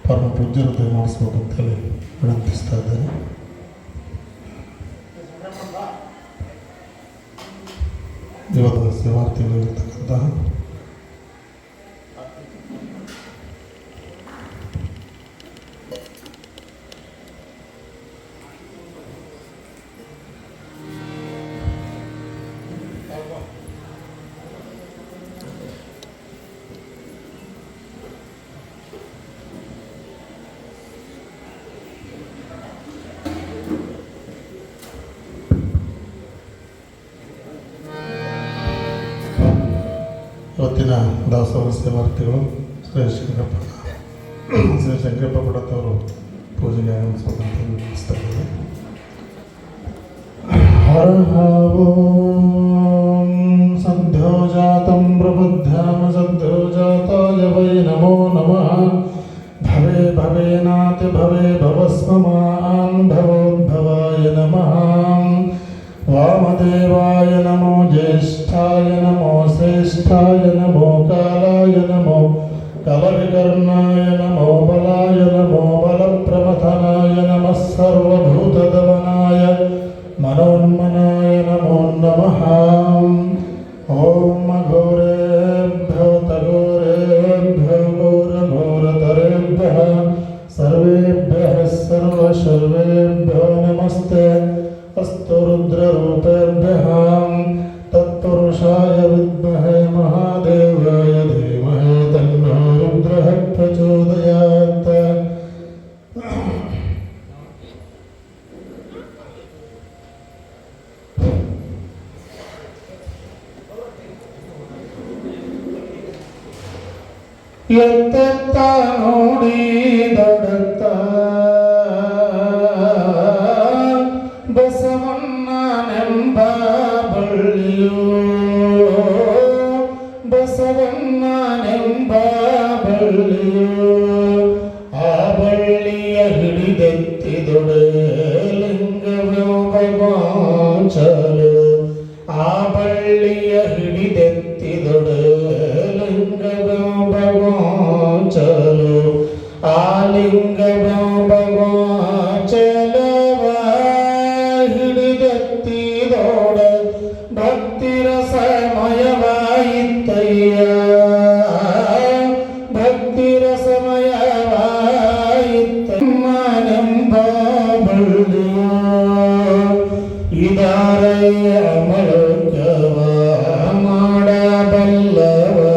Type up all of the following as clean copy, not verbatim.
ಪರಮ ಪೂಜ್ಯರು ಮಾಡಿಸ್ಬೇಕು ಅಂತೇಳಿ ವಿನಂತಿಸ್ತಾ ಇದ್ದೇನೆ. ಇವತ್ತು ಸೇವಾರ್ಥಿಗಳಿರ್ತಕ್ಕಂತಹ ಇವತ್ತಿನ ದಾಸೋಹ ಸೇವಾರ್ಥಿಗಳು ಶ್ರೀ ಶಂಕರಪ್ಪ ಪಡತ್ತವರು ಪೂಜೆಗೆ ಆಗಮಿಸಬೇಕಂತ ವಿನಿಸ್ತಾ ಇದ್ದಾರೆ. ಹರ ಓಂ ಸದ್ಯೋಜಾತಂ ಪ್ರಬುದ್ಧಾಮ ಸದ್ಯೋಜಾತಾಯ ವೈ ನಮೋ ನಮಃ. ಭವೇ ಭವೇನಾತಿ ಭವೇ ಭವಸ್ಮಮಾನ್ ಭವೋದ್ಭವಾಯ ನಮಃ. ವಾಮದೇವಾಯ ನಮೋ ಜ್ಯೇಷ್ಠಾಯ ನಮೋ ಶ್ರೇಷ್ಠಾಯ ನಮೋ ಕಾಲಾಯ ನಮೋ ಕಲವಿಕರ್ಣಾಯ ನಮೋ ಬಲಾಯ ನಮೋ ಬಲಪ್ರಮಥನಾಯ ನಮಃ ಸರ್ವಭೂತದಮನಾಯ ಮನೋನ್ಮನಾಯ ನಮೋ ನಮಃ. ಓಂ ಘೋರೇಭ್ಯೋ ತಘೋರೇಭ್ಯೋ ಘೋರಘೋರತರೇಭ್ಯಃ ಸರ್ವೇಭ್ಯಃ ಸರ್ವಶರ್ವೇಭ್ಯೋ ನಮಸ್ತೆ ಅಸ್ತು ರುದ್ರರೂಪೇಭ್ಯಃ ತತ್ಪುರುಷಾಯ ವಿದ್ಮಹೇ ಮಹಾದೇವಾಯ ಧೀಮಹಿ ತನ್ನೋ ರುದ್ರಃ ಪ್ರಚೋದಯಾತ್. ಎತ್ತೆತ್ತ ನೋಡಿ ದೊಡ್ಡತ್ತ ಬಸವಣ್ಣನೆಂಬ ಬಳ್ಳಿಯೋ ಬಸವಣ್ಣನೆಂಬ ಬಳ್ಳಿಯೋ ಆ ಬಳ್ಳಿಯ ಹಿಡಿದೆತ್ತಿದೊಡೆ ಲಿಂಗವ್ಯೋ ಭಗವಾಂಚಲು ಆ ಬಳ್ಳಿಯ ಹಿಡಿದೆತ್ತಿದೊಡೆ ಲಿಂಗವ್ಯೋ ಭಗವಾಂಚಲು ಆ ಲಿಂಗವ್ಯೋ ಭಗವಾಂಚಲವ ಹಿಡಿದೆತ್ತಿದೊಡ ಭಕ್ತಿರ ಸಮಯವಾಯಿತಯ್ಯ ಭಕ್ತಿರ ಸಮಯವಾಯಿತಮ್ಮನೆಂಬ ಬಳ್ಳಿಯ ಇದಾರಯ್ಯ ಅಮಳಕವ ಮಾಡಬಲ್ಲವರು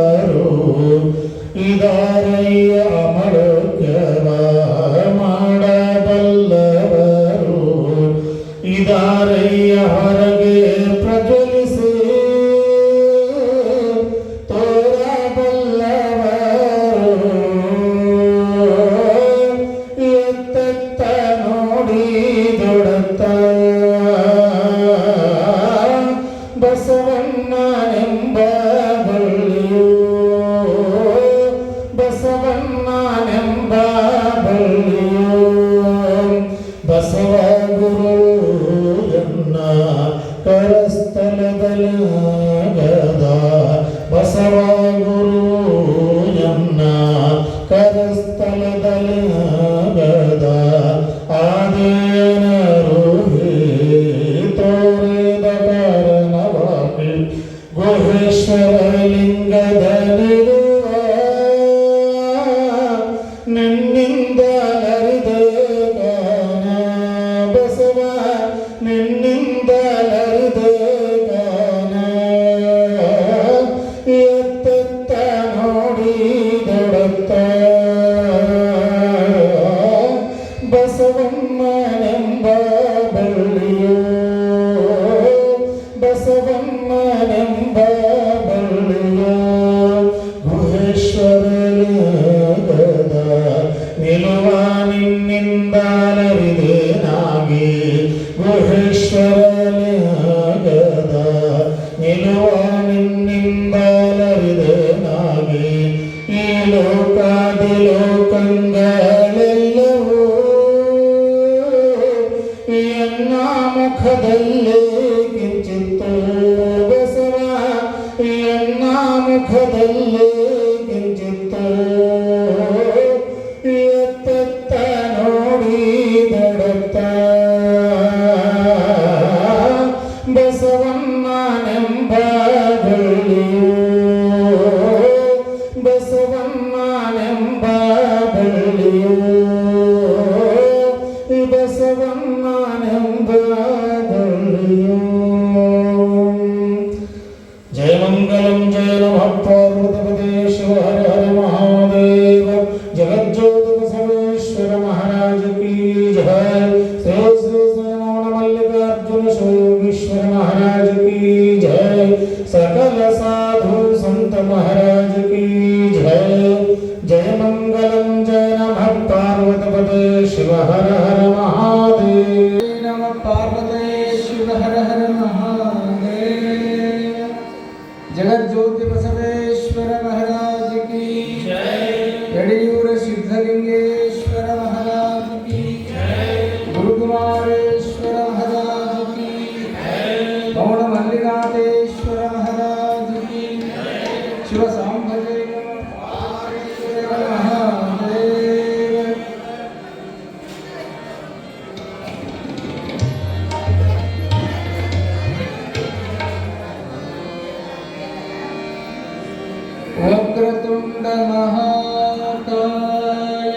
ಇದಾರಯ್ಯ ಅಮಳಕವ ಮಾಡಬಲ್ಲವರು ಇದಾರಯ್ಯ ಹೊರಗೆ ಪ್ರಜ್ವಲಿಸಿ ತೋರಬಲ್ಲವರು ಎತ್ತೆತ್ತ ನೋಡಿ ದೊಡ್ಡತ್ತ ಬಸವಣ್ಣನೆಂಬ ಬಳ್ಳಿಯೋ ಬಸವಣ್ಣನೆಂಬ ಬಳ್ಳಿಯೋ ಬಸವ ಗುರು ಎನ್ನ ಕರಸ್ಥಲದಲ್ಲಿ ಗದ ಬಸವ ಗುರು ಎನ್ನ ಕರಸ್ಥಲದಲ್ಲಿ ಗದ ಆದೇನರು ತೋರಿದ ಕಾರಣವಾಗಿ ಗುಹೇಶ್ವರ ಲಿಂಗದಲ್ಲಿರುವ ನಿನ್ನಿಂದ ಲರಿದೆ ಗಾನ ಬಸವ ನಿನ್ನಿಂದ ಲರಿದೆ ಗಾನ ಎತ್ತೆತ್ತ ನೋಡಿ ದೊಡ್ಡತ್ತ ಬಸವಣ್ಣನೆಂಬ ಬಳ್ಳಿಯೋ ಬಸವಣ್ಣನೆಂಬ ಬಳ್ಳಿಯೋ ಗುಹೇಶ್ವರ ಲಿಂಗದ ನಿಲುವ ನಿನ್ನಿಂದ ಲರಿದೇನಾಗಿ ಗುಹೇಶ್ವರ ಲಿಂಗದ ನಿಲುವ ನಿನ್ನಿಂದ ಲರಿದೇನಾಗಿ ಈ ಲೋಕಾದಿ ಲೋಕಂಗಳೆಲ್ಲವೂ ಎನ್ನ ಮುಖದಲ್ಲೇ ಕಿಂಚಿತ್ತು ಬಸವ ಎನ್ನ ಮುಖದಲ್ಲೇ ಕಿಂಚಿತ್ತು पार्वतीपते शिव हर हर महादेव। जगज्योति बसवेश्वर महाराज की जय। श्री श्री श्रीमान मल्लिकार्जुन शिवयोगीश्वर महाराज की जय। सकल साधु संत महाराज की जय। जय मंगलम जय नमः पार्वतीपते शिव हर हर महादेव। नमः पार्वती शिव हर हर महादेव। जगज्योति बसवेश्वर महाराज की जय। यडियूर सिद्धलिंगेश्वर महाराज की जय। गुरुकुमारेश्वर महाराज की जय। पवन मल्लिकार्जुनेश्वर महाराज की जय। शिव सांभजे महादेव। वक्रतुंड महाकाय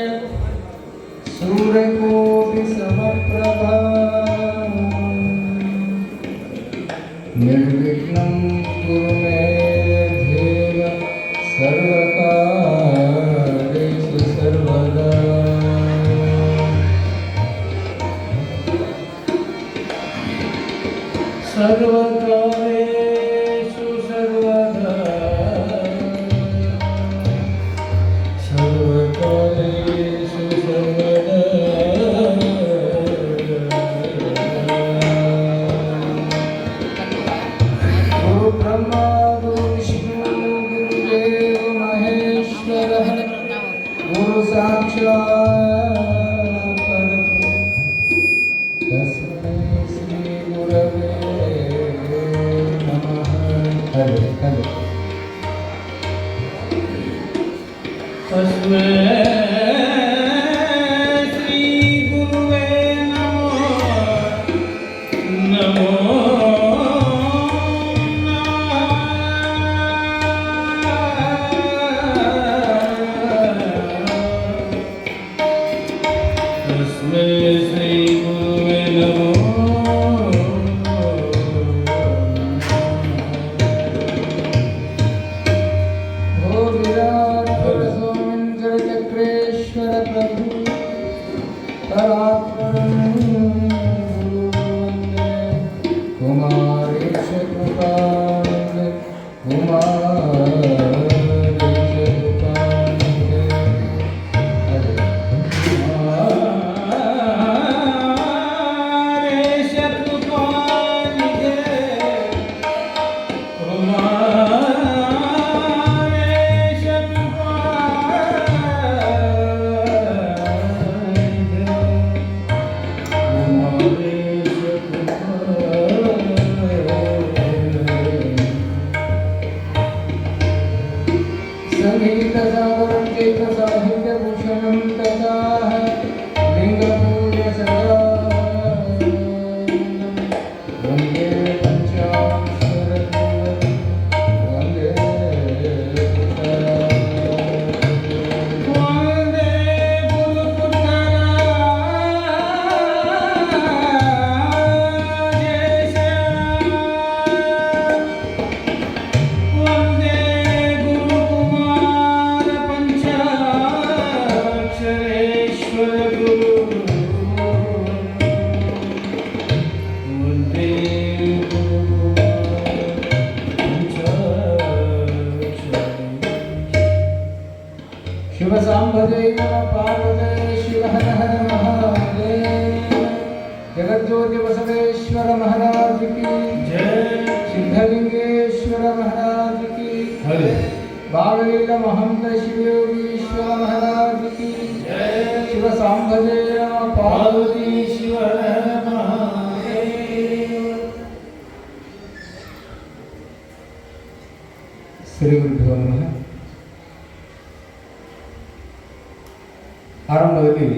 सूर्यकोटि समप्रभा निर्विघ्नं कुरु मे देव सर्वकार्येषु सर्वदा। सर्वकार्येषु सर्वदा। सर्वकार्येषु सर्वदा। गुरु ब्रह्मा गुरु विष्णु गुरुदेव महेश्वरः गुरु साक्षात् परब्रह्म तस्मै श्री गुरवे नमः। हरे हरे। तस्मै श्री गुरुवे नमो तस्मै श्री गुरुवे नमो। हो विराट परसोमेश्वर चक्रेश्वर प्रभु परात्परं गुरु वन्दे कुमारेश कृपावन्दे कुमारेश कृपावन्दे। हरे कुमारेश कृपावन्दे कुमारेश संगीत सागरं चैव साहित्यभूषणं तथा लिंगपूज्य सदा वन्दे पंचाक्षरगुरुं वन्दे वन्दे वन्दे गुरुकुमार पंचाक्षरेश्वर गुरु वन्दे गुरुकुमार पंचाक्षरेश्वर। शिव सांभजे नमः पार्वते शिव हर हर महादेव। जगज्योति बसवेश्वर महाराज की जय। सिद्धलिंगेश्वर महाराज की हरे। बाललीला महंत शिवयोगीश्वर महाराज की जय। शिव सांभजे नमः पार्वती शिव हर हर महादेव। श्री गुरुभ्यो नमः। ಆರಂಭದಲ್ಲಿ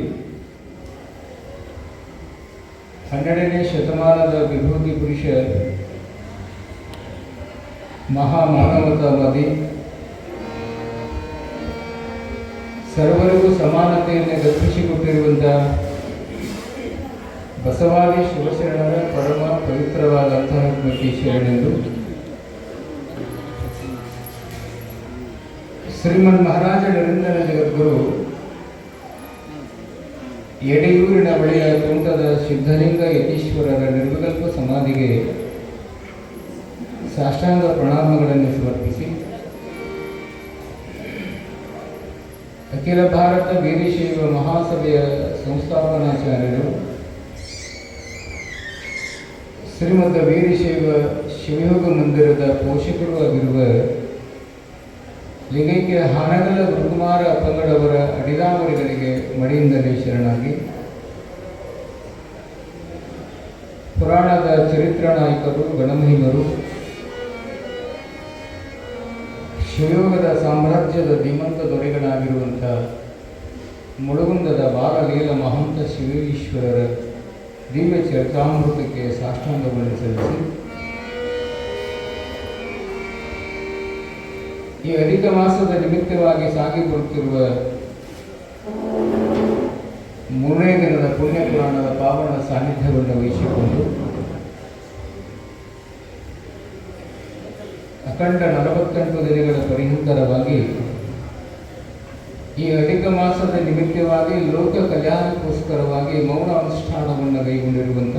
12ನೇ ಶತಮಾನದ ವಿಭೂತಿ ಪುರುಷ ಮಹಾಮಾನವತಾವಾದಿ ಸರ್ವರಿಗೂ ಸಮಾನತೆಯನ್ನು ಕಲ್ಪಿಸಿಕೊಟ್ಟಿರುವಂಥ ಬಸವಾದಿ ಶಿವಶರಣರ ಪರಮ ಪವಿತ್ರವಾದ ಅಂತಃಕೃತಿ ಶರಣೆಂದು ಶ್ರೀಮನ್ ಮಹಾರಾಜ ನಿರಂಜನ ಜಗದ್ಗುರು ಎಡೆಯೂರಿನ ಬಳಿಯ ತೋಟದ ಸಿದ್ಧಲಿಂಗ ಯತೀಶ್ವರರ ನಿರ್ವಿಕಲ್ಪ ಸಮಾಧಿಗೆ ಸಾಷ್ಟಾಂಗ ಪ್ರಣಾಮಗಳನ್ನು ಸಮರ್ಪಿಸಿ ಅಖಿಲ ಭಾರತ ವೀರಶೈವ ಮಹಾಸಭೆಯ ಸಂಸ್ಥಾಪನಾಚಾರ್ಯರು ಶ್ರೀಮದ್ ವೀರಶೈವ ಶಿವಯೋಗ ಮಂದಿರದ ಪೋಷಕರು ಆಗಿರುವ ಲಿಂಗೈಕ್ಯ ಹಾನಗಲ ಗುರುಕುಮಾರ ಅಪ್ಪಂಗಡವರ ಅಡಿದಾವರಿಗಳಿಗೆ ಮಡಿಯಿಂದಲೇ ಶರಣಾಗಿ ಪುರಾಣದ ಚರಿತ್ರ ನಾಯಕರು ಗಣಮಹಿಮರು ಶಿವಯೋಗದ ಸಾಮ್ರಾಜ್ಯದ ಧೀಮಂತ ದೊರೆಗಳಾಗಿರುವಂಥ ಮುಳುಗುಂದದ ಬಾಲಲೀಲ ಮಹಂತ ಶಿವೇಶ್ವರರ ದಿವ್ಯ ಚರಿತಾಮೃತಕ್ಕೆ ಸಾಷ್ಟಾಂಗವನ್ನು ಸಲ್ಲಿಸಿ ಈ ಅಧಿಕ ಮಾಸದ ನಿಮಿತ್ತವಾಗಿ ಸಾಗಿ ಬರುತ್ತಿರುವ ಮೂರನೇ ದಿನದ ಪುಣ್ಯ ಪುರಾಣದ ಪಾವನ ಸಾನ್ನಿಧ್ಯವನ್ನು ವಹಿಸಿಕೊಂಡು ಅಖಂಡ 48 ದಿನಗಳ ಪರ್ಯಂತರವಾಗಿ ಈ ಅಧಿಕ ಮಾಸದ ನಿಮಿತ್ತವಾಗಿ ಲೋಕ ಕಲ್ಯಾಣಕ್ಕೋಸ್ಕರವಾಗಿ ಮೌನ ಅನುಷ್ಠಾನವನ್ನು ಕೈಗೊಂಡಿರುವಂಥ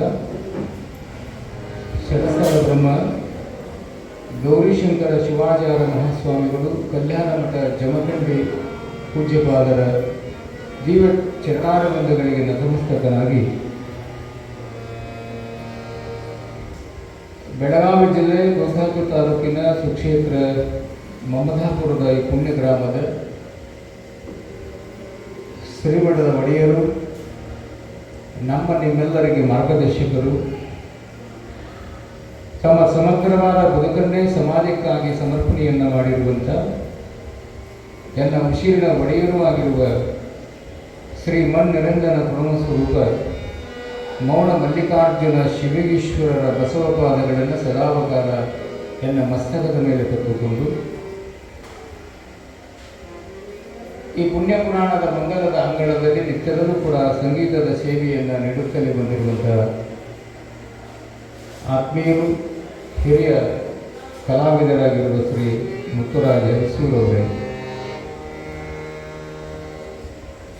ಶರಸರ ಬ್ರಹ್ಮ ಗೌರಿಶಂಕರ ಶಿವಾಚಾರ್ಯ ಮಹಾಸ್ವಾಮಿಗಳು ಕಲ್ಯಾಣ ಮಠ ಜಮಖಂಡಿ ಪೂಜ್ಯಪಾದರ ಜೀವ ಚರಣಾರವಿಂದಗಳಿಗೆ ನತಮಸ್ತಕನಾಗಿ ಬೆಳಗಾವಿ ಜಿಲ್ಲೆ ಗೋಕಾಕ ತಾಲೂಕಿನ ಸುಕ್ಷೇತ್ರ ಮಮದಾಪುರದ ಈ ಪುಣ್ಯ ಗ್ರಾಮದ ಶ್ರೀಮಠದ ಒಡೆಯರು ನಿಮ್ಮೆಲ್ಲರಿಗೆ ಮಾರ್ಗದರ್ಶಕರು ತಮ್ಮ ಸಮಗ್ರವಾದ ಬದುಕನ್ನೇ ಸಮಾಜಕ್ಕಾಗಿ ಸಮರ್ಪಣೆಯನ್ನು ಮಾಡಿರುವಂಥ ಎಲ್ಲ ಉಶಿರಿನ ಒಡೆಯರೂ ಆಗಿರುವ ಶ್ರೀ ಮನ್ ನಿರಂಜನ ಸ್ವರೂಪ ಮೌನ ಮಲ್ಲಿಕಾರ್ಜುನ ಶಿವಗೀಶ್ವರರ ಬಸವಪಾದಗಳನ್ನು ಸದಾವಕಾಲ ಎನ್ನ ಮಸ್ತಕದ ಮೇಲೆ ಹೊತ್ತುಕೊಂಡು ಈ ಪುಣ್ಯ ಪುರಾಣದ ಮಂಗಲದ ಅಂಗಳದಲ್ಲಿ ನಿತ್ಯದಲ್ಲೂ ಕೂಡ ಸಂಗೀತದ ಸೇವೆಯನ್ನು ನೀಡುತ್ತಲೇ ಬಂದಿರುವಂತಹ ಆತ್ಮೀಯರು ಹಿರಿಯ ಕಲಾವಿದರಾಗಿರುವ ಶ್ರೀ ಮುತ್ತುರಾಜ ಹೆಸೂರವರೇ,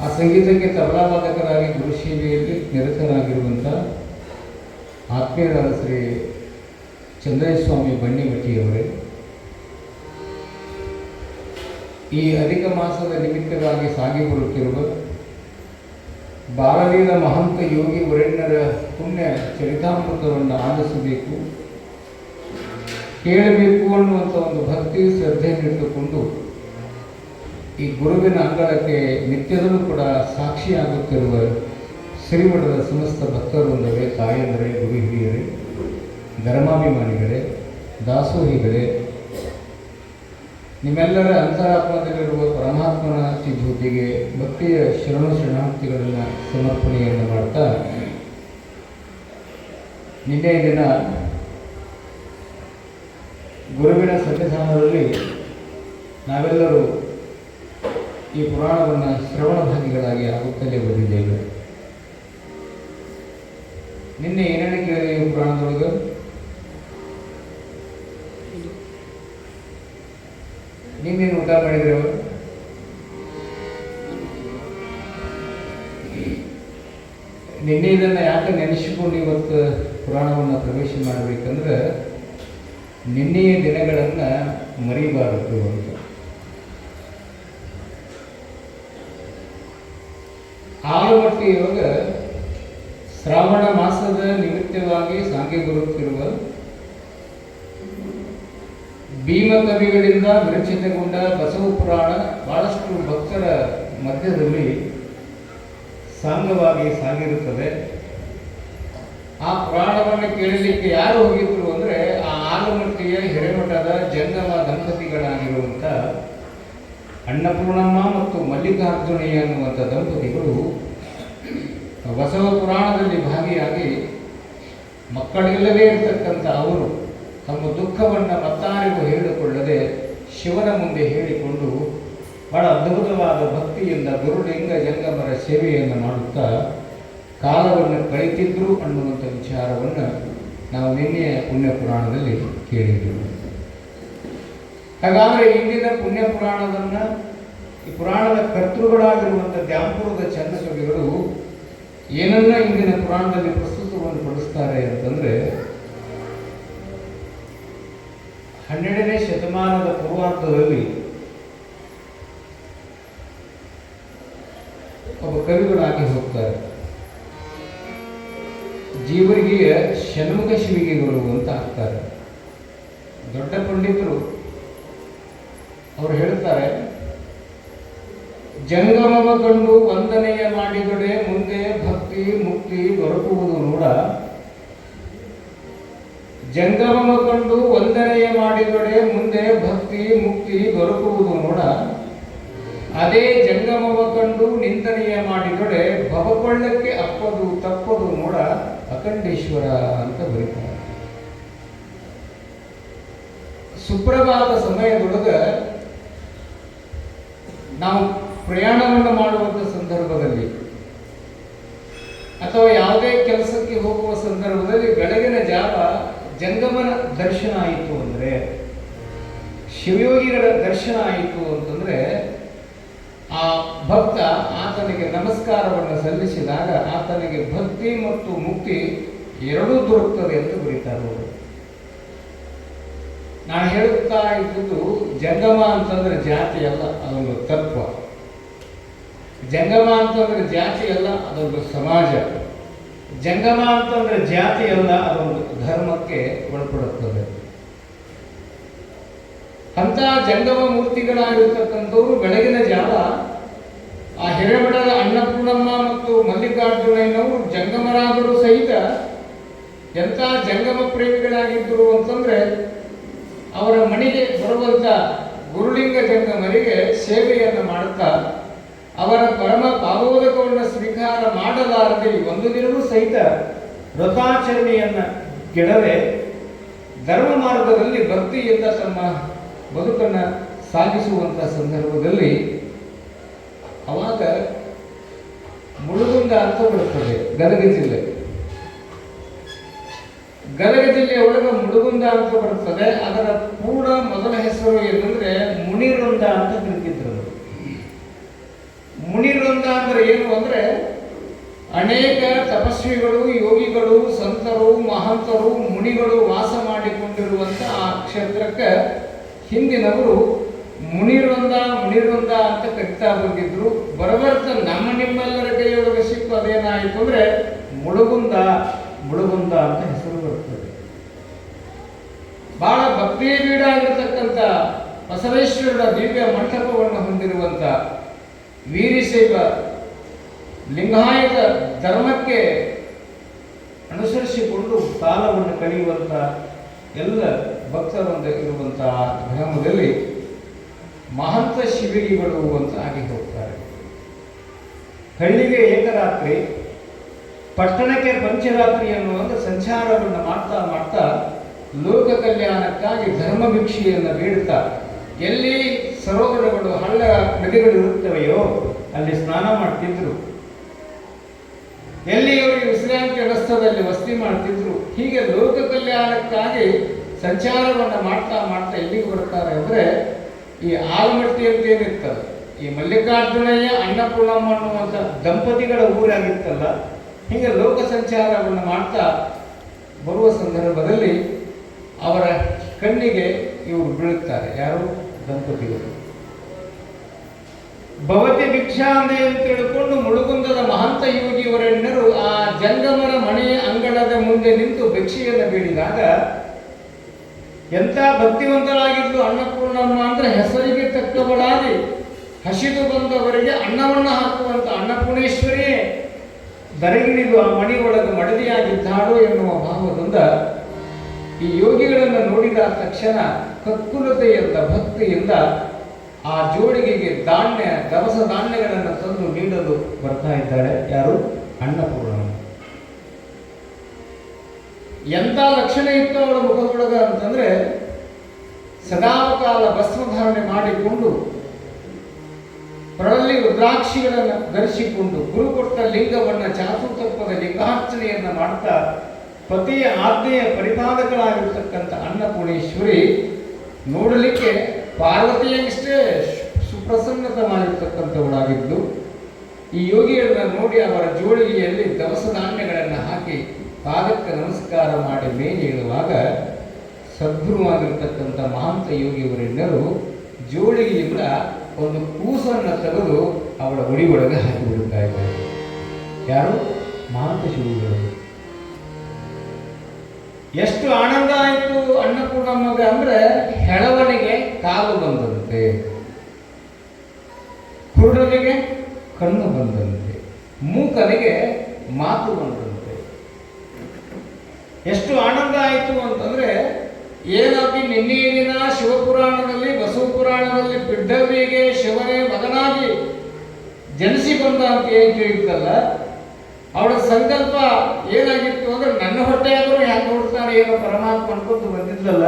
ಆ ಸಂಗೀತಕ್ಕೆ ತಬಲಾವಾದಕರಾಗಿ ಗುರುಶೇವೆಯಲ್ಲಿ ನಿರತರಾಗಿರುವಂಥ ಆತ್ಮೀಯರಾದ ಶ್ರೀ ಚಂದ್ರಸ್ವಾಮಿ ಬನ್ನಿಮಠಿಯವರೇ, ಈ ಅಧಿಕ ಮಾಸದ ನಿಮಿತ್ತವಾಗಿ ಸಾಗಿ ಬರುತ್ತಿರುವ ಬಾಲಲೀಲ ಮಹಂತ ಯೋಗಿ ವರೆಣ್ಯರ ಪುಣ್ಯ ಚರಿತಾಮೃತವನ್ನು ಆಲಿಸಬೇಕು, ಕೇಳಬೇಕು ಅನ್ನುವಂಥ ಒಂದು ಭಕ್ತಿ ಶ್ರದ್ಧೆಯನ್ನಿಟ್ಟುಕೊಂಡು ಈ ಗುರುವಿನ ಅಂಗಳಕ್ಕೆ ನಿತ್ಯದಲ್ಲೂ ಕೂಡ ಸಾಕ್ಷಿಯಾಗುತ್ತಿರುವ ಶ್ರೀಮಠದ ಸಮಸ್ತ ಭಕ್ತರೊಂದವೇ, ತಾಯಂದರೇ, ಗುರು ಹಿರಿಯರೇ, ಧರ್ಮಾಭಿಮಾನಿಗಳೇ, ದಾಸೋಹಿಗಳೇ, ನಿಮ್ಮೆಲ್ಲರ ಅಂತರಾತ್ಮದಲ್ಲಿರುವ ಪರಮಾತ್ಮನ ಜ್ಯೋತಿಗೆ ಭಕ್ತಿಯ ಶರಣಾರ್ಥಿಗಳನ್ನು ಸಮರ್ಪಣೆಯನ್ನು ಮಾಡ್ತಾ, ನಿನ್ನೆ ದಿನ ಗುರುವಿನ ಸನ್ನಿಧಾನದಲ್ಲಿ ನಾವೆಲ್ಲರೂ ಈ ಪುರಾಣವನ್ನು ಶ್ರವಣ ಭಾಗಿಗಳಾಗಿ ಆಗುತ್ತಲೇ ಬಂದಿದ್ದೇವೆ. ನಿನ್ನೆ ಏನೇನು ಕೇಳಿದೆ ಈ ಪುರಾಣದೊಳಗೆ? ನಿನ್ನೇನು ಊಟ ಮಾಡಿದ್ರೆ ಅವರು? ನಿನ್ನೆ ಇದನ್ನು ಯಾಕೆ ನೆನೆಸಿಕೊಂಡು ಇವತ್ತು ಪುರಾಣವನ್ನು ಪ್ರವೇಶ ಮಾಡಬೇಕಂದ್ರೆ, ನಿನ್ನೆಯ ದಿನಗಳನ್ನು ಮರಿಬಾರದು ಅಂತ. ಆಲಮಟ್ಟಿಯೊಳಗ ಶ್ರಾವಣ ಮಾಸದ ನಿಮಿತ್ತವಾಗಿ ಸಾಗಿ ಬರುತ್ತಿರುವ ಭೀಮಕವಿಗಳಿಂದ ವಿರಚಿತಗೊಂಡ ಬಸವ ಪುರಾಣ ಬಹಳಷ್ಟು ಭಕ್ತರ ಮಧ್ಯದಲ್ಲಿ ಸಾಂಗವಾಗಿ ಸಾಗಿರುತ್ತದೆ. ಆ ಪುರಾಣವನ್ನು ಕೇಳಲಿಕ್ಕೆ ಯಾರು ಹೋಗಿದ್ರು ಅಂದರೆ, ಆ ಆಲಮಟ್ಟಿಯ ಹಿರೇಮಠದ ಜಂಗಮ ದಂಪತಿಗಳಾಗಿರುವಂಥ ಅನ್ನಪೂರ್ಣಮ್ಮ ಮತ್ತು ಮಲ್ಲಿಕಾರ್ಜುನಯ್ಯ ಅನ್ನುವಂಥ ದಂಪತಿಗಳು ಬಸವ ಪುರಾಣದಲ್ಲಿ ಭಾಗಿಯಾಗಿ ಮಕ್ಕಳಿಲ್ಲದೇ ಇರತಕ್ಕಂಥ ಅವರು ತಮ್ಮ ದುಃಖವನ್ನು ಮತ್ತಾರಿಗೂ ಹೇಳಿಕೊಳ್ಳದೆ ಶಿವನ ಮುಂದೆ ಹೇಳಿಕೊಂಡು ಬಹಳ ಅದ್ಭುತವಾದ ಭಕ್ತಿಯಿಂದ ಗುರುಲಿಂಗ ಜಂಗಮರ ಸೇವೆಯನ್ನು ಮಾಡುತ್ತಾ ಕಾಲವನ್ನು ಕಳೆತಿದ್ರು ಅನ್ನುವಂಥ ವಿಚಾರವನ್ನು ನಾವು ನಿನ್ನೆಯ ಪುಣ್ಯ ಪುರಾಣದಲ್ಲಿ ಕೇಳಿದ್ದೆವು. ಹಾಗಾದರೆ ಇಂದಿನ ಪುಣ್ಯ ಪುರಾಣವನ್ನು ಈ ಪುರಾಣದ ಕರ್ತೃಗಳಾಗಿರುವಂಥ ದ್ಯಾಂಪುರದ ಚನ್ನಕವಿಗಳು ಏನನ್ನ ಇಂದಿನ ಪುರಾಣದಲ್ಲಿ ಪ್ರಸ್ತುತವನ್ನು ಪಡಿಸ್ತಾರೆ ಅಂತಂದರೆ 12ನೇ ಶತಮಾನದ ಪೂರ್ವಾರ್ಧದಲ್ಲಿ ಒಬ್ಬ ಕವಿಗಳಾಗಿ ಹೋಗ್ತಾರೆ. ಜೀವರಿಗೆ ಷಣ್ಮುಖ ಶಿವಿಗೆಗಳು ಅಂತ ಆಗ್ತಾರೆ. ದೊಡ್ಡ ಪಂಡಿತರು ಅವರು ಹೇಳ್ತಾರೆ, ಜಂಗಮವ ಕಂಡು ವಂದನೆಯ ಮಾಡಿದೊಡೆ ಮುಂದೆ ಭಕ್ತಿ ಮುಕ್ತಿ ದೊರಕುವುದು ನೋಡ. ಜಂಗಮವ ಕಂಡು ವಂದನೆಯ ಮಾಡಿದೊಡೆ ಮುಂದೆ ಭಕ್ತಿ ಮುಕ್ತಿ ದೊರಕುವುದು ನೋಡ. ಅದೇ ಜಂಗಮವ ಕಂಡು ನಿಂದನೆಯ ಮಾಡಿದೊಡೆ ಭವಕೊಳ್ಳಕ್ಕೆ ಅಪ್ಪದು ತಪ್ಪದು ನೋಡ ಅಖಂಡೇಶ್ವರ ಅಂತ ಬರೀತಾರೆ. ಸುಪ್ರಭಾತ ಸಮಯದೊಳಗೆ ನಾವು ಪ್ರಯಾಣವನ್ನು ಮಾಡುವಂಥ ಸಂದರ್ಭದಲ್ಲಿ ಅಥವಾ ಯಾವುದೇ ಕೆಲಸಕ್ಕೆ ಹೋಗುವ ಸಂದರ್ಭದಲ್ಲಿ ಬೆಳಗಿನ ಜಾವ ಜಂಗಮನ ದರ್ಶನ ಆಯಿತು ಅಂದರೆ, ಶಿವಯೋಗಿಗಳ ದರ್ಶನ ಆಯಿತು ಅಂತಂದರೆ ಆ ಭಕ್ತ ಆತನಿಗೆ ನಮಸ್ಕಾರವನ್ನು ಸಲ್ಲಿಸಿದಾಗ ಆತನಿಗೆ ಭಕ್ತಿ ಮತ್ತು ಮುಕ್ತಿ ಎರಡೂ ದೊರಕುತ್ತದೆ ಎಂದು ಬರೀತಾರೆ ಅವರು. ನಾನು ಹೇಳುತ್ತಾ ಇದ್ದುದು ಜಂಗಮ ಅಂತಂದ್ರೆ ಜಾತಿ ಅಲ್ಲ, ಅದೊಂದು ತತ್ವ. ಜಂಗಮ ಅಂತಂದ್ರೆ ಜಾತಿ ಅಲ್ಲ, ಅದೊಂದು ಸಮಾಜ. ಜಂಗಮ ಅಂತಂದ್ರೆ ಜಾತಿ ಅಲ್ಲ, ಅದೊಂದು ಧರ್ಮಕ್ಕೆ ಒಳಪಡುತ್ತದೆ. ಅಂತ ಜಂಗಮ ಮೂರ್ತಿಗಳಾಗಿರ್ತಕ್ಕಂಥವರು ಬೆಳಗಿನ ಜಾವ ಆ ಹಿರೇಮಠದ ಅನ್ನಪೂರ್ಣಮ್ಮ ಮತ್ತು ಮಲ್ಲಿಕಾರ್ಜುನಯ್ಯನವರು ಜಂಗಮರಾದರೂ ಸಹಿತ ಎಂಥ ಜಂಗಮ ಪ್ರೇಮಿಗಳಾಗಿದ್ದರು ಅಂತಂದ್ರೆ ಅವರ ಮನೆಗೆ ಬರುವಂಥ ಗುರುಲಿಂಗ ಜಂಗಮರಿಗೆ ಸೇವೆಯನ್ನು ಮಾಡುತ್ತಾ ಅವರ ಪರಮ ಪಾದೋದಕವನ್ನು ಸ್ವೀಕಾರ ಮಾಡಲಾರದೆ ಒಂದು ದಿನವೂ ಸಹಿತ ವ್ರತಾಚರಣೆಯನ್ನು ಕೆಡದೆ ಧರ್ಮ ಮಾರ್ಗದಲ್ಲಿ ಭಕ್ತಿಯಿಂದ ತಮ್ಮ ಬದುಕನ್ನು ಸಾಗಿಸುವಂಥ ಸಂದರ್ಭದಲ್ಲಿ ಅವಾಗ ಮುಳುಗುಂದ ಅಂತ ಬರುತ್ತದೆ ಗದಗ ಜಿಲ್ಲೆ. ಗದಗ ಜಿಲ್ಲೆಯ ಒಳಗೆ ಮುಳುಗುಂದ ಅಂತ ಬರುತ್ತದೆ. ಅದರ ಪೂರ್ಣ ಮೊದಲ ಹೆಸರು ಏನಂದ್ರೆ ಮುನಿವೃಂದ ಅಂತ ಕರೀತಿದ್ರು. ಮುನಿವೃಂದ ಅಂದ್ರೆ ಏನು ಅಂದ್ರೆ ಅನೇಕ ತಪಸ್ವಿಗಳು, ಯೋಗಿಗಳು, ಸಂತರು, ಮಹಂತರು, ಮುನಿಗಳು ವಾಸ ಮಾಡಿಕೊಂಡಿರುವಂತ ಆ ಕ್ಷೇತ್ರಕ್ಕೆ ಹಿಂದಿನವರು ಮುನಿವೃಂದ ಮುನಿವೃಂದ ಅಂತ ಕರಿತಾ ಬಂದಿದ್ರು. ಬರಬರ್ತ ನಮ್ಮ ನಿಮ್ಮೆಲ್ಲರ ಕೈಯೊಳಗೆ ಸಿಕ್ಕು ಅದೇನಾಯಿತು ಅಂದ್ರೆ ಮುಳುಗುಂದ ಮುಳುಗುಂದ ಅಂತ ಹೆಸರು ಬರ್ತದೆ. ಬಹಳ ಭಕ್ತಿಯ ಬೀಡಾಗಿರತಕ್ಕಂಥ ಬಸವೇಶ್ವರರ ದಿವ್ಯ ಮಂಟಪವನ್ನು ಹೊಂದಿರುವಂಥ ವೀರಶೈವ ಲಿಂಗಾಯತ ಧರ್ಮಕ್ಕೆ ಅನುಸರಿಸಿಕೊಂಡು ಕಾಲವನ್ನು ಕಳೆಯುವಂಥ ಎಲ್ಲ ಭಕ್ತರೊಂದ ಇರುವಂತಹ ಗ್ರಾಮದಲ್ಲಿ ಮಹಂತ ಶಿಬಿರಿಗಳು ಅಂತ ಆಗಿ ಹೋಗ್ತಾರೆ. ಹಳ್ಳಿಗೆ ಏಕರಾತ್ರಿ, ಪಟ್ಟಣಕ್ಕೆ ಪಂಚರಾತ್ರಿ ಎನ್ನುವಂಥ ಸಂಚಾರವನ್ನು ಮಾಡ್ತಾ ಮಾಡ್ತಾ ಲೋಕ ಕಲ್ಯಾಣಕ್ಕಾಗಿ ಧರ್ಮ ಭಿಕ್ಷೆಯನ್ನು ಬೇಡುತ್ತಾ ಎಲ್ಲಿ ಸರೋವರಗಳು ಹಳ್ಳ ನದಿಗಳು ಇರುತ್ತವೆಯೋ ಅಲ್ಲಿ ಸ್ನಾನ ಮಾಡ್ತಿದ್ರು, ಎಲ್ಲಿ ಅವರಿಗೆ ವಿಶ್ರಾಂತಿ ರಸ್ತದಲ್ಲಿ ವಸತಿ ಮಾಡ್ತಿದ್ರು. ಹೀಗೆ ಲೋಕ ಕಲ್ಯಾಣಕ್ಕಾಗಿ ಸಂಚಾರವನ್ನು ಮಾಡ್ತಾ ಮಾಡ್ತಾ ಎಲ್ಲಿಗೆ ಬರ್ತಾರೆ ಅಂದರೆ ಈ ಆಲಮಟ್ಟಿ ಅಂತ ಏನಿರ್ತಲ್ಲ, ಈ ಮಲ್ಲಿಕಾರ್ಜುನಯ್ಯ ಅನ್ನಪೂರ್ಣಮ್ಮ ಅನ್ನುವಂಥ ದಂಪತಿಗಳ ಊರಾಗಿತ್ತಲ್ಲ, ಹೀಗೆ ಲೋಕ ಸಂಚಾರವನ್ನು ಮಾಡ್ತಾ ಬರುವ ಸಂದರ್ಭದಲ್ಲಿ ಅವರ ಕಣ್ಣಿಗೆ ಇವರು ಬೀಳುತ್ತಾರೆ. ಯಾರು? ದಂಪತಿಗಳು. ಭವತಿ ಭಿಕ್ಷಾಂದೆ ಅಂತ ತಿಳ್ಕೊಂಡು ಮುಳುಗುಂದದ ಮಹಂತ ಯೋಗಿಯವರೆಲ್ಲರೂ ಆ ಜಂಗಮರ ಮನೆಯ ಅಂಗಳದ ಮುಂದೆ ನಿಂತು ಭಿಕ್ಷೆಯನ್ನು ಬೇಡಿದಾಗ ಎಂಥ ಭಕ್ತಿವಂತರಾಗಿದ್ದು ಅನ್ನಪೂರ್ಣಮ್ಮ ಅಂದ್ರೆ ಹೆಸರಿಗೆ ತಕ್ಕವಳಾಗಿ ಹಸಿದು ಬಂದವರಿಗೆ ಅನ್ನವನ್ನು ಹಾಕುವಂತ ಅನ್ನಪೂರ್ಣೇಶ್ವರಿಯೇ ದರಗಿಳಿದು ಆ ಮನೆಯೊಳಗೆ ಮಡದಿಯಾಗಿದ್ದಾಳು ಎನ್ನುವ ಭಾವದಿಂದ ಈ ಯೋಗಿಗಳನ್ನು ನೋಡಿದ ತಕ್ಷಣ ಕಕ್ಕುಲತೆಯಿಂದ ಭಕ್ತಿಯಿಂದ ಆ ಜೋಡಿಗೆಗೆ ಧಾನ್ಯ ದವಸ ಧಾನ್ಯಗಳನ್ನು ತಂದು ನೀಡಲು ಬರ್ತಾ ಇದ್ದಾಳೆ. ಯಾರು? ಅನ್ನಪೂರ್ಣಮ್ಮ. ಎಂಥ ಲಕ್ಷಣ ಇತ್ತು ಅವಳ ಮುಖದೊಳಗ ಅಂತಂದ್ರೆ ಸದಾಕಾಲ ಭಸ್ಮಧಾರಣೆ ಮಾಡಿಕೊಂಡು ಕೊರಳಲ್ಲಿ ರುದ್ರಾಕ್ಷಿಗಳನ್ನು ಧರಿಸಿಕೊಂಡು ಗುರು ಕೊಟ್ಟ ಲಿಂಗವನ್ನು ಚಾತು ತಪ್ಪದ ಲಿಂಗಾರ್ಚನೆಯನ್ನು ಮಾಡ್ತಾ ಪತಿಯ ಆಜ್ಞೆಯ ಪರಿಪಾಲಕಳಾಗಿರ್ತಕ್ಕಂಥ ಅನ್ನಪೂರ್ಣೇಶ್ವರಿ ನೋಡಲಿಕ್ಕೆ ಪಾರ್ವತಿಯಷ್ಟೇ ಸುಪ್ರಸನ್ನತೆ ಮಾಡಿರ್ತಕ್ಕಂಥವಳಾಗಿದ್ದು, ಈ ಯೋಗಿಯನ್ನು ನೋಡಿ ಅವರ ಜೋಳಿಗೆಯಲ್ಲಿ ದವಸ ಧಾನ್ಯಗಳನ್ನು ಹಾಕಿ ಪಾದಕ್ಕೆ ನಮಸ್ಕಾರ ಮಾಡಿ ಮೇಲೆ ಇಳುವಾಗ ಸದ್ಗುರುವಾಗಿರ್ತಕ್ಕಂಥ ಮಹಾಂತ ಯೋಗಿಯವರೆಲ್ಲರೂ ಜೋಳಿಗೆಯಿಂದ ಒಂದು ಕೂಸನ್ನು ತೆಗೆದು ಅವಳ ಉಡಿ ಒಳಗೆ ಹಾಕಿಬಿಡುತ್ತಾ ಇದ್ದಾರೆ. ಯಾರು? ಮಹಾಂತ ಶಿವಗಳು. ಎಷ್ಟು ಆನಂದ ಆಯಿತು ಅನ್ನಪೂರ್ಣಮ್ಮಗೆ ಅಂದ್ರೆ, ಹೆಳವನಿಗೆ ಕಾಲು ಬಂದಂತೆ, ಕುರುಡನಿಗೆ ಕಣ್ಣು ಬಂದಂತೆ, ಮೂಕನಿಗೆ ಮಾತು ಬಂದಂತೆ. ಎಷ್ಟು ಆನಂದ ಆಯಿತು ಅಂತಂದ್ರೆ, ಏನಾಗಿ ನಿನ್ನೆ ದಿನ ಶಿವಪುರಾಣದಲ್ಲಿ ಬಸವ ಪುರಾಣದಲ್ಲಿ ಬಿಡ್ಡವಿಗೆ ಶಿವನೇ ಮಗನಾಗಿ ಜನಿಸಿ ಬಂದ ಅಂತ ಏನು ತಿಳಿಯುತ್ತಲ್ಲ, ಅವಳ ಸಂಕಲ್ಪ ಏನಾಗಿತ್ತು ಅಂದ್ರೆ, ನನ್ನ ಹೊಟ್ಟೆ ಆದರೂ ಯಾಕೆ ನೋಡ್ತಾನೆ ಏನೋ ಪರಮಾತ್ಮ ಅನ್ಕೊಂಡು ಬಂದಿದ್ದಲ್ಲ.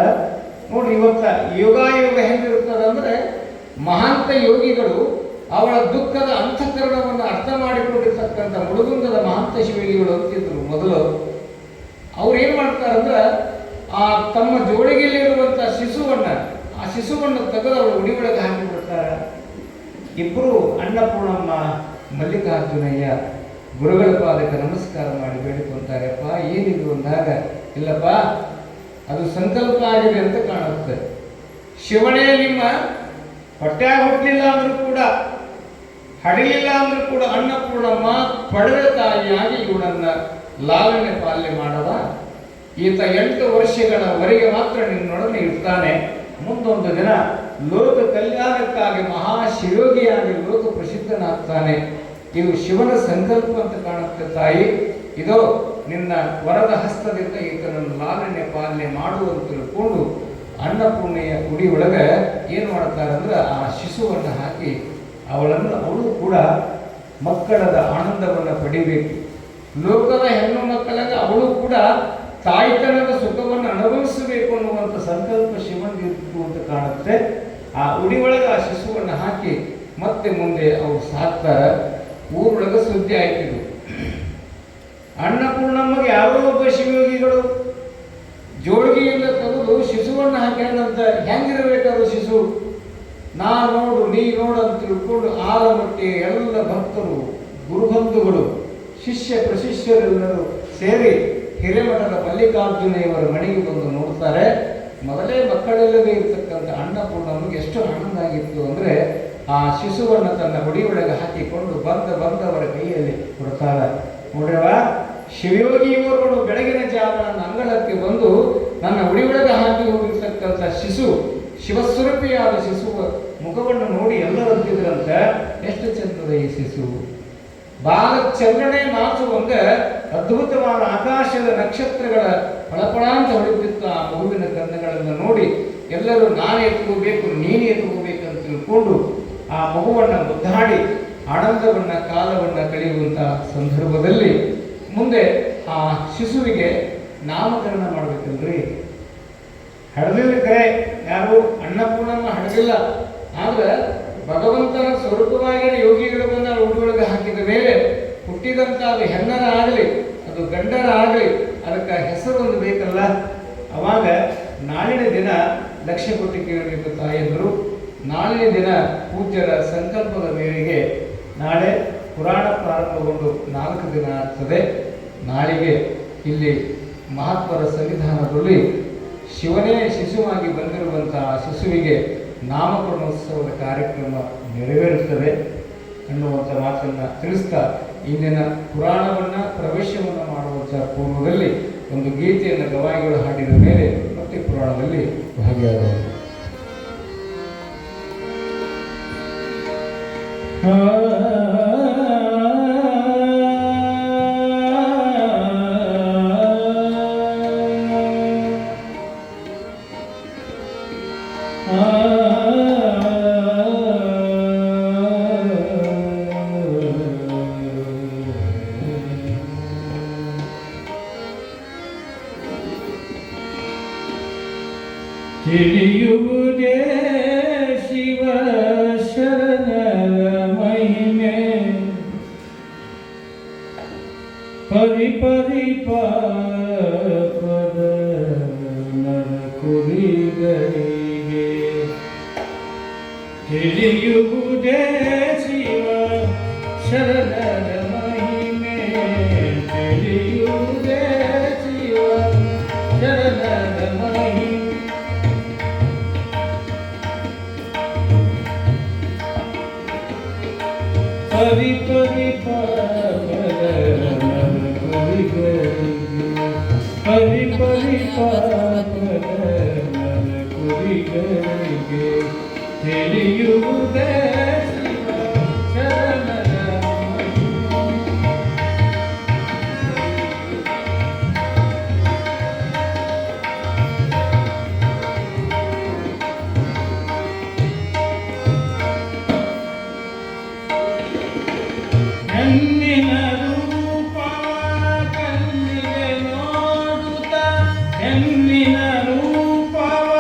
ನೋಡ್ರಿ, ಇವತ್ತ ಯೋಗಾಯೋಗ ಹೆಂಗಿರುತ್ತದಂದ್ರೆ, ಮಹಾಂತ ಯೋಗಿಗಳು ಅವಳ ದುಃಖದ ಅಂತಃಕರಣವನ್ನು ಅರ್ಥ ಮಾಡಿಕೊಂಡಿರ್ತಕ್ಕಂಥ ಮುಳುಗುಂದದ ಮಹಾಂತ ಶಿವಯೋಗಿಗಳು ಅಂತಿದ್ರು ಮೊದಲು. ಅವ್ರು ಏನು ಮಾಡ್ತಾರಂದ್ರೆ, ಆ ತಮ್ಮ ಜೋಳಿಗೆಯಲ್ಲಿರುವಂಥ ಶಿಶುವನ್ನು ತೆಗೆದು ಅವಳು ಉಡಿ ಒಳಗೆ ಹಾಕಿಬಿಡ್ತಾರೆ. ಇಬ್ಬರು ಅನ್ನಪೂರ್ಣಮ್ಮ ಮಲ್ಲಿಕಾರ್ಜುನಯ್ಯ ಗುರುಗಳ ಪಾದಕ್ಕೆ ನಮಸ್ಕಾರ ಮಾಡಿ ಬೇಡಿಕೊಂತಾರೆಪ್ಪ, ಏನಿದು ಅಂದಾಗ, ಇಲ್ಲಪ್ಪ ಅದು ಸಂಕಲ್ಪ ಆಗಿದೆ ಅಂತ ಕಾಣುತ್ತೆ. ಶಿವನೇ ನಿಮ್ಮ ಹೊಟ್ಟೆಯಾಗ ಹುಟ್ಟಲಿಲ್ಲ ಅಂದ್ರೂ ಕೂಡ, ಹಡಿಲಿಲ್ಲ ಅಂದ್ರೂ ಕೂಡ ಅನ್ನಪೂರ್ಣಮ್ಮ ಪಡೆದ ತಾಯಿಯಾಗಿ ಇವಳನ್ನ ಲಾಲನೆ ಪಾಲನೆ ಮಾಡವ. ಈತ 8 ವರ್ಷಗಳವರೆಗೆ ಮಾತ್ರ ನಿನ್ನೊಡನೆ ಇರ್ತಾನೆ. ಮುಂದೊಂದು ದಿನ ಲೋಕ ಕಲ್ಯಾಣಕ್ಕಾಗಿ ಮಹಾಶಿವಯೋಗಿಯಾಗಿ ಲೋಕ ಪ್ರಸಿದ್ಧನಾಗ್ತಾನೆ. ಇದು ಶಿವನ ಸಂಕಲ್ಪ ಅಂತ ಕಾಣುತ್ತೆ ತಾಯಿ. ಇದೋ ನಿನ್ನ ವರದ ಹಸ್ತದಿಂದ ಈತನನ್ನು ಲಾಲನೆ ಪಾಲನೆ ಮಾಡುವಂತ ತಿಳ್ಕೊಂಡು ಅನ್ನಪೂರ್ಣೆಯ ಗುಡಿ ಒಳಗೆ ಏನು ಮಾಡ್ತಾರಂದ್ರೆ, ಆ ಶಿಶುವನ್ನು ಹಾಕಿ ಅವಳು ಕೂಡ ಮಕ್ಕಳದ ಆನಂದವನ್ನು ಪಡಿಬೇಕು. ಲೋಕದ ಹೆಣ್ಣು ಮಕ್ಕಳಾಗ ಅವಳು ಕೂಡ ತಾಯ್ತನದ ಸುಖವನ್ನು ಅನುಭವಿಸಬೇಕು ಅನ್ನುವಂಥ ಸಂಕಲ್ಪ ಶಿವನಿಗಿತ್ತು ಅಂತ ಕಾಣುತ್ತೆ. ಆ ಉಡಿ ಒಳಗೆ ಆ ಶಿಶುವನ್ನು ಹಾಕಿ ಮತ್ತೆ ಮುಂದೆ ಅವ್ರು ಸಾಕ್ತಾರೆ. ಊರೊಳಗೆ ಸುದ್ದಿ ಆಯ್ತಿದ್ರು, ಅನ್ನಪೂರ್ಣಮ್ಮಗೆ ಯಾರೋ ಒಬ್ಬ ಶಿವಯೋಗಿಗಳು ಜೋಳಿಗೆಯಿಂದ ತೆಗೆದು ಶಿಶುವನ್ನು ಹಾಕ್ಯಾನಂತ. ಹೆಂಗಿರಬೇಕಾದ್ರು ಶಿಶು, ನಾ ನೋಡು ನೀ ನೋಡು ಅಂತ ತಿಳ್ಕೊಂಡು ಆಲಮಟ್ಟಿ ಎಲ್ಲ ಭಕ್ತರು, ಗುರುಬಂಧುಗಳು, ಶಿಷ್ಯ ಪ್ರಶಿಷ್ಯರೆಲ್ಲರೂ ಸೇರಿ ಹಿರೇಮಠದ ಮಲ್ಲಿಕಾರ್ಜುನಯವರ ಮನೆಗೆ ಬಂದು ನೋಡ್ತಾರೆ. ಮೊದಲೇ ಮಕ್ಕಳೆಲ್ಲದೆ ಇರ್ತಕ್ಕಂಥ ಅನ್ನಪೂರ್ಣಮ್ಮಗೆ ಎಷ್ಟು ಆನಂದ ಆಗಿತ್ತು ಅಂದರೆ, ಆ ಶಿಶುವನ್ನು ತನ್ನ ಒಡಿಯೊಳಗೆ ಹಾಕಿಕೊಂಡು ಬಂದವರ ಕೈಯಲ್ಲಿ ಕೊಡ್ತಾಳೆ. ನೋಡ್ರವ, ಶಿವಯೋಗಿಯವರು ಬೆಳಗಿನ ಜಾವ ನನ್ನ ಅಂಗಳಕ್ಕೆ ಬಂದು ನನ್ನ ಒಡಿಯೊಳಗೆ ಹಾಕಿ ಹೋಗಿರ್ತಕ್ಕಂಥ ಶಿಶು, ಶಿವಸ್ವರೂಪಿಯಾದ ಶಿಶುವ ಮುಖವನ್ನು ನೋಡಿ ಎಲ್ಲರಂತಿದ್ರಂತೆ, ಎಷ್ಟು ಚಂದದ ಈ ಶಿಶು, ಬಾಲಚಂದ್ರನೇ ನಾಚುವಂಗ ಅದ್ಭುತವಾದ ಆಕಾಶದ ನಕ್ಷತ್ರಗಳ ಫಳಫಳ ಅಂತ ಹೊಳೆಯುತ್ತಿತ್ತು ಆ ಮಗುವಿನ ಕಣ್ಣುಗಳನ್ನು ನೋಡಿ ಎಲ್ಲರೂ ನಾನೇ ಎತ್ಕೋಬೇಕು ನೀನೇ ಎತ್ಕೋಬೇಕಂತ ತಿಳ್ಕೊಂಡು ಆ ಮಗುವನ್ನು ಮುದ್ದಾಡಿ ಆನಂದವನ್ನು ಕಾಲವನ್ನು ಕಳೆಯುವಂಥ ಸಂದರ್ಭದಲ್ಲಿ ಮುಂದೆ ಆ ಶಿಶುವಿಗೆ ನಾಮಕರಣ ಮಾಡಬೇಕಲ್ರಿ. ಹಡಲಿಲ್ಲ ಕರೆ, ಯಾರು ಅನ್ನಪೂರ್ಣಮ್ಮ ಹಡಲಿಲ್ಲ. ಆದ್ರೆ ಭಗವಂತನ ಸ್ವರೂಪವಾಗಿ ಯೋಗಿಗಳು ಬಂದ ಉಡುಗೊಳಗೆ ಹಾಕಿದ ಮೇಲೆ ಹುಟ್ಟಿದಂಥ ಅದು ಹೆಣ್ಣರ ಆಗಲಿ ಅದು ಗಂಡರ ಆಗಲಿ ಅದಕ್ಕೆ ಹೆಸರೊಂದು ಬೇಕಲ್ಲ. ಅವಾಗ ನಾಳಿನ ದಿನ ಲಕ್ಷ್ಯ ಕೊಟ್ಟು ಕೇಳಬೇಕು ತಾಯಂದರು. ನಾಳಿನ ದಿನ ಪೂಜ್ಯರ ಸಂಕಲ್ಪದ ಮೇರೆಗೆ ನಾಳೆ ಪುರಾಣ ಪ್ರಾರಂಭಗೊಂಡು 4 ದಿನ ಆಗ್ತದೆ. ನಾಳೆಗೆ ಇಲ್ಲಿ ಮಹಾತ್ಮರ ಸನ್ನಿಧಾನದಲ್ಲಿ ಶಿವನೇ ಶಿಶುವಾಗಿ ಬಂದಿರುವಂತಹ ಶಿಶುವಿಗೆ ನಾಮಕರಣೋತ್ಸವದ ಕಾರ್ಯಕ್ರಮ ನೆರವೇರುತ್ತದೆ ಅನ್ನುವಂಥ ಮಾತನ್ನು ತಿಳಿಸ್ತಾ ಇಂದಿನ ಪುರಾಣವನ್ನು ಪ್ರವೇಶವನ್ನು ಮಾಡುವಂಥ ಪೂರ್ವದಲ್ಲಿ ಒಂದು ಗೀತೆಯನ್ನು ಗವಾಯಿಗಳು ಹಾಡಿದ ಮೇಲೆ ಮತ್ತೆ ಪುರಾಣದಲ್ಲಿ ಭಾಗಿಯಾದವರು. ತಿಳಿಯುವುದೇ ಶಿವ ಶರಣರ ಮಹಿಮೆ ತಿಳಿಯುವುದೇ ಶಿವ ಶರಣರ ಮಹಿಮೆ ತಿಳಿಯುವುದೇ ಶಿವ ಶರಣರ ಮಹಿಮೆ ಪರಿ ಪರಿ ಪರಿ ಪರಿ ಕುರಿಗಳಿಗೆ ತಿಳಿಯುವುದೇ ಶಿವ ಶರಣರ ಹೆಣ್ಣಿನ ರೂಪವ ಕಣ್ಣಿಗೆ ನೋಡುತ್ತ ಹೆಣ್ಣಿನ ರೂಪವ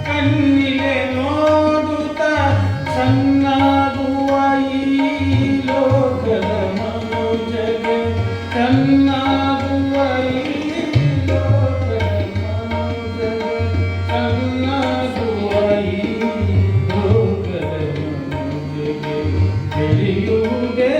ಕಣ್ಣಿಗೆ ನೋಡುತ್ತ ಸಣ್ಣಾಗುವ ಈ ಲೋಕದ ಮನುಜಗೆ ಸಣ್ಣಾಗುವ ಈ ಲೋಕದ ಮನುಜಗೆ ಸಣ್ಣಾಗುವ ಈ ಲೋಕದ ಮನುಜಗೆ ತಿಳಿಯುವುದೇ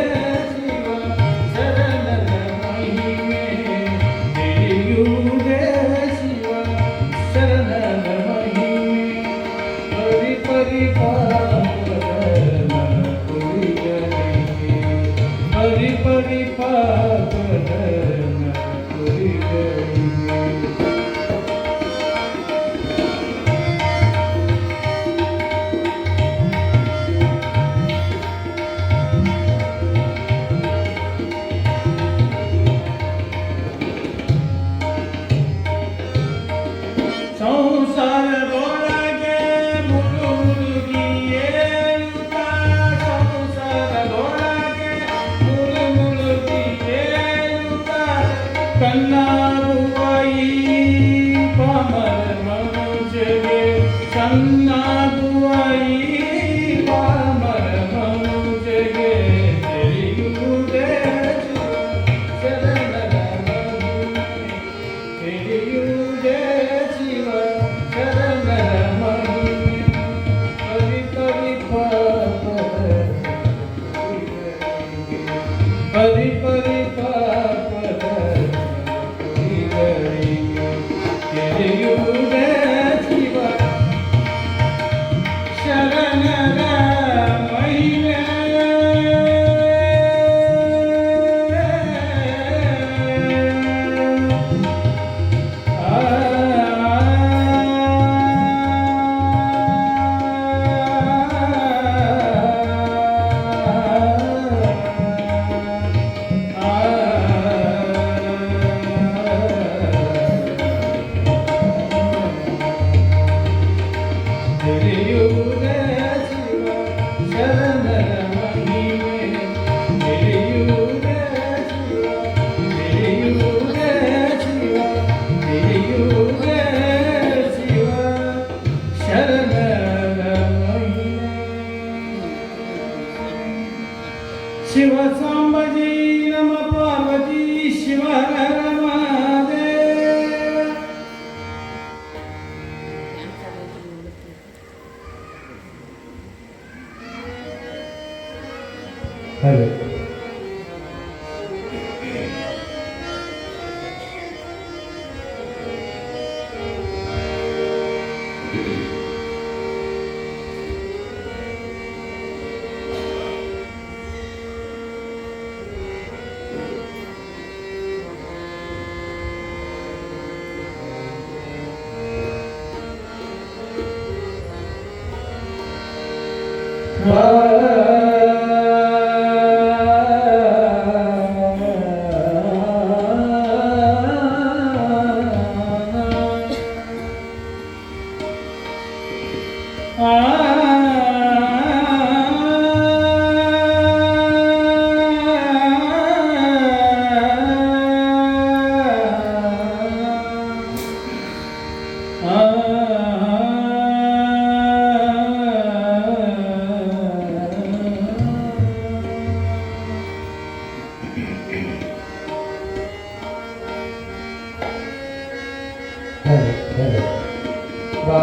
ಸಂಸಾರದೊಳಗೆ ಮುಳುಗಿ ಏಳುತ್ತ ಸಂಸಾರದೊಳಗೆ ಮುಳುಗಿ ಏಳುತ್ತ ಕಣ್ಣಾಗುವ ಈ ಪಾಮರ ಮನುಜಗೆ ಕಣ್ಣಾಗುವ ಈ ಪಾಮರ ಮನುಜಗೆ ತಿಳಿಯುವುದೇ ಶರಣರ ಮಹಿಮೆ ತಿಳಿಯುವುದೇ ಶಿವ ಶರಣರ ಮಹಿಮೆ ಪರಿ ಪರಿ ಪರಿ ಪರಿ ಪಾಪದ ಕುರಿಗಳಿಗೆ ತಿಳಿಯುವುದೇ ಶಿವ ಶರಣರ ಮಹಿಮೆ ತಿಳಿಯುವುದೇ ಶಿವ ಶರಣರ ಮಹಿಮೆ ತಿಳಿಯುವುದೇ ಶಿವ ತಿಳಿಯುವುದೇ ಶಿವ ತಿಳಿಯುವುದೇ ಶಿವ ಶರಣರ ಮಹಿಮೆ ಶಿವ ಸಾಂಬಜಿ ನಮ ಪಾರ್ವತಿ ಶಿವ ಹರ ಮಹಾದೇವ ಹಾಗೆ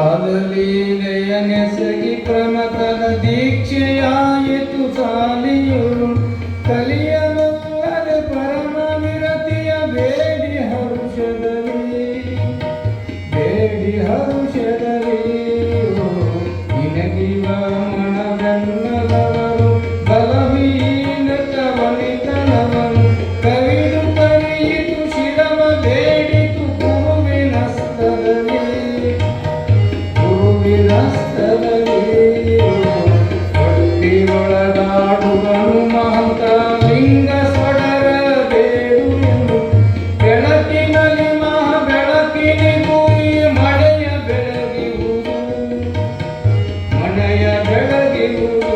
ಬಾಲಲೀಲೆಯ ನೆಸಗಿ ಪ್ರಮಥನ ದೀಕ್ಷ ದೀಕ್ಷೆಯಾಯಿತು ಸಾಲಿಯು ಕಲಿಯನಲ್ಲದೆ ಪರಮ ವಿರತಿಯ ಬೇಡಿ ಹರುಷದಲ್ಲಿ ನಿನಗಿವ ಮನವೆನ್ನಲವರು ಬಲಹೀನತ ವನಿತನವನು ಕವಿದು ಕರೆಯಿತು ಶಿರವ ಬೇಡಿತು ಗುರುವಿನಸ್ತದಲ್ಲಿ ಹೊಟ್ಟಿಯೊಳಗಾಡುವನು ಮಹಂತ ಲಿಂಗ ಸ್ವಡರ ಬೇಡುವೆನು ಬೆಳಕಿನಲ್ಲಿ ಮಹಾ ಬೆಳಕಿನಿಗೂ ಈ ಮಳೆಯ ಬೆಳಗಿರುವುದು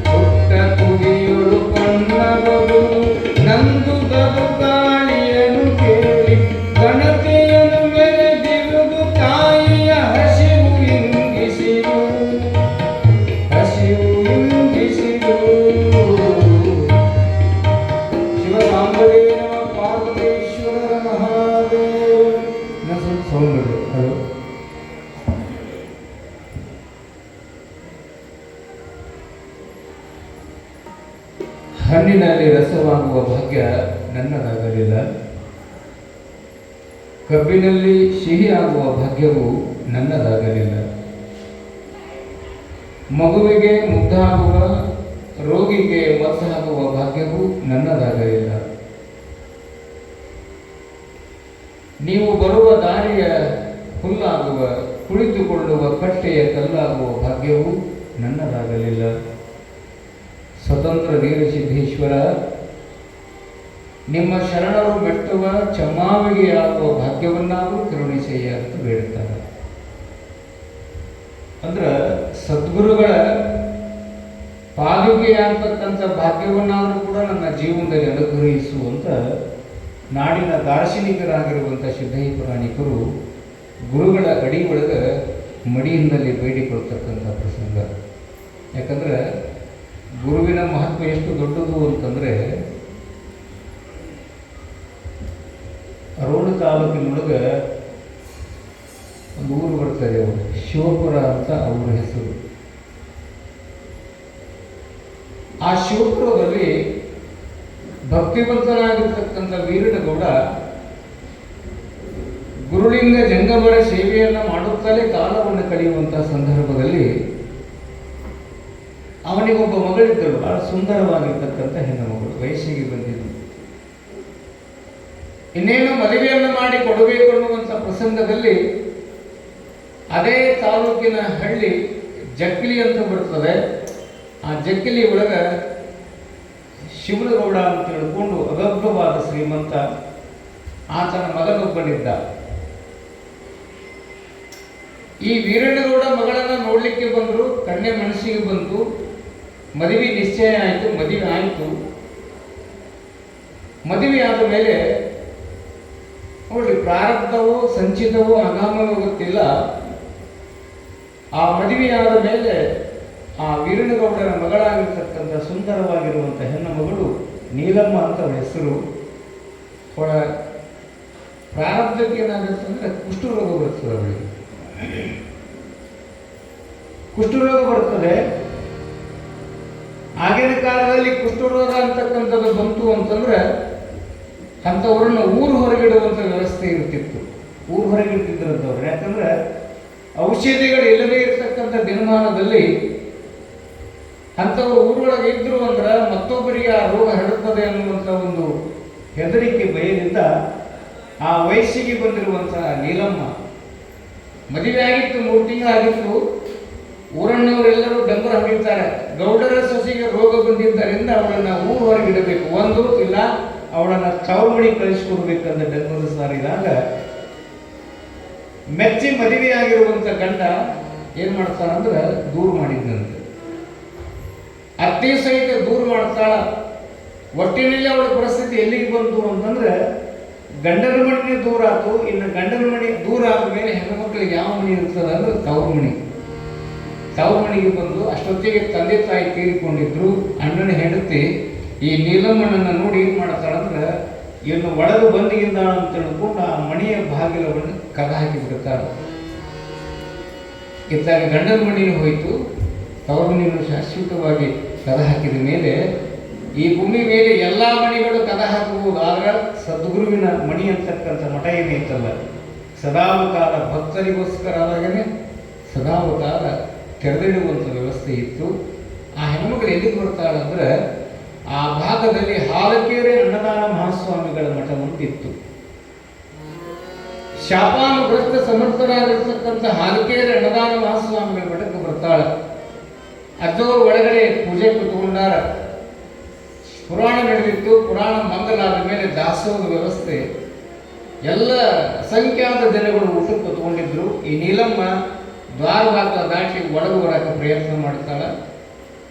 ಪುಟ್ಟ ತುದಿಯೊಳು ಕಣ್ಣಗಳು ನಂದು ಗದು ಗಾಳಿಯನ್ನು ಕೇಳಿ ಗಣತೆಯನ್ನು ಮೆರೆದಿರುವುದು ತಾಯಿಯ ಹಸಿವು ಇಂಗಿಸಿರು ಶಿವಸಾಂಬದೇವ ನಮ ಪಾರ್ವತೇಶ್ವರ ಮಹಾದೇವ ಸೌಂದರ್ಯ ಹಲೋ ಹಣ್ಣಿನಲ್ಲಿ ರಸವಾಗುವ ಭಾಗ್ಯ ನನ್ನದಾಗಲಿಲ್ಲ, ಕಬ್ಬಿನಲ್ಲಿ ಸಿಹಿಯಾಗುವ ಭಾಗ್ಯವು ನನ್ನದಾಗಲಿಲ್ಲ. ಮಗುವಿಗೆ ಮುದ್ದಾಗುವ, ರೋಗಿಗೆ ಮದ್ದಾಗುವ ಭಾಗ್ಯವು ನನ್ನದಾಗಲಿಲ್ಲ. ನೀವು ಬರುವ ದಾರಿಯ ಹುಲ್ಲಾಗುವ, ಕುಳಿತುಕೊಳ್ಳುವ ಕಟ್ಟೆಯ ಕಲ್ಲಾಗುವ ಭಾಗ್ಯವು ನನ್ನದಾಗಲಿಲ್ಲ. ಸ್ವತಂತ್ರ ವೀರಸಿದ್ದೇಶ್ವರ, ನಿಮ್ಮ ಶರಣರು ಮೆಟ್ಟುವ ಚಮ್ಮಾವಿಗೆಯಾಗುವ ಭಾಗ್ಯವನ್ನಾದರೂ ಕರುಣಿಸೆಯ ಅಂತ ಬೇಡುತ್ತಾರೆ. ಅಂದ್ರೆ ಸದ್ಗುರುಗಳ ಪಾದುಕೆಯಾಗತಕ್ಕಂಥ ಭಾಗ್ಯವನ್ನಾದರೂ ಕೂಡ ನನ್ನ ಜೀವನದಲ್ಲಿ ಅನುಗ್ರಹಿಸುವಂತ ನಾಡಿನ ದಾರ್ಶನಿಕರಾಗಿರುವಂಥ ಸಿದ್ಧೈ ಪುರಾಣಿಕರು ಗುರುಗಳ ಅಡಿ ಒಳಗೆ ಮಡಿಯಿಂದಲೇ ಬೇಡಿಕೊಳ್ತಕ್ಕಂಥ ಪ್ರಸಂಗ. ಯಾಕಂದ್ರೆ ಗುರುವಿನ ಮಹತ್ವ ಎಷ್ಟು ದೊಡ್ಡದು ಅಂತಂದರೆ, ಅರೋಣ ತಾಲೂಕಿನೊಳಗೆ ಒಂದು ಊರು ಬರ್ತಾರೆ, ಅವರು ಶಿವಪುರ ಅಂತ ಅವರ ಹೆಸರು. ಆ ಶಿವಪುರದಲ್ಲಿ ಭಕ್ತಿವಂತನಾಗಿರ್ತಕ್ಕಂಥ ವೀರನಗೌಡ ಗುರುಲಿಂಗ ಜಂಗಮರ ಸೇವೆಯನ್ನು ಮಾಡುತ್ತಲೇ ಕಾಲವನ್ನು ಕಳೆಯುವಂತಹ ಸಂದರ್ಭದಲ್ಲಿ ಅವನಿಗೊಬ್ಬ ಮಗಳಿದ್ದಳು, ಬಹಳ ಸುಂದರವಾಗಿರ್ತಕ್ಕಂಥ ಹೆಣ್ಣು ಮಗಳು, ವಯಸ್ಸಿಗೆ ಬಂದಿದ್ದು. ಇನ್ನೇನು ಮದುವೆಯನ್ನು ಮಾಡಿ ಕೊಡಬೇಕು ಅನ್ನುವಂಥ ಪ್ರಸಂಗದಲ್ಲಿ ಅದೇ ತಾಲೂಕಿನ ಹಳ್ಳಿ ಜಕ್ಲಿ ಅಂತ ಬರ್ತದೆ. ಆ ಜಕ್ಲಿ ಒಳಗೆ ಶಿವನಗೌಡ ಅಂತ ಹೇಳ್ಕೊಂಡು ಅಗಭವಾದ ಶ್ರೀಮಂತ, ಆತನ ಮಗನೊಬ್ಬನಿದ್ದ. ಈ ವೀರಣ್ಣಗೌಡ ಮಗಳನ್ನು ನೋಡ್ಲಿಕ್ಕೆ ಬಂದರು, ಕನ್ಯೆ ಮನಸ್ಸಿಗೆ ಬಂತು, ಮದುವೆ ನಿಶ್ಚಯ ಆಯಿತು, ಮದುವೆ ಆಯಿತು. ಮದುವೆ ಆದ ಮೇಲೆ ನೋಡಿ, ಪ್ರಾರಬ್ಧವೋ ಸಂಚಿತವೋ ಅಗಾಮವೋ ಗೊತ್ತಿಲ್ಲ. ಆ ಮದುವೆಯಾದ ಮೇಲೆ ಆ ವೀರಣ್ಣಗೌಡನ ಮಗಳಾಗಿರ್ತಕ್ಕಂಥ ಸುಂದರವಾಗಿರುವಂಥ ಹೆಣ್ಣು ಮಗಳು ನೀಲಮ್ಮ ಅಂತ ಅವಳ ಹೆಸರು. ಅವಳ ಪ್ರಾರಬ್ಧಕ್ಕೆ ಏನಾಗುತ್ತೆ ಅಂದರೆ ಕುಷ್ಠರೋಗ ಬರ್ತದೆ ಅವಳಿಗೆ. ಕುಷ್ಠರೋಗ ಬರ್ತದೆ. ಆಗಿನ ಕಾಲದಲ್ಲಿ ಕುಷ್ಠರೋಗ ಅಂತಕ್ಕಂಥದ್ದು ಬಂತು ಅಂತಂದ್ರೆ ಅಂಥವ್ರನ್ನ ಊರು ಹೊರಗಿಡುವಂಥ ವ್ಯವಸ್ಥೆ ಇರ್ತಿತ್ತು. ಊರು ಹೊರಗಿಡ್ತಿದ್ರಂಥವ್ರು. ಯಾಕಂದ್ರೆ ಔಷಧಿಗಳು ಇಲ್ಲದೇ ಇರತಕ್ಕಂಥ ದಿನಮಾನದಲ್ಲಿ ಅಂಥವ್ರು ಊರೊಳಗೆ ಇದ್ರು ಅಂದ್ರೆ ಮತ್ತೊಬ್ಬರಿಗೆ ಆ ರೋಗ ಹರಡುತ್ತದೆ ಅನ್ನುವಂಥ ಒಂದು ಹೆದರಿಕೆ ಭಯದಿಂದ ಆ ವಯಸ್ಸಿಗೆ ಬಂದಿರುವಂತಹ ನೀಲಮ್ಮ ಮದುವೆ ಆಗಿತ್ತು, 3 ತಿಂಗಳಾಗಿತ್ತು. ಊರನ್ನವರೆಲ್ಲರೂ ಡಂಬರ ಹೊಡಿತಾರೆ, ಗೌಡರ ಸೊಸೆಗೆ ರೋಗ ಬಂದಿದ್ದರಿಂದ ಅವಳನ್ನು ಊರು ಹೊರಗಿಡಬೇಕು, ಒಂದು ಇಲ್ಲ ಅವಳನ್ನು ತವರುಮಣಿ ಕಳಿಸ್ಕೊಡ್ಬೇಕಂತ ಡಂಬರ ಸಾರಿದಾಗ ಮೆಚ್ಚಿ ಮದುವೆಯಾಗಿರುವಂಥ ಗಂಡ ಏನು ಮಾಡ್ತಾನಂದ್ರೆ ದೂರ ಮಾಡಿದ್ದಂತೆ. ಅತ್ತಿ ಸಹಿತ ದೂರ ಮಾಡ್ತಾಳ. ಒಟ್ಟಿನಲ್ಲಿ ಅವಳ ಪರಿಸ್ಥಿತಿ ಎಲ್ಲಿಗೆ ಬಂತು ಅಂತಂದ್ರೆ ಗಂಡನ ಮನೆ ದೂರ ಆಯ್ತು. ಇನ್ನು ಗಂಡನ ಮನೆ ದೂರ ಆದ ಮೇಲೆ ಹೆಣ್ಮಕ್ಳಿಗೆ ಯಾವ ಮನೆ ಇರ್ತದೆ ಅಂದ್ರೆ ತವ್ರ ಮನೆ. ತವ್ರ ಮನೆಗೆ ಬಂದು ಅಷ್ಟೊತ್ತಿಗೆ ತಂದೆ ತಾಯಿ ತೀರಿಕೊಂಡಿದ್ರು. ಅಣ್ಣನ ಹೆಂಡತಿ ಈ ನೀಲಮ್ಮನನ್ನು ನೋಡಿ ಏನು ಮಾಡ್ತಾಳಂದ್ರೆ ಇನ್ನು ಒಳಗೆ ಬಂದಿಗಿಂದ ಅಂತ ತಿಳ್ಕೊಂಡು ಆ ಮನೆಯ ಬಾಗಿಲವನ್ನು ಕದ ಹಾಕಿ ಬಿಡ್ತಾರೆ. ಇತ್ತಾಗ ಗಂಡನ ಮನೆಗೆ ಹೋಯ್ತು. ತವರು ನೀನು ಶಾಶ್ವತವಾಗಿ ಕದ ಹಾಕಿದ ಮೇಲೆ ಈ ಭೂಮಿ ಮೇಲೆ ಎಲ್ಲ ಮಣಿಗಳು ಕದ ಹಾಕಬಹುದು. ಆದ್ರೆ ಸದ್ಗುರುವಿನ ಮಣಿ ಅಂತಕ್ಕಂಥ ಮಠ ಏನೈತಲ್ಲ, ಸದಾವತಾರ ಭಕ್ತರಿಗೋಸ್ಕರವಾಗೇ ಸದಾವತಾರ ತೆರೆದಿಡುವಂಥ ವ್ಯವಸ್ಥೆ ಇತ್ತು. ಆ ಹೆಣ್ಮಗಳು ಎಲ್ಲಿಗೆ ಬರ್ತಾಳಂದ್ರೆ ಆ ಭಾಗದಲ್ಲಿ ಹಾಲಕೇರಿ ಅನ್ನದಾನ ಮಹಾಸ್ವಾಮಿಗಳ ಮಠ ಒಂದಿತ್ತು. ಶಾಪಾನುಗ್ರಸ್ತ ಸಮರ್ಥರಾಗಿರ್ತಕ್ಕಂಥ ಹಾಲಕೇರಿ ಅನ್ನದಾನ ಮಹಾಸ್ವಾಮಿಗಳ ಮಠಕ್ಕೆ ಬರ್ತಾಳ. ಅಜ್ಜವರು ಒಳಗಡೆ ಪೂಜೆ ಕೂತ್ಕೊಂಡಾರ. ಪುರಾಣ ನಡೆದಿತ್ತು. ಪುರಾಣ ಮಂಗಲಾದ ಮೇಲೆ ದಾಸೋಹದ ವ್ಯವಸ್ಥೆ. ಎಲ್ಲ ಸಂಖ್ಯಾತ ಜನಗಳು ಊಟಕ್ಕೆ ಕೂತ್ಕೊಂಡಿದ್ರು. ಈ ನೀಲಮ್ಮ ದ್ವಾರಬಾಗಿಲ ದಾಟಿ ಒಳಗೆ ಬರಕ್ಕೆ ಪ್ರಯತ್ನ ಮಾಡ್ತಾಳ.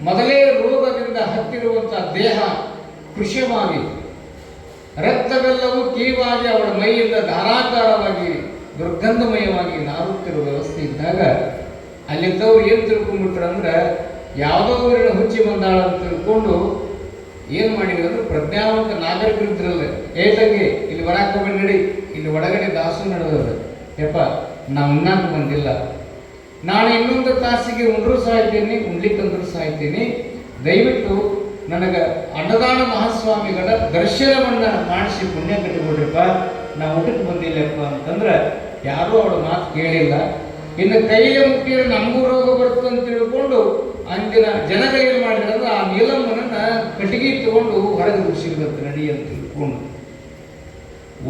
ಮೊದಲೇ ರೋಗದಿಂದ ಹತ್ತಿರುವಂಥ ದೇಹ ಕೃಶವಾಗಿ, ರಕ್ತವೆಲ್ಲವೂ ತೀವ್ರವಾಗಿ ಅವಳ ಮೈಯಿಂದ ಧಾರಾಕಾರವಾಗಿ ದುರ್ಗಂಧಮಯವಾಗಿ ನಾರುತ್ತಿರುವ ವ್ಯವಸ್ಥೆ ಇದ್ದಾಗ ಅಲ್ಲಿದ್ದವ್ರು ಏನು ತಿಳ್ಕೊಂಡ್ಬಿಟ್ರು ಅಂದ್ರೆ ಯಾವುದೋ ಊರಿನ ಹುಚ್ಚಿ ಬಂದಾಳ ಅಂತ ತಿಳ್ಕೊಂಡು ಏನು ಮಾಡಿದ್ರು ಅಂದ್ರೆ ಪ್ರಜ್ಞಾವಂತ ನಾಗರಿಕರಿದ್ರಲ್ಲ, ತಂಗಿ ಇಲ್ಲಿ ಬರಾಕ ನಡಿ, ಇಲ್ಲಿ ಒಳಗಡೆ ದಾಸು ನಡೆದದ, ಯಪ್ಪ ನಾವು ಉಣ್ಣಾಕ ಬಂದಿಲ್ಲ, ನಾನು ಇನ್ನೊಂದು ತಾಸಿಗೆ ಉಂಡ್ರೂ ಸಾಯ್ತೀನಿ, ಉಣ್ಲಿಕ್ಕಂದ್ರೂ ಸಾಯ್ತೀನಿ, ದಯವಿಟ್ಟು ನನಗೆ ಅನ್ನದಾನ ಮಹಾಸ್ವಾಮಿಗಳ ದರ್ಶನವನ್ನು ಮಾಡಿಸಿ ಪುಣ್ಯ ಕಟ್ಟಿಕೊಡ್ರಿಪ್ಪ, ನಾವು ಊಟಕ್ಕೆ ಬಂದಿಲ್ಲಪ್ಪ ಅಂತಂದ್ರೆ ಯಾರೂ ಅವಳ ಮಾತು ಕೇಳಿಲ್ಲ. ಇನ್ನು ಕೈಗೆ ಮುಟ್ಟಿದ್ರೆ ನಮಗೂ ರೋಗ ಬರುತ್ತೆ ಅಂತ ತಿಳ್ಕೊಂಡು ಅಂದಿನ ಜನಗಳೇನು ಮಾಡಿದ್ರೆ ಆ ನೀಲಮ್ಮನನ್ನ ಕಟ್ಟಿಗೆ ತಗೊಂಡು ಹೊರಗೆ ಬಿಡಿಸಿರುತ್ತೆ ನಡಿ ಅಂತ ತಿಳ್ಕೊಂಡು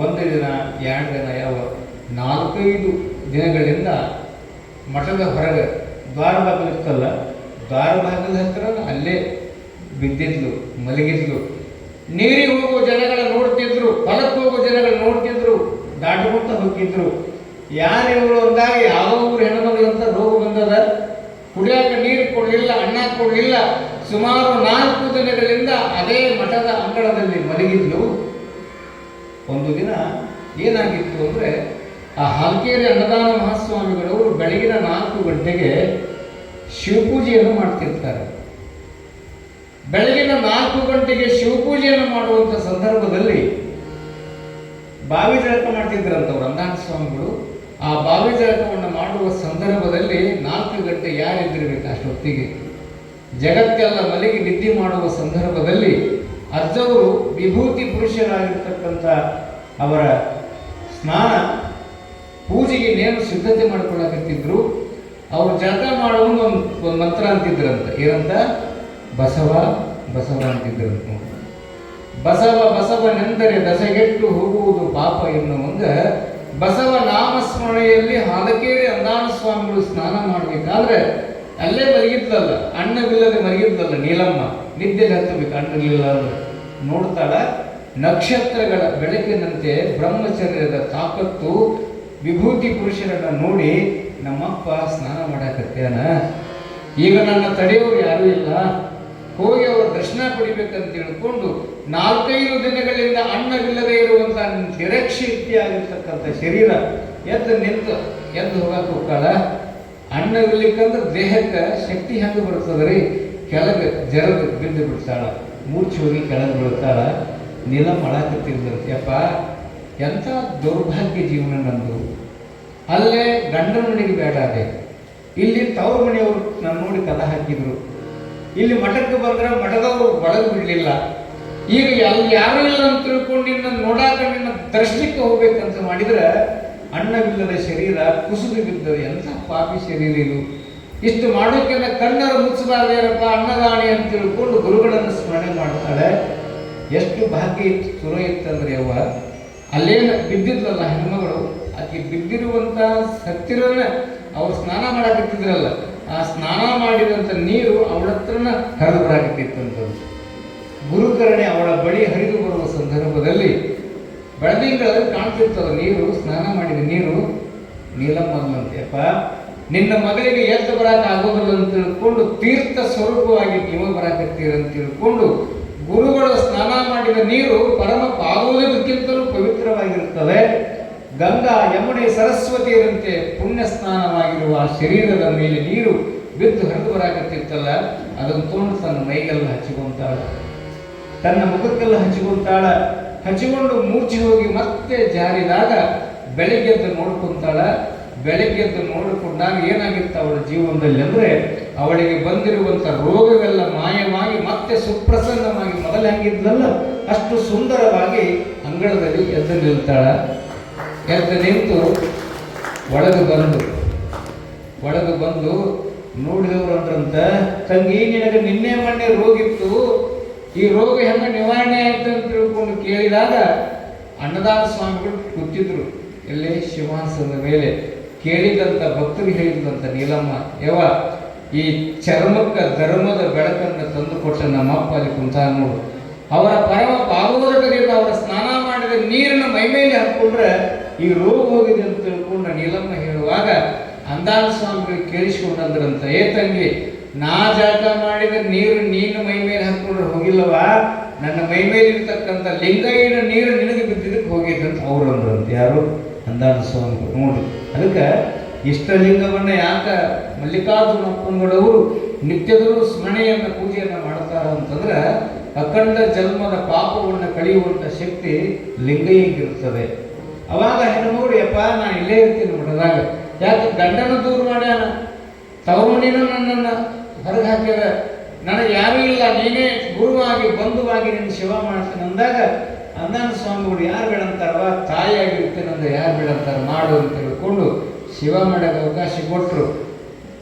ಒಂದು ದಿನ, ಎರಡು ದಿನ, ಯಾವ 4-5 ದಿನಗಳಿಂದ ಮಠದ ಹೊರಗೆ ದ್ವಾರ ಬಾಗಿಲು ಇರ್ತಲ್ಲ, ದ್ವಾರ ಬಾಗಿಲ ಹತ್ರ ಅಲ್ಲೇ ಬಿದ್ದಿದ್ಲು, ಮಲಗಿದ್ಲು. ನೀರಿಗೆ ಹೋಗೋ ಜನಗಳ ನೋಡ್ತಿದ್ರು, ಹೊಲಕ್ಕೆ ಹೋಗೋ ಜನಗಳು ನೋಡ್ತಿದ್ರು, ದಾಟುಕೊಂತ ಹೋಗಿದ್ರು. ಯಾರಿವರು ಅಂದಾಗ ಯಾವ ಊರು ಹೆಣ್ಮಗಳು ಅಂತ ರೋಗ ಬಂದದ, ಕುಡಿಯಾಕ ನೀರು ಕೊಡಲಿಲ್ಲ, ಅನ್ನ ಕೊಡಲಿಲ್ಲ. ಸುಮಾರು 4 ದಿನಗಳಿಂದ ಅದೇ ಮಠದ ಅಂಗಳದಲ್ಲಿ ಮಲಗಿದ್ಲು. ಒಂದು ದಿನ ಏನಾಗಿತ್ತು ಅಂದರೆ ಆ ಹಾಲಕೇರಿ ಅನ್ನದಾನ ಮಹಾಸ್ವಾಮಿಗಳವರು ಬೆಳಗಿನ 4 ಗಂಟೆಗೆ ಶಿವಪೂಜೆಯನ್ನು ಮಾಡ್ತಿರ್ತಾರೆ. ಬೆಳಗಿನ 4 ಗಂಟೆಗೆ ಶಿವಪೂಜೆಯನ್ನು ಮಾಡುವಂಥ ಸಂದರ್ಭದಲ್ಲಿ ಬಾವಿ ಜಳಕ ಮಾಡ್ತಿದ್ರಂತವ್ರು ಅನ್ನದಾನ ಸ್ವಾಮಿಗಳು. ಆ ಬಾವಿ ಜಳಕವನ್ನು ಮಾಡುವ ಸಂದರ್ಭದಲ್ಲಿ 4 ಗಂಟೆ ಯಾರಿದ್ದಿರಬೇಕು ಅಷ್ಟೊತ್ತಿಗೆ ಜಗತ್ತೆಲ್ಲ ಮಲಗಿ ನಿದ್ದೆ ಮಾಡುವ ಸಂದರ್ಭದಲ್ಲಿ ಅಜ್ಜವರು ವಿಭೂತಿ ಪುರುಷರಾಗಿರ್ತಕ್ಕಂಥ ಅವರ ಸ್ನಾನ ಪೂಜೆಗೆ ನೇನು ಸಿದ್ಧತೆ ಮಾಡ್ಕೊಳ್ಳಕತ್ತಿದ್ರು. ಅವರು ಜಳಕ ಮಾಡುವ ಒಂದು ಮಂತ್ರ ಅಂತಿದ್ರಂತ, ಏನಂತ? ಬಸವ ಬಸವ ಅಂತಿದ್ರಂತ. ಬಸವ ಬಸವನೆಂದರೆ ದಸೆಗೆಟ್ಟು ಹೋಗುವುದು ಪಾಪ ಎನ್ನುವಂಗ ಬಸವ ನಾಮಸ್ಮರಣೆಯಲ್ಲಿ ಹಾಲಕೇರಿ ಅನ್ನದಾನ ಸ್ವಾಮಿಗಳು ಸ್ನಾನ ಮಾಡಬೇಕಾದ್ರೆ ಅಲ್ಲೇ ಮಲಗಿದ್ಲಲ್ಲ, ಅಣ್ಣವಿಲ್ಲದೆ ಮಲಗಿದ್ಲಲ್ಲ ನೀಲಮ್ಮ, ನಿದ್ದೆಗೆ ಹತ್ತಬೇಕು ಅಣ್ಣವಿಲ್ಲ ಅಂದ್ರೆ ನೋಡ್ತಾಳ. ನಕ್ಷತ್ರಗಳ ಬೆಳಕಿನಂತೆ ಬ್ರಹ್ಮಚರ್ಯದ ತಾಕತ್ತು ವಿಭೂತಿ ಪುರುಷರನ್ನ ನೋಡಿ ನಮ್ಮಪ್ಪ ಸ್ನಾನ ಮಾಡಕತ್ತೇನ, ಈಗ ನನ್ನ ತಡೆಯೋರು ಯಾರೂ ಇಲ್ಲ, ಹೋಗಿ ಅವರ ದರ್ಶನ ಪಡಿಬೇಕಂತ ತಿಳ್ಕೊಂಡು 4-5 ದಿನಗಳಿಂದ ಅನ್ನವಿಲ್ಲದೆ ಇರುವಂಥ ನಿರಕ್ಷಿತಿಯಾಗಿರ್ತಕ್ಕಂಥ ಶರೀರ ಎದ್ದು ಹೋಗಕ್ಕೆ ಹೋಗ್ತಾಳ. ಅನ್ನವಿರ್ಲಿಕ್ಕಂದ್ರೆ ದೇಹಕ್ಕೆ ಶಕ್ತಿ ಹೆಂಗೆ ಬರ್ತದ್ರಿ, ಕೆಳಗೆ ಜರದು ಬಿದ್ದು ಬಿಡ್ತಾಳ, ಮೂರ್ಛೆ ಹೋಗಿ ಕೆಳಗೆ ಬೀಳ್ತಾಳ. ನೀಲ ಮಾಡಕತ್ತಿದ್ದಂತೆ, ಯಪ್ಪ ಎಂಥ ದೌರ್ಭಾಗ್ಯ ಜೀವನ ನಂದು. ಅಲ್ಲೇ ಗಂಡನ ಮನೆಗೆ ಬೇಡ ಅದೇ, ಇಲ್ಲಿ ತವ್ರ ಮನೆಯವರು ನಾನು ನೋಡಿ ಕದ ಹಾಕಿದ್ರು, ಇಲ್ಲಿ ಮಠಕ್ಕೆ ಬಂದ್ರೆ ಮಠದವರು ಒಳಗೆ ಬಿಡಲಿಲ್ಲ. ಈಗ ಯಾರೂ ಇಲ್ಲ ಅಂತ ತಿಳ್ಕೊಂಡು ನಿನ್ನ ನೋಡಾಕ ನಿನ್ನ ದರ್ಶನಕ್ಕೆ ಹೋಗ್ಬೇಕಂತ ಮಾಡಿದ್ರೆ ಅನ್ನವಿಲ್ಲದ ಶರೀರ ಕುಸಿದು ಬಿದ್ದದೆ. ಎಂಥ ಪಾಪಿ ಶರೀರ ಇದು. ಇಷ್ಟು ಮಾಡೋಕ್ಕೆಲ್ಲ ಕಣ್ಣರು ಮುಚ್ಚಬಾರ್ದೇನಪ್ಪ ಅನ್ನದಾಣಿ ಅಂತ ತಿಳ್ಕೊಂಡು ಗುರುಗಳನ್ನು ಸ್ಮರಣೆ ಮಾಡ್ತಾಳೆ. ಎಷ್ಟು ಭಾಗ್ಯ ಇತ್ತು, ಸುರ ಇತ್ತಂದ್ರೆ ಅವ್ವ ಅಲ್ಲೇನು ಬಿದ್ದಿದ್ಲಲ್ಲ ಹೆಣ್ಮಗಳು, ಆಕೆ ಬಿದ್ದಿರುವಂಥ ಹತ್ತಿರನ ಅವ್ರು ಸ್ನಾನ ಮಾಡಾಕತ್ತಿದ್ರಲ್ಲ, ಆ ಸ್ನಾನ ಮಾಡಿದಂಥ ನೀರು ಅವಳ ಹತ್ರನ ಹರಿದು ಬರಾಕತ್ತಿತ್ತಂಥದ್ದು. ಗುರುಕರಣೆ ಅವಳ ಬಳಿ ಹರಿದು ಬರುವ ಸಂದರ್ಭದಲ್ಲಿ ಬೆಳದಿಂಗಳಲ್ಲಿ ಕಾಣ್ತಿರ್ತದ ನೀರು, ಸ್ನಾನ ಮಾಡಿದ ನೀರು. ನೀಲಮ್ಮಂತೆಯಪ್ಪ ನಿನ್ನ ಮಗಳಿಗೆ ಎದ್ದು ಬರಾಕ ಆಗೋದಿಲ್ಲ ಅಂತ ತಿಳ್ಕೊಂಡು ತೀರ್ಥ ಸ್ವರೂಪವಾಗಿ ನೀವು ಬರಾಕತ್ತೀರಂತ ತಿಳ್ಕೊಂಡು ಗುರುಗಳು ಸ್ನಾನ ಮಾಡಿದ ನೀರು ಪರಮ ಪಾಗೋದಕ್ಕಿಂತಲೂ ಪವಿತ್ರವಾಗಿರುತ್ತದೆ. ಗಂಗಾ ಯಮುನೆ ಸರಸ್ವತಿಯರಂತೆ ಪುಣ್ಯ ಸ್ನಾನವಾಗಿರುವ ಆ ಶರೀರದ ಮೇಲೆ ನೀರು ಬಿದ್ದು ಹರಿದು ಬರಾಕತ್ತಿತ್ತಲ್ಲ, ಅದನ್ನು ತೊಗೊಂಡು ತನ್ನ ಮೈಗೆಲ್ಲ ಹಚ್ಚಿಕೊಂತಾಳ, ತನ್ನ ಮುಖಕ್ಕೆಲ್ಲ ಹಚ್ಚಿಕೊಂತಾಳ. ಹಚ್ಚಿಕೊಂಡು ಮೂರ್ಛೆ ಹೋಗಿ ಮತ್ತೆ ಜಾರಿದಾಗ ಬೆಳಗ್ಗೆದ್ದು ನೋಡ್ಕೊಂತಾಳ. ಬೆಳಗ್ಗೆದ್ದು ನೋಡಿಕೊಂಡಾಗ ಏನಾಗಿತ್ತು ಅವಳ ಜೀವನದಲ್ಲಿ ಅಂದರೆ ಅವಳಿಗೆ ಬಂದಿರುವಂಥ ರೋಗವೆಲ್ಲ ಮಾಯವಾಗಿ ಮತ್ತೆ ಸುಪ್ರಸನ್ನವಾಗಿ ಮೊದಲು ಹೆಂಗಿದ್ಲಲ್ಲ ಅಷ್ಟು ಸುಂದರವಾಗಿ ಅಂಗಳದಲ್ಲಿ ಎದ್ದು ನಿಲ್ತಾಳ. ಎದ್ದು ನಿಂತು ಒಳಗೆ ಬಂದು ನೋಡಿದವರು ಅಂದ್ರಂತ, ತಂಗಿ ನಿನಗೆ ನಿನ್ನೆ ಮೊನ್ನೆ ರೋಗ ಇತ್ತು, ಈ ರೋಗ ಹೆಂಗ ನಿವಾರಣೆ ಆಯ್ತು ಅಂತ ತಿಳ್ಕೊಂಡು ಕೇಳಿದಾಗ ಅನ್ನದಾನ ಸ್ವಾಮಿಗಳು ಕೂತಿದ್ರು ಎಲ್ಲಿ ಶಿವಾಸನದ ಮೇಲೆ. ಕೇಳಿದಂಥ ಭಕ್ತರು ಹೇಳಿದಂಥ ನೀಲಮ್ಮ, ಯವ ಈ ಚರ್ಮಕ್ಕ ಧರ್ಮದ ಬೆಳಕನ್ನು ತಂದು ಕೊಟ್ಟ ನಮ್ಮಪ್ಪ ಅಲ್ಲಿ ಕುಂತ ನೋಡು. ಅವರ ಪರಮ ಭಾಗವತದಿಂದ ಅವರ ಸ್ನಾನ ಮಾಡಿದ ನೀರನ್ನು ಮೈಮೇಲೆ ಹಾಕ್ಕೊಂಡ್ರೆ ಈ ರೋಗ ಹೋಗಿದೆ ಅಂತ ತಿಳ್ಕೊಂಡು ನೀಲಮ್ಮ ಹೇಳುವಾಗ ಅಂದಾನ ಸ್ವಾಮಿಗಳು ಕೇಳಿಸ್ಕೊಂಡಂದ್ರಂತ, ಏ ತಂಗಿ, ನಾ ಜಾಗ ಮಾಡಿದ ನೀರು ನೀನು ಮೈ ಮೇಲೆ ಹಾಕ್ಕೊಂಡ್ರೆ ಹೋಗಿಲ್ಲವಾ, ನನ್ನ ಮೈ ಮೇಲೆ ಇರ್ತಕ್ಕಂಥ ಲಿಂಗಯ್ಯನ ನೀರು ನಿನಗೆ ಬಿದ್ದಿದ್ದಕ್ಕೆ ಹೋಗಿದೆ ಅಂತ ಅವ್ರು ಅಂದ್ರಂತ. ಯಾರು? ಅಂದಾನ ಸ್ವಾಮಿಗಳು. ನೋಡಿ, ಅದಕ್ಕೆ ಇಷ್ಟಲಿಂಗವನ್ನು ಯಾಕ ಮಲ್ಲಿಕಾರ್ಜುನ ಅಪ್ಪನಗೌಡವರು ನಿತ್ಯದರೂ ಸ್ಮರಣೆಯನ್ನು ಪೂಜೆಯನ್ನು ಮಾಡ್ತಾರ ಅಂತಂದ್ರೆ ಅಖಂಡ ಜನ್ಮದ ಪಾಪವನ್ನು ಕಳೆಯುವಂಥ ಶಕ್ತಿ ಲಿಂಗಯ್ಯಗಿರ್ತದೆ. ಅವಾಗ ಹೆಣ್ಮಗಳು, ಯಪ್ಪ ನಾ ಇಲ್ಲೇ ಇರ್ತೀನಿ ಮಠದಾಗ, ಯಾಕೆ ಗಂಡನ ದೂರ ಮಾಡ್ಯಾನ, ತವರುಣಿನ ನನ್ನನ್ನು ಹೊರಗೆ ಹಾಕ್ಯಾರ, ನನಗೆ ಯಾರೂ ಇಲ್ಲ, ನೀನೇ ಗುರುವಾಗಿ ಬಂಧುವಾಗಿ ನಿನ್ನ ಸೇವಾ ಮಾಡ್ತೀನಿ ಅಂದಾಗ ಅಂದಾನ ಸ್ವಾಮಿಗಳು ಯಾರು ಬೇಡಂತಾರವ, ತಾಯಿಯಾಗಿರ್ತೇನೆ ಅಂದ್ರೆ ಯಾರು ಬೇಡಂತಾರ, ಮಾಡು ಅಂತ ತಿಳ್ಕೊಂಡು ಸೇವಾ ಮಾಡೋಕ್ಕೆ ಅವಕಾಶ ಕೊಟ್ಟರು.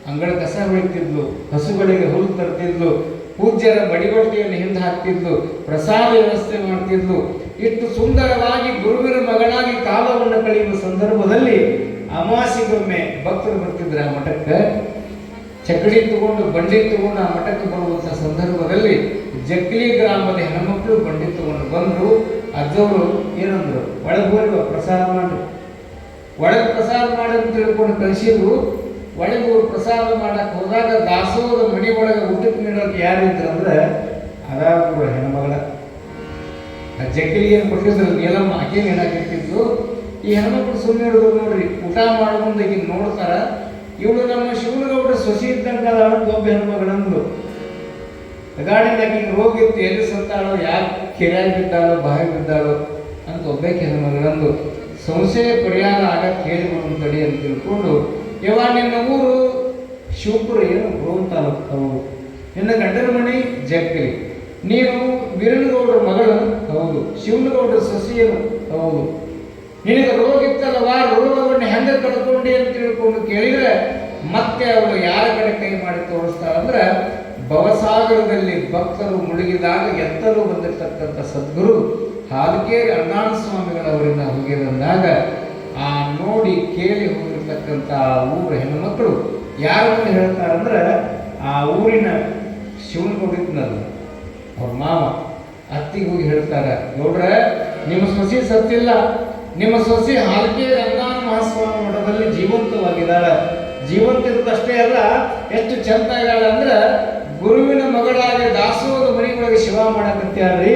ಅಂಗಳ ಕಸ ಹೊಳಿತಿದ್ಲು, ಹಸುಗಳಿಗೆ ಹುಲ್ಲು ತರ್ತಿದ್ಲು, ಪೂಜ್ಯರ ಬಡಿಬಟ್ಟಿಯನ್ನು ಹಿಂದೆ ಹಾಕ್ತಿದ್ಲು, ಪ್ರಸಾದ ವ್ಯವಸ್ಥೆ ಮಾಡ್ತಿದ್ಲು. ಇಷ್ಟು ಸುಂದರವಾಗಿ ಗುರುವಿನ ಮಗಳಾಗಿ ಕಾಲವನ್ನು ಕಳೆಯುವ ಸಂದರ್ಭದಲ್ಲಿ ಅಮಾವಾಸ್ಯೆಗೊಮ್ಮೆ ಭಕ್ತರು ಬರ್ತಿದ್ರು ಆ ಮಠಕ್ಕೆ. ಚಕಡಿ ತಗೊಂಡು ಬಂಡಿ ತಗೊಂಡು ಆ ಮಠಕ್ಕೆ ಬರುವಂಥ ಸಂದರ್ಭದಲ್ಲಿ ಜಕ್ಲಿ ಗ್ರಾಮದ ಹೆಣ್ಮಕ್ಳು ಬಂಡಿ ತಗೊಂಡು ಬಂದರು. ಅಜ್ಜವರು ಏನಂದ್ರು, ಒಳಗೆ ಹೋಗಿ ಪ್ರಸಾದ ಮಾಡ್ರಿ, ಒಳಗೆ ಪ್ರಸಾದ ಮಾಡಿ ಅಂತ ತಿಳ್ಕೊಂಡು ಕಳಿಸಿದ್ರು. ಒಳಗೆ ಹೋಗಿ ಪ್ರಸಾದ ಮಾಡಕ್ಕೆ ಹೋದಾಗ ದಾಸೋಹದ ಮನೆ ಒಳಗೆ ಊಟಕ್ಕೆ ನೀಡೋಕೆ ಯಾರಿದ್ರು ಅಂದ್ರೆ ಅದಾಗ್ಬಿಡು ಹೆಣ್ಮಗಳ. ಆ ಜಕ್ಲಿಗೆ ಏನು ಕೊಟ್ಟಿದ್ರು ನೀಲಮ್ಮ, ಆಕೆ ಏನಾಗಿರ್ತಿದ್ರು. ಈ ಹೆಣ್ಮಕ್ಳು ಸುಮ್ಮನೆ ಇರೋದು ನೋಡ್ರಿ, ಊಟ ಮಾಡೋ ಮುಂದೆ ಈಗ ನೋಡ್ತಾರ, ಇವಳು ನಮ್ಮ ಶಿವನಗೌಡ ಸೊಸಿ ಇದ್ದಂಗೆ ಒಬ್ಬ ಹೆಣ್ಮಗಳಂದು ಗಾಡಿನಾಗಿ ರೋಗ ಇತ್ತು, ಎಲ್ಲಿ ಸತ್ತಾಳೋ, ಯಾಕೆ ಕೆರೆಯಾಗಿ ಬಿದ್ದಾಳೋ, ಬಾಯಿ ಬಿದ್ದಾಳೋ ಅಂತ ಒಬ್ಬಾಕೆ ಹೆಣ್ಮಗಳಂದು ಸಂಶಯ ಪರಿಹಾರ ಆಗಕ್ಕೆ ಹೇಳಿಬಿಡು ತಡಿ ಅಂತ ತಿಳ್ಕೊಂಡು, ಯವ್ವ ನಿನ್ನ ಊರು ಶಿವಪುರ, ಏನು ರೋಮ್ ತಾಲೂಕು, ಹೌದು. ನಿನ್ನ ಗಂಡನ ಮನೆ ಜಗ್ಗಲಿ, ನೀನು ವೀರನಗೌಡರ ಮಗಳು, ಹೌದು. ಶಿವನಗೌಡರ ಸೊಸೆಯನು, ಹೌದು. ನಿನಗೆ ರೋಗ ಇತ್ತಲ್ಲವಾ, ರೋಗವನ್ನು ಹೆಂಗೆ ಕಳ್ಕೊಂಡೆ ಅಂತ ತಿಳ್ಕೊಂಡು ಕೇಳಿದ್ರೆ ಮತ್ತೆ ಅವಳು ಯಾರ ಕಡೆ ಕೈ ಮಾಡಿ ತೋರಿಸ್ತಾಳಂದ್ರೆ ಭವಸಾಗರದಲ್ಲಿ ಭಕ್ತರು ಮುಳುಗಿದಾಗ ಎತ್ತಲು ಬಂದಿರತಕ್ಕಂಥ ಸದ್ಗುರು ಹಾಲಕೇರಿ ಅಣ್ಣಾನ ಸ್ವಾಮಿಗಳವರಿಂದ ಹೋಗಿ ಬಂದಾಗ ಆ ನೋಡಿ ಕೇಳಿ ಹೋಗಿರ್ತಕ್ಕಂಥ ಆ ಊರ ಹೆಣ್ಣುಮಕ್ಕಳು ಯಾರ ಮುಂದೆ ಹೇಳ್ತಾರಂದ್ರೆ ಆ ಊರಿನ ಶಿವನಗೌಡಿದ್ನಲ್ಲ ಅವ್ರ ಮಾವ ಅತ್ತಿಗೆ ಹೋಗಿ ಹೇಳ್ತಾರೆ, ಗೌಡ್ರ ನಿಮ್ಮ ಸೊಸೆ ಸತ್ತಿಲ್ಲ, ನಿಮ್ಮ ಸೊಸೆ ಹಾಲಕೇರಿ ಅಣ್ಣಾನ ಮಹಾಸ್ವಾಮಿ ಮಠದಲ್ಲಿ ಜೀವಂತವಾಗಿದ್ದಾಳೆ. ಜೀವಂತ ಇರೋದಷ್ಟೇ ಅಲ್ಲ, ಎಷ್ಟು ಚಂದ ಆಗ್ಯಾಳ ಅಂದ್ರೆ ಗುರುವಿನ ಮಗಳಾಗಿ ದಾಸೋಹದ ಮನೆಗಳಿಗೆ ಸೇವಾ ಮಾಡಕತ್ಯಾರ್ರಿ,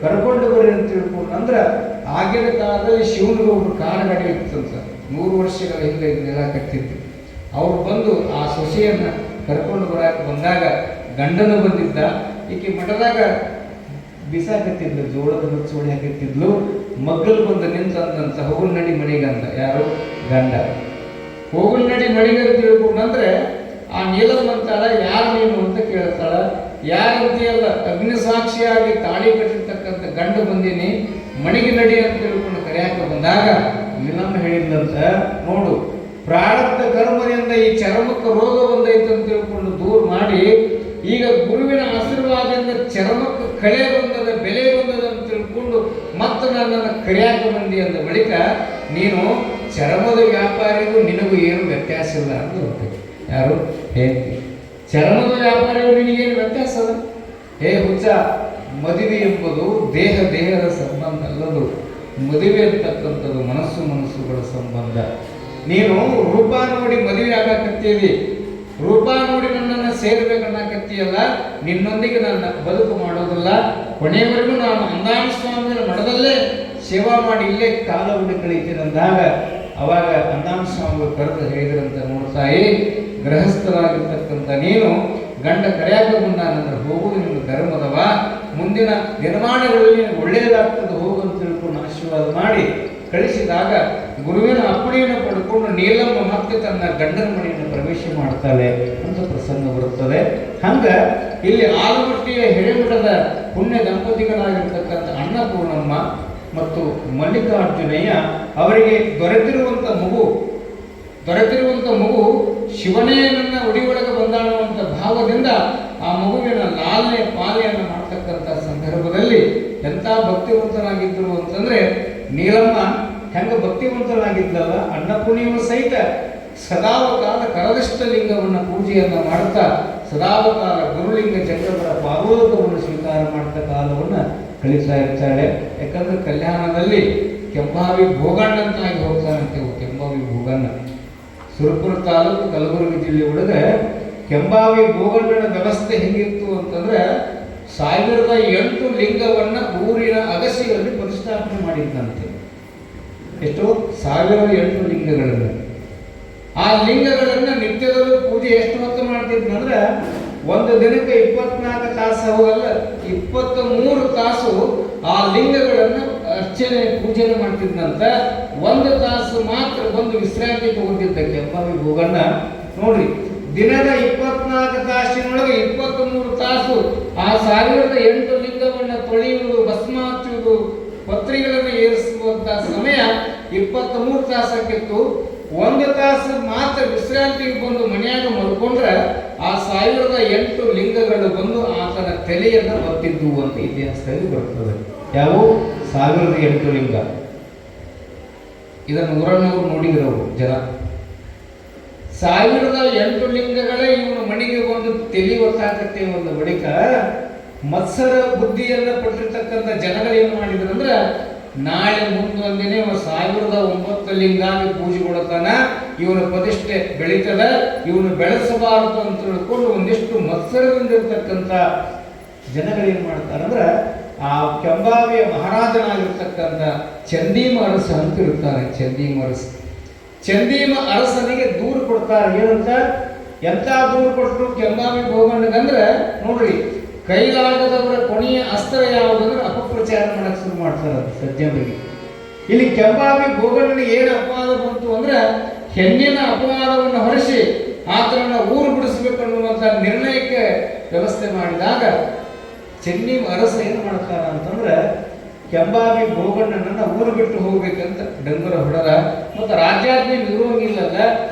ಕರ್ಕೊಂಡು ಬರ್ರಿ ಅಂತ ತಿಳ್ಕೊಂಡು. ಅಂದ್ರೆ ಆಗಿನ ಕಾಲದಲ್ಲಿ ಶಿವನಗೌಡರು ಕಾರಗಾಡಿ ಇರ್ತಂತ, 100 ವರ್ಷಗಳ ಹಿಂದೆ ಇದನ್ನೆಲ್ಲ ಕಟ್ಟಿದ್ದು. ಅವ್ರು ಬಂದು ಆ ಸೊಸೆಯನ್ನು ಕರ್ಕೊಂಡು ಬರಕ್ಕೆ ಬಂದಾಗ ಗಂಡನ ಬಂದಿದ್ದ, ಈಕೆ ಮಠದಾಗ ಬಿಸಾಕತ್ತಿದ್ಲು, ಜೋಳದ ನುಚ್ಚೋಳಿ ಹಾಕಿತ್ತಿದ್ಲು. ಮಗ್ಗಲು ಬಂದು ನಿಂತಂದಂತ ಹೋಗಲ್ ನಡಿ ಮಣಿಗಂತ, ಯಾರು? ಗಂಡ. ಹೋಗಲ್ ನಡಿ ಮಣಿಗಂತ ತಿಳ್ಕೊಂಡಂದ್ರೆ ಆ ನೀಲಮ್ಮ ಅಂತಾಳ, ಯಾರು ನೀನು ಅಂತ ಕೇಳ್ತಾಳ. ಯಾರಂತೆಯಲ್ಲ, ಅಗ್ನಿ ಸಾಕ್ಷಿಯಾಗಿ ತಾಳಿ ಕಟ್ಟಿರ್ತಕ್ಕಂಥ ಗಂಡ ಬಂದೀನಿ, ಮಣಿಗೆ ನಡಿ ಅಂತ ತಿಳ್ಕೊಂಡು ಕರೆಯಾಕ ಬಂದಾಗ ನೀಲಮ್ಮ ಹೇಳಿದ್ದಂತ, ನೋಡು ಪ್ರಾರಬ್ಧ ಕರ್ಮದಿಂದ ಈ ಚರ್ಮಕ್ಕೆ ರೋಗ ಬಂದೈತೆ ಅಂತ ತಿಳ್ಕೊಂಡು ದೂರ ಮಾಡಿ, ಈಗ ಗುರುವಿನ ಆಶೀರ್ವಾದದಿಂದ ಚರ್ಮಕ್ಕೆ ಕಳೆ ಬಂದದ, ಬೆಲೆ ಬಂದದ ಅಂತ ತಿಳ್ಕೊಂಡು ಮತ್ತೆ ನನ್ನನ್ನು ಕರೆಯಾಕ ಬಂದಿ ಅಂದ ಬಳಿಕ ನೀನು ಚರ್ಮದ ವ್ಯಾಪಾರಿಗೂ ನಿನಗೂ ಏನು ವ್ಯತ್ಯಾಸ ಇಲ್ಲ ಅಂತ ಯಾರು ಹೇಳ್ತೀವಿ. ಚರ್ಮದ ವ್ಯಾಪಾರಿಗೂ ನಿನಗೇನು ವ್ಯತ್ಯಾಸ ಅದ? ಹೇ ಹುಚ್ಚ, ಮದುವೆ ಎಂಬುದು ದೇಹದ ಸಂಬಂಧ ಅಲ್ಲದು. ಮದುವೆ ಅಂತಕ್ಕಂಥದ್ದು ಮನಸ್ಸುಗಳ ಸಂಬಂಧ. ನೀನು ರೂಪ ನೋಡಿ ಮದುವೆ ಆಗಕತ್ತೀವಿ, ರೂಪ ನೋಡಿ ನನ್ನನ್ನು ಸೇರ್ಬೇಕನ್ನಕತ್ತೀಯಲ್ಲ, ನಿನ್ನೊಂದಿಗೆ ನನ್ನ ಬದುಕು ಮಾಡೋದಿಲ್ಲ, ಕೊನೆಯವರೆಗೂ ನಾನು ಅಂದಾನ ಸ್ವಾಮಿಗಳ ಮಠದಲ್ಲೇ ಸೇವಾ ಮಾಡಿ ಇಲ್ಲೇ ಕಾಲ ಹುಡಿ ಕಳೀತೀನಿ ಅಂದಾಗ ಅವಾಗ ಅಂದಾನ ಸ್ವಾಮಿಗಳು ಕರೆದು ಹೇಳಿದ್ರಂತ, ನೋಡ್ತಾಯಿ ಗೃಹಸ್ಥರಾಗಿರ್ತಕ್ಕಂಥ ನೀನು ಗಂಡ ಕರೆಯಾಕ ಬಂದಾನಂದ್ರೆ ಹೋಗುವುದು ನಿನ್ನ ಧರ್ಮದವ, ಮುಂದಿನ ನಿರ್ಮಾಣಗಳಲ್ಲಿ ಒಳ್ಳೆಯದಾಗ್ತದೆ ಹೋಗು ಅಂತ ತಿಳ್ಕೊಂಡು ಆಶೀರ್ವಾದ ಮಾಡಿ ಕಳಿಸಿದಾಗ ಗುರುವಿನ ಅಪ್ಪಣೆಯನ್ನು ಪಡ್ಕೊಂಡು ನೀಲಮ್ಮ ಮತ್ತೆ ತನ್ನ ಗಂಡನ ಮನೆಯನ್ನು ಪ್ರವೇಶ ಪರೀಕ್ಷೆ ಮಾಡ್ತಾಳೆ ಅಂತ ಪ್ರಸಂಗ ಬರುತ್ತದೆ. ಹಂಗ ಇಲ್ಲಿ ಆಲಮಟ್ಟಿಯ ಹಿರೇಮಠದ ಪುಣ್ಯ ದಂಪತಿಗಳಾಗಿರ್ತಕ್ಕಂಥ ಅನ್ನಪೂರ್ಣಮ್ಮ ಮತ್ತು ಮಲ್ಲಿಕಾರ್ಜುನಯ್ಯ ಅವರಿಗೆ ದೊರೆತಿರುವಂಥ ಮಗು ಶಿವನೇ ನನ್ನ ಒಡಿಯೊಳಗೆ ಬಂದಾಡುವಂಥ ಭಾವದಿಂದ ಆ ಮಗುವಿನ ಲಾಲನೆ ಪಾಲನೆಯನ್ನು ಮಾಡ್ತಕ್ಕಂಥ ಸಂದರ್ಭದಲ್ಲಿ ಎಂಥ ಭಕ್ತಿವಂತನಾಗಿದ್ದರು ಅಂತಂದ್ರೆ, ನೀಲಮ್ಮ ಹೆಂಗ ಭಕ್ತಿವಂತನಾಗಿದ್ದಲ್ಲ, ಅನ್ನಪೂರ್ಣಿಯು ಸಹಿತ ಸದಾವಕಾಲ ಕರದಿಷ್ಟ ಲಿಂಗವನ್ನು ಪೂಜೆಯನ್ನು ಮಾಡ್ತಾ ಸದಾವಕಾಲ ಗುರುಲಿಂಗ ಜಂಗಮರ ಪಾದೋದಕವನ್ನು ಸ್ವೀಕಾರ ಮಾಡ್ತಾ ಕಾಲವನ್ನು ಕಳೀತಾ ಇರ್ತಾಳೆ. ಯಾಕಂದ್ರೆ ಕಲ್ಯಾಣದಲ್ಲಿ ಕೆಂಬಾವಿ ಭೋಗಣ್ಣ ಅಂತಾಗಿ ಹೋಗ್ತಾನಂತೆ. ಕೆಂಬಾವಿ ಭೋಗಣ್ಣ ಸುರಪುರ ತಾಲೂಕು ಕಲಬುರಗಿ ಜಿಲ್ಲೆ ಒಳಗೆ ಕೆಂಬಾವಿ ಭೋಗಣ್ಣನ ವ್ಯವಸ್ಥೆ ಹೆಂಗಿತ್ತು ಅಂತಂದ್ರೆ 1008 ಲಿಂಗವನ್ನು ಊರಿನ ಅಗಸಿಯಲ್ಲಿ ಪ್ರತಿಷ್ಠಾಪನೆ ಮಾಡಿದ್ದಂತೆ. ಎಷ್ಟು? 1008 ಲಿಂಗಗಳನ್ನು. ಆ ಲಿಂಗಗಳನ್ನು ನಿತ್ಯದಲ್ಲೂ ಪೂಜೆ ಎಷ್ಟು ಹೊತ್ತು ಮಾಡ್ತಿದ್ನಂದ್ರೆ, ಒಂದು ದಿನಕ್ಕೆ 24 ತಾಸು ಹೋಗಲ್ಲ, 23 ತಾಸು ಆ ಲಿಂಗಗಳನ್ನು ಅರ್ಚನೆ ಪೂಜೆನ ಮಾಡ್ತಿದ್ನಂತ. 1 ತಾಸು ಮಾತ್ರ ಒಂದು ವಿಶ್ರಾಂತಿ ತಗೊಂಡಿದ್ದ ಕೆಂಬಾವಿ ಭೋಗಣ್ಣ. ನೋಡ್ರಿ, ದಿನದ 24 ತಾಸಿನೊಳಗೆ 23 ತಾಸು ಆ 1008 ಲಿಂಗವನ್ನು ತೊಳೆಯುವುದು, ಭಸ್ಮ ಹಚ್ಚುವುದು, ಪತ್ರಿಗಳನ್ನು ಏರಿಸುವಂತ ಸಮಯ 23 ತಾಸಕ್ಕಿತ್ತು. 1 ತಾಸು ಮಾತ್ರ ವಿಶ್ರಾಂತಿಗೆ ಬಂದು ಮನೆಯಾಗ ಮಲ್ಕೊಂಡ್ರೆ ಆ 1008 ಲಿಂಗಗಳು ಬಂದು ಆತನ ತಲೆಯನ್ನು ಒತ್ತಿದ್ದು ಅಂತ ಇತಿಹಾಸದಲ್ಲಿ ಬರ್ತದೆ. ಯಾವ 1008 ಲಿಂಗ? ಇದನ್ನು ಊರನ್ನವರು ನೋಡಿದ್ರವರು ಜನ. 1008 ಲಿಂಗಗಳೇ ಇವನು ಮನೆಗೆ ಬಂದು ತಲೆ ಒತ್ತಾಕತ್ತೆ. ಒಂದು ಬಳಿಕ ಮತ್ಸರ ಬುದ್ಧಿಯನ್ನು ಪಟ್ಟಿರ್ತಕ್ಕಂಥ ಜನಗಳೇನು ಮಾಡಿದ್ರಂದ್ರೆ, ನಾಳೆ ಮುಂದೊಂದಿನೇ 1009 ಲಿಂಗಾಗಿ ಪೂಜೆಗೊಳ್ತಾನ, ಇವನ ಪ್ರತಿಷ್ಠೆ ಬೆಳೀತದ, ಇವನು ಬೆಳೆಸಬಾರದು ಅಂತ ತಿಳ್ಕೊಂಡು ಒಂದಿಷ್ಟು ಮತ್ಸರದಿಂದಿರ್ತಕ್ಕಂಥ ಜನಗಳೇನು ಮಾಡ್ತಾರಂದ್ರೆ, ಆ ಕೆಂಬಾವಿಯ ಮಹಾರಾಜನಾಗಿರ್ತಕ್ಕಂಥ ಚಂದೀಮ ಅರಸ ಅಂತ ಇರ್ತಾನೆ. ಚಂದೀಮ ಅರಸನಿಗೆ ದೂರು ಕೊಡ್ತಾರೆ. ಏನಂತ? ಎಂತ ದೂರು ಕೊಟ್ಟರು ಕೆಂಬಾವಿ ಭೋಗಣ್ಣಗಂದ್ರೆ, ನೋಡ್ರಿ, ಕೈಲಾಗದವರ ಕೊನೆಯ ಅಸ್ತ್ರ ಯಾವುದಂದ್ರೆ ಅಪಪ್ರಚಾರ ಮಾಡಕ್ಕೆ ಶುರು ಮಾಡ್ತಾರೆ ಸಜ್ಜನರಿಗೆ. ಇಲ್ಲಿ ಕೆಂಬಾವಿ ಭೋಗಣ್ಣನಿಗೆ ಏನು ಅಪವಾದ ಬಂತು ಅಂದ್ರೆ, ಹೆಣ್ಣಿನ ಅಪವಾದವನ್ನು ಹೊರಿಸಿ ಆತನನ್ನು ಊರು ಬಿಡಿಸಬೇಕನ್ನುವಂಥ ನಿರ್ಣಯಕ್ಕೆ ವ್ಯವಸ್ಥೆ ಮಾಡಿದಾಗ ಚೆನ್ನೀಮ ಅರಸ ಏನು ಮಾಡ್ತಾರ ಅಂತಂದ್ರೆ, ಕೆಂಬಾವಿ ಭೋಗಣ್ಣನನ್ನ ಊರು ಬಿಟ್ಟು ಹೋಗ್ಬೇಕಂತ ಡಂಗುರ ಹೊಡೆದ. ಮತ್ತು ರಾಜ್ಯಾಜ್ಞೆ ಇರುವಂಗಿಲ್ಲದ,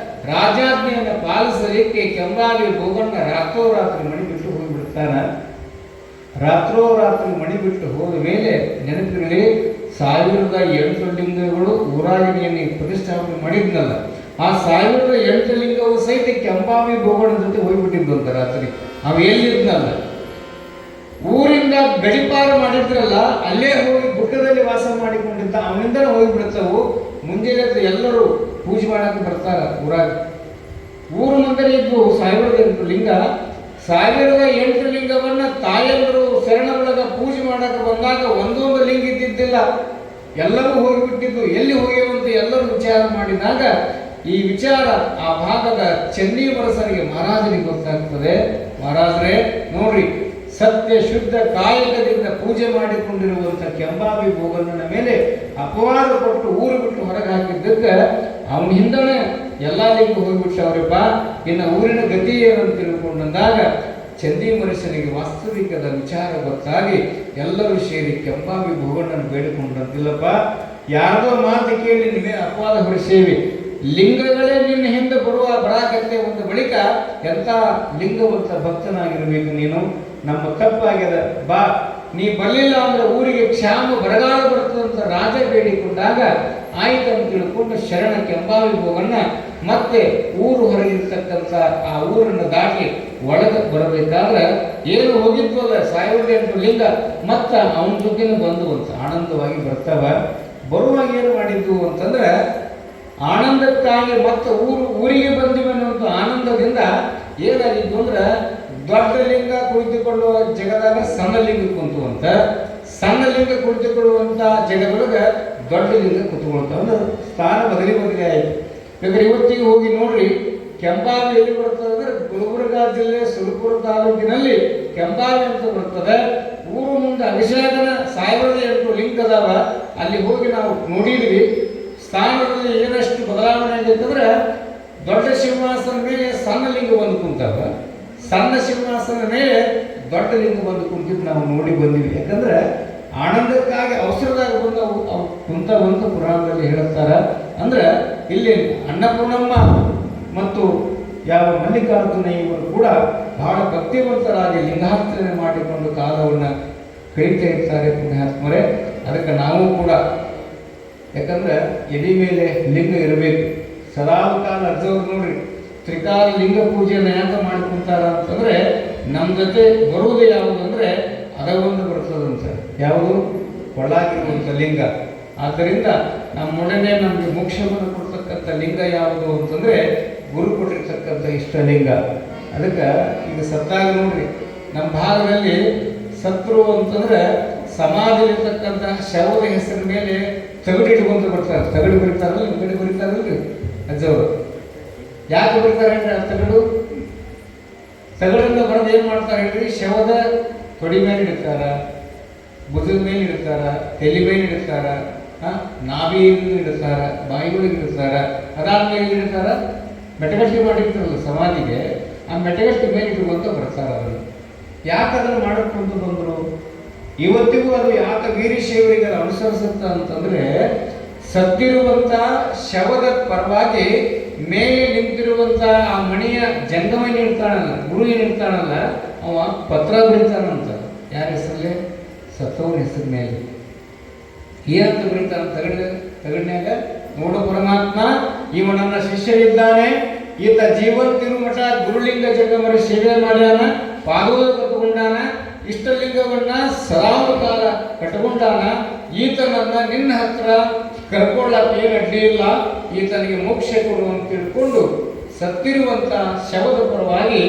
ರಾಜ್ಯಾಜ್ಞೆಯನ್ನು ಪಾಲಿಸಲಿಕ್ಕೆ ಕೆಂಬಾವಿ ಭೋಗಣ್ಣ ರಾತ್ರೋರಾತ್ರಿ ಮಣಿ ಬಿಟ್ಟು ಹೋಗಿಬಿಡ್ತಾನ. ರಾತ್ರೋರಾತ್ರಿ ಮಣಿ ಬಿಟ್ಟು ಹೋದ ಮೇಲೆ ನೆನಪಿರಲಿ, 1008 ಲಿಂಗಗಳು ಊರಾಗಿನಿಯನ್ನು ಪ್ರತಿಷ್ಠಾಪನೆ ಮಾಡಿದ್ನಲ್ಲ, ಆ 1008 ಲಿಂಗವು ಸಹಿತ ಕೆಂಬಾವಿ ಭೋಗಣ್ಣನ ಜೊತೆ ಹೋಗ್ಬಿಟ್ಟಿದ್ದು ಅಂತ ರಾತ್ರಿ. ಅವು ಎಲ್ಲಿದ್ನಲ್ಲ, ಊರಿಂದ ಗಡಿಪಾರು ಮಾಡಿದ್ರಲ್ಲ, ಅಲ್ಲೇ ಹೋಗಿ ಗುಡ್ಡದಲ್ಲಿ ವಾಸ ಮಾಡಿಕೊಂಡಿದ್ದ, ಅವನಿಂದಲೇ ಹೋಗಿಬಿಡ್ತಾವು. ಮುಂಜಾನೆ ಎಲ್ಲರೂ ಪೂಜೆ ಮಾಡಕ್ಕೆ ಬರ್ತಾರ ಊರಾಗ. ಊರು ಮುಂದೆ ಇದ್ದು 1008 ಲಿಂಗ. 1008 ಲಿಂಗವನ್ನ ತಾಯಂದರು ಶರಣೊಳಗ ಪೂಜೆ ಮಾಡಕ್ಕೆ ಬಂದಾಗ ಒಂದೊಂದು ಲಿಂಗ ಇದ್ದಿದ್ದಿಲ್ಲ, ಎಲ್ಲರೂ ಹೋಗಿಬಿಟ್ಟಿದ್ದು. ಎಲ್ಲಿ ಹೋಗ್ಯವಂತ ಎಲ್ಲರೂ ವಿಚಾರ ಮಾಡಿದಾಗ ಈ ವಿಚಾರ ಆ ಭಾಗದ ಚನ್ನೀಮರಸನಿಗೆ ಮಹಾರಾಜನಿಗೆ ಗೊತ್ತಾಗ್ತದೆ. ಮಹಾರಾಜರೇ ನೋಡ್ರಿ, ಸತ್ಯ ಶುದ್ಧ ಕಾಯಕದಿಂದ ಪೂಜೆ ಮಾಡಿಕೊಂಡಿರುವಂಥ ಕೆಂಬಾವಿ ಭೋಗಣ್ಣನ ಮೇಲೆ ಅಪವಾದ ಕೊಟ್ಟು ಊರು ಬಿಟ್ಟು ಹೊರಗೆ ಹಾಕಿದ್ದಕ್ಕೆ ಅವನ ಹಿಂದನೇ ಎಲ್ಲ ಲಿಂಗ ಹೋಗಿಬಿಟ್ಟವ್ರಪ್ಪ, ಇನ್ನು ಊರಿನ ಗತಿ ಏನಂತ ತಿಳ್ಕೊಂಡಂದಾಗ ಚಂದೀಮರಸನಿಗೆ ವಾಸ್ತವಿಕದ ವಿಚಾರ ಗೊತ್ತಾಗಿ ಎಲ್ಲರೂ ಸೇರಿ ಕೆಂಬಾವಿ ಭೋಗಣ್ಣನ ಬೇಡಿಕೊಂಡಂತಿಲ್ಲಪ್ಪ, ಯಾರ್ದೋ ಮಾತು ಕೇಳಿ ನೀವೇ ಅಪವಾದ ಹೊರಿಸೇವಿ, ಲಿಂಗಗಳೇ ನಿನ್ನ ಹಿಂದೆ ಬರಾಕತ್ತೆ. ಒಂದು ಬಳಿಕ ಎಂಥ ಲಿಂಗವಂತ ಭಕ್ತನಾಗಿರ್ಬೇಕು ನೀನು, ನಮ್ಮ ತಪ್ಪಾಗ್ಯದ, ಬಾ, ನೀ ಬರಲಿಲ್ಲ ಅಂದ್ರೆ ಊರಿಗೆ ಕ್ಷಾಮ ಬರಗಾಲ ಬರ್ತದಂತ ರಾಜ ಬೇಡಿಕೊಂಡಾಗ ಆಯ್ತು ಅಂತ ತಿಳ್ಕೊಂಡು ಶರಣ ಕೆಂಬಾವಿ ಭೋಗಣ್ಣ ಮತ್ತೆ ಊರು ಹೊರಗಿರ್ತಕ್ಕಂಥ ಆ ಊರನ್ನು ದಾಟಿ ಒಳಗೆ ಬರಬೇಕಾದ್ರೆ ಏನು ಹೋಗಿದ್ವಲ್ಲ 1008 ಲಿಂಗ ಮತ್ತ ಅವನ ಜೊತೆನೂ ಬಂದು ಅಂತ ಆನಂದವಾಗಿ ಬರ್ತಾವ. ಬರುವಾಗ ಏನು ಮಾಡಿದ್ವು ಅಂತಂದ್ರೆ, ಆನಂದಕ್ಕಾಗಿ ಮತ್ತೆ ಊರಿಗೆ ಬಂದಿವೆ ಅನ್ನುವಂಥ ಆನಂದದಿಂದ ಏನಾಗಿದ್ದು ಅಂದ್ರೆ, ದೊಡ್ಡ ಲಿಂಗ ಕುಳಿತುಕೊಳ್ಳುವ ಜಗದಾಗ ಸಣ್ಣ ಲಿಂಗ ಕುಂತು ಅಂತ, ಸಣ್ಣ ಲಿಂಗ ಕುಳಿತುಕೊಳ್ಳುವಂಥ ಜಗದೊಳಗೆ ದೊಡ್ಡ ಲಿಂಗ ಕುತ್ಕೊಳ್ತಾವ ಅಂದ್ರೆ ಸ್ಥಾನ ಬದಲಿ ಆಯಿತು. ಬೇಕಾದ್ರೆ ಇವತ್ತಿಗೆ ಹೋಗಿ ನೋಡ್ರಿ, ಕೆಂಬಾವಿ ಎಲ್ಲಿ ಬರ್ತದೆ ಅಂದ್ರೆ ಗುಲ್ಬರ್ಗಾ ಜಿಲ್ಲೆ ಸುರಪುರ ತಾಲೂಕಿನಲ್ಲಿ ಕೆಂಬಾವಿ ಅಂತ ಬರ್ತದೆ. ಊರು ಮುಂದೆ ಅಭಿಷೇಕನ 1008 ಲಿಂಗ ಅದಾವ. ಅಲ್ಲಿ ಹೋಗಿ ನಾವು ನೋಡಿದ್ವಿ. ಸ್ಥಾನದಲ್ಲಿ ಏನಷ್ಟು ಬದಲಾವಣೆ ಆಗೈತಂದ್ರೆ, ದೊಡ್ಡ ಸಿಂಹಾಸನ ಮೇಲೆ ಸಣ್ಣ ಲಿಂಗ ಬಂದು ಕುಂತಾವ, ಸಣ್ಣ ಸಿಂಹಾಸನ ಮೇಲೆ ದೊಡ್ಡ ಲಿಂಗ ಬಂದು ಕುಂತಿದ್ದು ನಾವು ನೋಡಿ ಬಂದಿವಿ. ಯಾಕಂದ್ರೆ ಆನಂದಕ್ಕಾಗಿ ಅವಸರದಾಗ ಬಂದು ಅವು ಕುಂತವಂತ ಪುರಾಣದಲ್ಲಿ ಹೇಳುತ್ತಾರ. ಅಂದ್ರೆ ಇಲ್ಲಿ ಅನ್ನಪೂರ್ಣಮ್ಮ ಮತ್ತು ಯಾವ ಮಲ್ಲಿಕಾರ್ಜುನ ಇವರು ಕೂಡ ಬಹಳ ಭಕ್ತಿವಂತರಾಗಿ ಲಿಂಗಾರ್ಚನೆ ಮಾಡಿಕೊಂಡು ಕಾಲವನ್ನು ಕಳೀತಾ ಇರ್ತಾರೆ ಪುಣ್ಯಾತ್ಮರೇ. ಅದಕ್ಕೆ ನಾವು ಕೂಡ, ಯಾಕಂದ್ರೆ ಎದೆ ಮೇಲೆ ಲಿಂಗ ಇರಬೇಕು ಸದಾ ಕಾಲ. ಅರ್ಜವ್ರು ನೋಡ್ರಿ ತ್ರಿಕಾಲ ಲಿಂಗ ಪೂಜೆಯನ್ನು ಯಾಕೆ ಮಾಡ್ಕೊಂತಾರ ಅಂತಂದ್ರೆ ನಮ್ಮ ಜೊತೆ ಬರುವುದು ಯಾವುದು ಅಂದರೆ ಅದೊಂದು ಬರ್ತದಂತ, ಯಾವುದು ಒಳಗಿರುವಂಥ ಲಿಂಗ. ಆದ್ದರಿಂದ ನಮ್ಮೊಡನೆ ನಮಗೆ ಮೋಕ್ಷವನ್ನು ಕೊಡ್ತಕ್ಕಂಥ ಲಿಂಗ ಯಾವುದು ಅಂತಂದರೆ ಗುರು ಕೊಟ್ಟಿರ್ತಕ್ಕಂಥ ಇಷ್ಟಲಿಂಗ. ಅದಕ್ಕೆ ಈಗ ಸತ್ತಾಗ ನೋಡ್ರಿ ನಮ್ಮ ಭಾಗದಲ್ಲಿ ಸತ್ರು ಅಂತಂದ್ರೆ ಸಮಾಧಿಲಿರ್ತಕ್ಕಂಥ ಶವದ ಹೆಸರಿನ ಮೇಲೆ ತಗಡು ಇಟ್ಕೊಂತ ಬರ್ತಾರೆ. ತಗಡು ಬರೀತಾರಲ್ಲ, ತಗಡು ಬರೀತಾರಲ್ರಿ ಅಜ್ಜವರು. ಯಾಕೆ ಬರೀತಾರೆ ಹೇಳ್ರಿ ಆ ತಗಡು? ತಗಡನ್ನು ಬರೆದು ಏನು ಮಾಡ್ತಾರೆ ಹೇಳ್ರಿ, ಶವದ ತೊಡಿ ಮೇಲೆ ಇಡ್ತಾರ, ಭುಜದ ಮೇಲೆ ಇಡ್ತಾರ, ತಲೆ ಮೇಲೆ ಇಡ್ತಾರ, ನಾಭಿಯಲ್ಲಿ ಇಡ್ತಾರ, ಬಾಯಿಗಳಿಗೆ ಇಡ್ತಾರ. ಅದಾದ್ಮೇಲೆ ಇಡ್ತಾರ ಮೆಟಗಟ್ಟಿ ಮಾಡಿರ್ತಾರಲ್ಲ ಸಮಾಧಿಗೆ, ಆ ಮೆಟಗಟ್ಟಿ ಮೇಲೆ ಇಡುವಂತ ಬರ್ತಾರ. ಅದನ್ನು ಯಾಕೆ ಅದನ್ನು ಮಾಡಿಕೊಂತ ಬಂದರು? ಇವತ್ತಿಗೂ ಅದು ಯಾಕೆ ವೀರಶೈವರಿಗೆ ಅನುಸರಿಸುತ್ತ ಅಂತಂದ್ರೆ ಸತ್ತಿರುವಂತ ಶವದ ಪರವಾಗಿ ಮೇಲೆ ನಿಂತಿರುವಂತ ಆ ಮಣಿಯ ಜಂಗಮ ಏನಿರ್ತಾನಲ್ಲ, ಗುರು ಏನಿರ್ತಾನಲ್ಲ, ಅವ ಪತ್ರ ಬರೀತಾನಂತ. ಯಾರ ಹೆಸರಲ್ಲಿ? ಸತ್ತವನ ಹೆಸರ ಮೇಲೆ. ಏನಂತ ಬರೀತಾನ ತಗಡ್ನ್ಯಾಗ? ನೋಡು ಪರಮಾತ್ಮ, ಇವ ನನ್ನ ಶಿಷ್ಯನಿದ್ದಾನೆ, ಈತ ಜೀವಂತಿರುಮಠ ಗುರುಲಿಂಗ ಜಂಗಮರ ಸೇವೆ ಮಾಡ್ಯಾನ, ಪಾದೋದ ಕಟ್ಟುಕೊಂಡಾನ, ಇಷ್ಟಲಿಂಗವನ್ನ ಸದಾವ ಕಾಲ ಕಟ್ಟುಕೊಂಡಾನ. ಈತನನ್ನ ನಿನ್ನ ಹತ್ರ ಕರ್ಕೊಳ್ಳಕ್ಕೆ ಏನು ಅಡ್ಡಿ ಇಲ್ಲ, ಈತನಿಗೆ ಮೋಕ್ಷ ಕೊಡು ಅಂತ ತಿಳ್ಕೊಂಡು ಸತ್ತಿರುವಂತ ಶವದ ಪರವಾಗಿ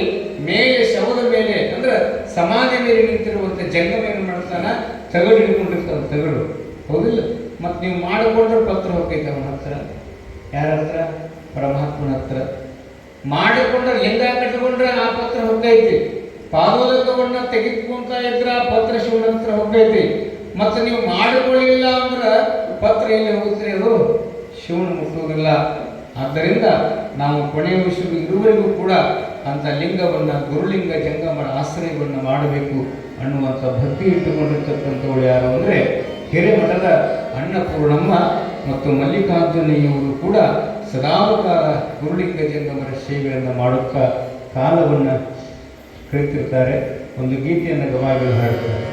ಮೇಲೆ ಶವದ ಮೇಲೆ ಅಂದ್ರೆ ಸಮಾಧಿ ಮೇಲೆ ನಿಂತಿರುವಂತ ಜಂಗಮ ಏನು ಮಾಡ್ತಾನ, ತಗಡು ಹಿಡ್ಕೊಂಡಿರ್ತಾನ. ತಗಡು ಹೌದಿಲ್ಲ? ಮತ್ತು ನೀವು ಮಾಡಿಕೊಂಡ್ರೆ ಪತ್ರ ಹೋಗ್ತೈತೆ ಅವನ ಹತ್ರ. ಯಾರ ಹತ್ರ? ಪರಮಾತ್ಮನ ಹತ್ರ. ಮಾಡಿಕೊಂಡ್ರೆ ಲಿಂಗ ಕಟ್ಟಿಕೊಂಡ್ರೆ ಆ ಪತ್ರ ಹೋಗ್ತೈತಿ. ಪಾದೋದಕವನ್ನ ತೆಗೆದುಕೊಂತ ಇದ್ರೆ ಆ ಪತ್ರ ಶಿವನ ಹತ್ರ ಹೋಗ್ತೈತಿ. ಮತ್ತು ನೀವು ಮಾಡಿಕೊಳ್ಳಿಲ್ಲ ಅಂದ್ರೆ ಪತ್ರ ಎಲ್ಲಿ ಹೋಗುತ್ತೆ? ಅದು ಶಿವನ ಮುಟ್ಟುವುದಿಲ್ಲ. ಆದ್ದರಿಂದ ನಾವು ಕೊನೆಯ ವಿಷಯ ಇರುವವರೆಗೂ ಕೂಡ ಅಂತ ಲಿಂಗವನ್ನು ಗುರುಲಿಂಗ ಜಂಗಮರ ಆಶ್ರಯವನ್ನು ಮಾಡಬೇಕು ಅನ್ನುವಂಥ ಭಕ್ತಿ ಇಟ್ಟುಕೊಂಡಿರ್ತಕ್ಕಂಥವಳು ಯಾರು ಅಂದರೆ ಹಿರೇಮಠದ ಅನ್ನಪೂರ್ಣಮ್ಮ ಮತ್ತು ಮಲ್ಲಿಕಾರ್ಜುನ ಇವರು ಕೂಡ ಸದಾಕಾಲ ಗುರುಲಿಂಗ ಜಂಗಮರ ಸೇವೆಯನ್ನು ಮಾಡುತ್ತಾ ಕಾಲವನ್ನು ಕಳಿತಿರ್ತಾರೆ. ಒಂದು ಗೀತೆಯನ್ನು ಗವಾಗಳು ಹಾಡ್ತಾರೆ.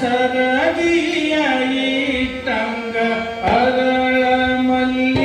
ಸರಗಿಯ ಇಟ್ಟಂಗ ಅರಳ ಮಲ್ಲಿ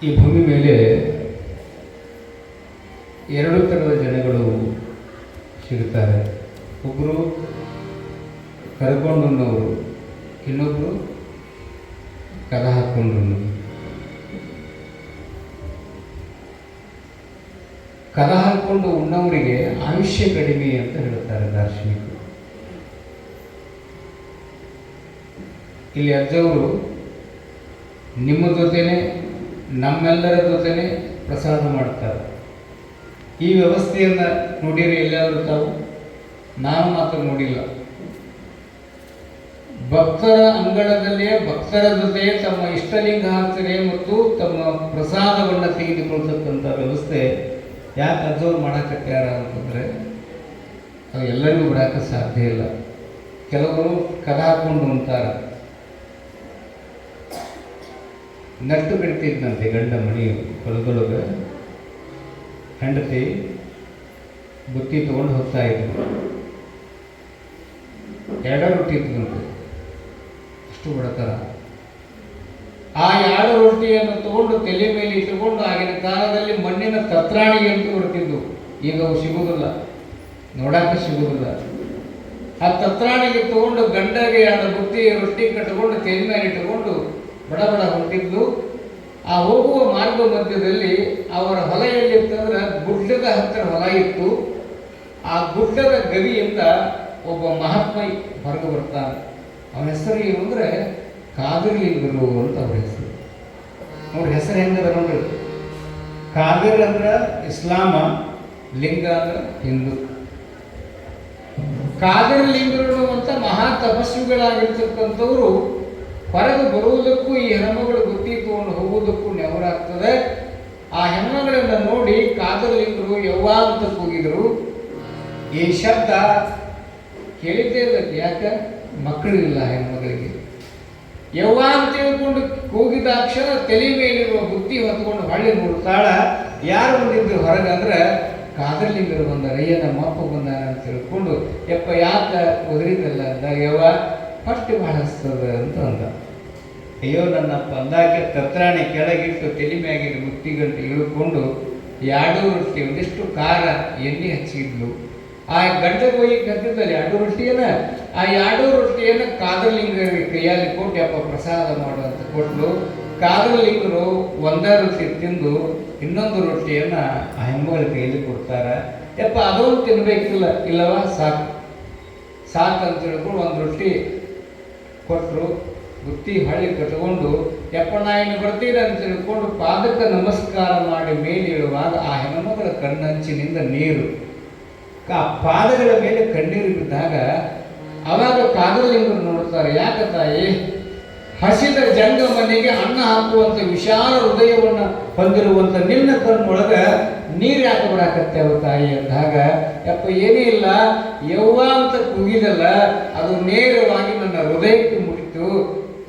ಈ ಭೂಮಿ ಮೇಲೆ ಎರಡು ಥರದ ಜನಗಳು ಸಿಗುತ್ತಾರೆ. ಒಬ್ಬರು ಕರ್ಕೊಂಡುಣ್ಣವರು, ಇನ್ನೊಬ್ಬರು ಕದ ಹಾಕ್ಕೊಂಡು. ಕದ ಹಾಕ್ಕೊಂಡು ಉಣ್ಣವರಿಗೆ ಆಯುಷ್ಯ ಕಡಿಮೆ ಅಂತ ಹೇಳ್ತಾರೆ ದಾರ್ಶನಿಕರು. ಇಲ್ಲಿ ಅಜ್ಜವರು ನಿಮ್ಮ ಜೊತೆನೆ ನಮ್ಮೆಲ್ಲರ ಜೊತೆನೆ ಪ್ರಸಾದ ಮಾಡ್ತಾರೆ. ಈ ವ್ಯವಸ್ಥೆಯನ್ನು ನೋಡಿರಿ ಎಲ್ಲಾದರೂ ತಾವು? ನಾನು ಮಾತ್ರ ನೋಡಿಲ್ಲ. ಭಕ್ತರ ಅಂಗಳದಲ್ಲೇ ಭಕ್ತರ ಜೊತೆ ತಮ್ಮ ಇಷ್ಟಲಿಂಗಾರ್ಚನೆ ಮತ್ತು ತಮ್ಮ ಪ್ರಸಾದವನ್ನು ತೆಗೆದುಕೊಳ್ತಕ್ಕಂಥ ವ್ಯವಸ್ಥೆ ಯಾಕೆ ಅಜ್ಜವ್ರು ಮಾಡಕತ್ಯಾರ ಅಂತಂದರೆ ಅದು ಎಲ್ಲರಿಗೂ ಬಿಡೋಕ್ಕೆ ಸಾಧ್ಯ ಇಲ್ಲ. ಕೆಲವರು ಕದ ಹಾಕ್ಕೊಂಡು ಅಂತಾರೆ. ನಟ್ಟು ಬಿಡ್ತಿದ್ದಂತೆ ಗಂಡ ಮಣಿ ಹೊಲದೊಳಗೆ, ಹೆಂಡತಿ ಬುತ್ತಿ ತೊಗೊಂಡು ಹೋಗ್ತಾ ಇದ್ರು. ಎರಡು ರೊಟ್ಟಿ ಇದ್ದಂತೆ, ಅಷ್ಟು ಬಿಡತಾರ. ಆ ಎರಡು ರೊಟ್ಟಿಯನ್ನು ತಗೊಂಡು ತಲೆ ಮೇಲೆ ಇಟ್ಟುಕೊಂಡು ಆಗಿನ ಕಾಲದಲ್ಲಿ ಮಣ್ಣಿನ ತತ್ರಾಣಿ ಅಂತ ಬರ್ತಿದ್ವು. ಈಗ ಅವು ಸಿಗುವುದಿಲ್ಲ, ನೋಡಕ್ಕೆ ಸಿಗುವುದಿಲ್ಲ. ಆ ತತ್ರಾಣಿಗೆ ತಗೊಂಡು ಗಂಡಗೆ ಎರಡು ಬುತ್ತಿ ರೊಟ್ಟಿ ಕಟ್ಟಿಕೊಂಡು ತಲೆ ಮೇಲೆ ಇಟ್ಟುಕೊಂಡು ಬಡ ಬಡ ಹೊಂಟಿದ್ದು. ಆ ಹೋಗುವ ಮಾರ್ಗ ಮಧ್ಯದಲ್ಲಿ ಅವರ ಹೊಲ ಎಲ್ಲಿತ್ತಂದ್ರೆ ಗುಡ್ಡದ ಹತ್ತಿರ ಹೊಲ ಇತ್ತು. ಆ ಗುಡ್ಡದ ಗವಿಯಿಂದ ಒಬ್ಬ ಮಹಾತ್ಮ ಹೊರಗೆ ಬರ್ತಾನೆ. ಅವನ ಹೆಸರು ಏನು ಅಂದರೆ ಕಾದಿರ್ಲಿಂಗರು ಅಂತ ಅವ್ರ ಹೆಸರು. ಅವ್ರ ಹೆಸರು ಹೆಂಗದ ನೋಡ್ರಿ. ಕಾದಿರ್ ಅಂದ್ರೆ ಇಸ್ಲಾಮ, ಲಿಂಗ ಅಂದ್ರೆ ಹಿಂದೂ. ಕಾದಿರ್ಲಿಂಗರು ಅಂತ ಮಹಾ ತಪಸ್ವಿಗಳಾಗಿರ್ತಕ್ಕಂಥವ್ರು ಹೊರಗೆ ಬರುವುದಕ್ಕೂ ಈ ಹೆಣ್ಮಗಳು ಬುತ್ತಿ ತಗೊಂಡು ಹೋಗುವುದಕ್ಕೂ ನೆವರಾಗ್ತದೆ. ಆ ಹೆಣ್ಮಗಳನ್ನು ನೋಡಿ ಕಾದರ್ಲಿಂಗರು ಯವ್ವ ಅಂತ ಕೂಗಿದ್ರು. ಈ ಶಬ್ದ ಕೇಳಿದ್ದೇ ಇಲ್ಲ. ಯಾಕೆ? ಮಕ್ಕಳಿಲ್ಲ ಹೆಣ್ಮಗಳಿಗೆ. ಯವ್ವ ಅಂತ ತಿಳ್ಕೊಂಡು ಕೂಗಿದಾಕ್ಷಣ ತಲೆ ಮೇಲಿರುವ ಬುತ್ತಿ ಹೊತ್ಕೊಂಡು ಹೊಳ್ಳಿ ನೋಡ್ತಾಳ. ಯಾರು ಬಂದಿದ್ರು ಹೊರಗೆ ಅಂದ್ರೆ ಕಾದರ್ಲಿಂಗರು ಬಂದಾರ. ನಮ್ಮ ಅಪ್ಪ ಬಂದಾರ ಅಂತ ತಿಳ್ಕೊಂಡು ಯಪ್ಪ ಯಾಕೆ ಒದರಿದಲ್ಲ ಅಂದಾಗ ಯವ್ವ ಹೊಟ್ಟೆ ಭಾಳ ಹಸ್ತದ ಅಂತ ಅಂದ. ಅಯ್ಯೋ ನನ್ನಪ್ಪ ಅಂದಾಕೆ ತತ್ರಾಣಿ ಕೆಳಗಿಟ್ಟು ತಲೆ ಮ್ಯಾಗಿನ ಬುತ್ತಿ ಗಂಟೆ ಇಳ್ಕೊಂಡು ಎರಡು ರೊಟ್ಟಿ ಒಂದಿಷ್ಟು ಖಾರ ಎಣ್ಣೆ ಹಚ್ಚಿದ್ಲು. ಆ ಗಂಟೆ ಹೋಗಿ ಕತ್ತಿದ್ದಲ್ಲಿ ಎರಡು ರೊಟ್ಟಿಯನ್ನ, ಆ ಎರಡು ರೊಟ್ಟಿಯನ್ನು ಕಾದರ್ಲಿಂಗರಿಗೆ ಕೈಯಲ್ಲಿ ಕೊಟ್ಟು ಯಪ್ಪ ಪ್ರಸಾದ ಮಾಡು ಅಂತ ಕೊಟ್ಟು ಕಾದರ್ಲಿಂಗರು ಒಂದೇ ರೊಟ್ಟಿ ತಿಂದು ಇನ್ನೊಂದು ರೊಟ್ಟಿಯನ್ನು ಆ ಹೆಣ್ಮಗಳ ಕೈಯಲ್ಲಿ ಕೊಡ್ತಾರೆ. ಯಪ್ಪ ಅದೊಂದು ತಿನ್ಬೇಕಿಲ್ಲ, ಇಲ್ಲವ ಸಾಕು ಸಾಕು ಅಂತ ತಿಳ್ಕೊಂಡು ಒಂದು ರೊಟ್ಟಿ ಕೊಟ್ಟರು. ಬುತ್ತಿ ಹಳ್ಳಿ ಕಟ್ಕೊಂಡು ಯಪ್ಪ ನಾ ಇನ್ನು ಬರ್ತೀನಿ ಅಂತ ತಿಳ್ಕೊಂಡು ಪಾದಕ್ಕೆ ನಮಸ್ಕಾರ ಮಾಡಿ ಮೇಲೆ ಇಳುವಾಗ ಆ ಹೆಣ್ಮಗಳ ಕಣ್ಣಂಚಿನಿಂದ ನೀರು ಆ ಪಾದಗಳ ಮೇಲೆ ಕಣ್ಣೀರು ಬಿದ್ದಾಗ ಅವಾಗ ಕಾದರ್ಲಿಂಗರು ನೋಡ್ತಾರೆ. ಯಾಕೆ ತಾಯಿ, ಹಸಿದ ಜಂಗ ಮನೆಗೆ ಅನ್ನ ಹಾಕುವಂಥ ವಿಶಾಲ ಹೃದಯವನ್ನು ಹೊಂದಿರುವಂಥ ನಿನ್ನ ಕಣ್ಣೊಳಗೆ ನೀರು ಯಾಕೆ ಬರಾಕತ್ತೇವ ತಾಯಿ ಅಂದಾಗ ಯಪ್ಪ ಏನೇ ಇಲ್ಲ, ಯವ್ವ ಅಂತ ಕೂಗಿದಲ್ಲ ಅದು ನೇರವಾಗಿ ನನ್ನ ಹೃದಯಕ್ಕೆ ಮುಟ್ಟಿತು.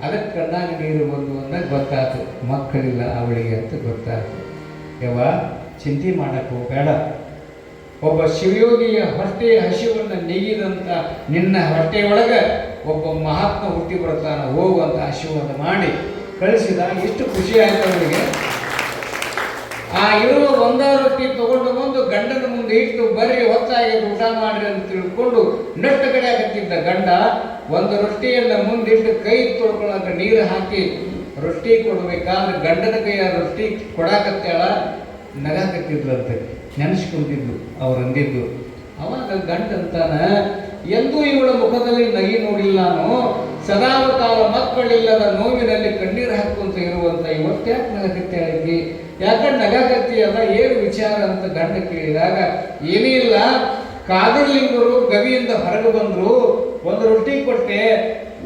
ಅದಕ್ಕೆ ಕಣ್ಣಾಗ ನೀರು ಬಂದು ಅಂದಾಗ ಗೊತ್ತಾಯ್ತು ಮಕ್ಕಳಿಲ್ಲ ಅವಳಿಗೆ ಅಂತ ಗೊತ್ತಾಯ್ತು. ಯವ್ವ ಚಿಂತೆ ಮಾಡಕ್ಕೆ ಹೋಗಬೇಡ. ಒಬ್ಬ ಶಿವಯೋಗಿಯ ಹೊಟ್ಟೆಯ ಹಸಿವನ್ನು ನೀಗಿದಂಥ ನಿನ್ನ ಹೊಟ್ಟೆಯೊಳಗೆ ಒಬ್ಬ ಮಹಾತ್ಮ ಹುಟ್ಟಿ ಬರ್ತಾನೆ, ಹೋಗುವಂಥ ಆಶೀರ್ವಾದ ಮಾಡಿ ಕಳಿಸಿದಾಗ ಎಷ್ಟು ಖುಷಿ ಆಯ್ತು ಅವರಿಗೆ. ಆ ಇರುವ ಒಂದೇ ರೊಟ್ಟಿ ತಗೊಂಡು ಬಂದು ಗಂಡನ ಮುಂದೆ ಇಟ್ಟು ಬರ್ರಿ ಹೊತ್ತಾಗಿ ಊಟ ಮಾಡ್ರಿ ಅಂತ ತಿಳ್ಕೊಂಡು ನೆಟ್ಟ ಕಡೆ ಆಗತ್ತಿದ್ದ ಗಂಡ ಒಂದು ರೊಟ್ಟಿಯನ್ನು ಮುಂದಿಟ್ಟು ಕೈ ತೊಳ್ಕೊಳ್ಳೋಕೆ ನೀರು ಹಾಕಿ ರೊಟ್ಟಿ ಕೊಡ್ಬೇಕಾದ್ರೆ ಗಂಡನ ಕೈಯ ರೊಟ್ಟಿ ಕೊಡಾಕತ್ತೇಳ ನಗಾಕತ್ತಿದ್ಲಂತೆ. ನೆನೆಸ್ಕೊಂತಿದ್ದು ಅವ್ರು ಅಂದಿದ್ದು. ಅವಾಗ ಗಂಡ ಅಂತಾನ, ಎಂದೂ ಇವಳ ಮುಖದಲ್ಲಿ ನಗಿ ನೋಡಿಲ್ಲ ನಾನು. ಸದಾವಕಾಲ ಮಕ್ಕಳಿಲ್ಲದ ನೋವಿನಲ್ಲಿ ಕಣ್ಣೀರು ಹಾಕುವಂತ ಇರುವಂತ ಇವತ್ತ್ಯಾಕೆ ನಗಕತ್ತಿ? ಯಾಕಂದ್ರೆ ನಗಾಕತ್ತಿ ಅದ ಏನು ವಿಚಾರ ಅಂತ ಗಂಡ ಕೇಳಿದಾಗ ಏನೇ ಇಲ್ಲ, ಕಾದರ್ಲಿಂಗರು ಗವಿಯಿಂದ ಹೊರಗೆ ಬಂದ್ರು, ಒಂದು ರೊಟ್ಟಿ ಕೊಟ್ಟೆ,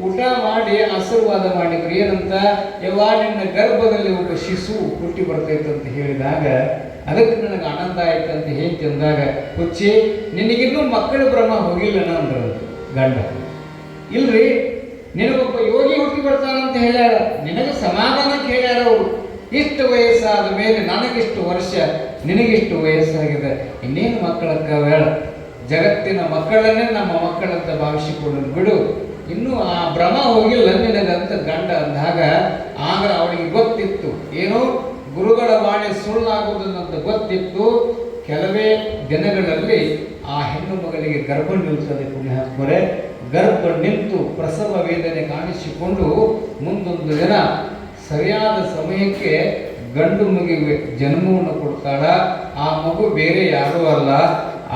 ಊಟ ಮಾಡಿ ಆಶೀರ್ವಾದ ಮಾಡಿದ್ರು. ಏನಂತ, ಯವ್ವ ನಿನ್ನ ಗರ್ಭದಲ್ಲಿ ಒಬ್ಬ ಶಿಶು ಹುಟ್ಟಿ ಬರ್ತೈತಂತ ಹೇಳಿದಾಗ ಅದಕ್ಕೆ ನನಗೆ ಆನಂದ ಆಯ್ತು ಅಂತ ಹೇಳಿ ಅಂದಾಗ, ಹುಚ್ಚಿ ನಿನಗಿನ್ನೂ ಮಕ್ಕಳ ಭ್ರಮ ಹೋಗಿಲ್ಲನ ಅಂದ್ರ ಗಂಡ. ಇಲ್ರಿ, ನಿನಗೊಬ್ಬ ಯೋಗಿ ಹುಟ್ಟಿ ಬರ್ತಾನಂತ ಹೇಳ್ಯಾರ, ನಿನಗೆ ಸಮಾಧಾನಕ್ಕೆ ಹೇಳ್ಯಾರ ಅವರು. ಇಷ್ಟು ವಯಸ್ಸಾದ ಮೇಲೆ ನನಗಿಷ್ಟು ವರ್ಷ, ನಿನಗಿಷ್ಟು ವಯಸ್ಸಾಗಿದೆ, ಇನ್ನೇನು ಮಕ್ಕಳಕ್ಕ ಬೇಡ, ಜಗತ್ತಿನ ಮಕ್ಕಳನ್ನೇ ನಮ್ಮ ಮಕ್ಕಳಂತ ಭಾವಿಸಿಕೊಂಡು ಬಿಡು, ಇನ್ನೂ ಆ ಭ್ರಮ ಹೋಗಿಲ್ಲ ನಿನಗಂತ ಗಂಡ ಅಂದಾಗ ಆಗ ಅವಳಿಗೆ ಗೊತ್ತಿತ್ತು. ಏನೋ ಗುರುಗಳ ವಾಣಿ ಸುಳ್ಳಾಗುವುದನ್ನಂತ ಗೊತ್ತಿತ್ತು. ಕೆಲವೇ ದಿನಗಳಲ್ಲಿ ಆ ಹೆಣ್ಣು ಮಗಳಿಗೆ ಗರ್ಭ ನಿಲ್ಲುತ್ತದೆ. ಪುಣ್ಯಾತ್ಮರೇ, ಗರ್ಭ ನಿಂತು ಪ್ರಸವ ವೇದನೆ ಕಾಣಿಸಿಕೊಂಡು ಮುಂದೊಂದು ದಿನ ಸರಿಯಾದ ಸಮಯಕ್ಕೆ ಗಂಡು ಮಗುವಿಗೆ ಜನ್ಮವನ್ನು ಕೊಡ್ತಾಳ. ಆ ಮಗು ಬೇರೆ ಯಾರೂ ಅಲ್ಲ,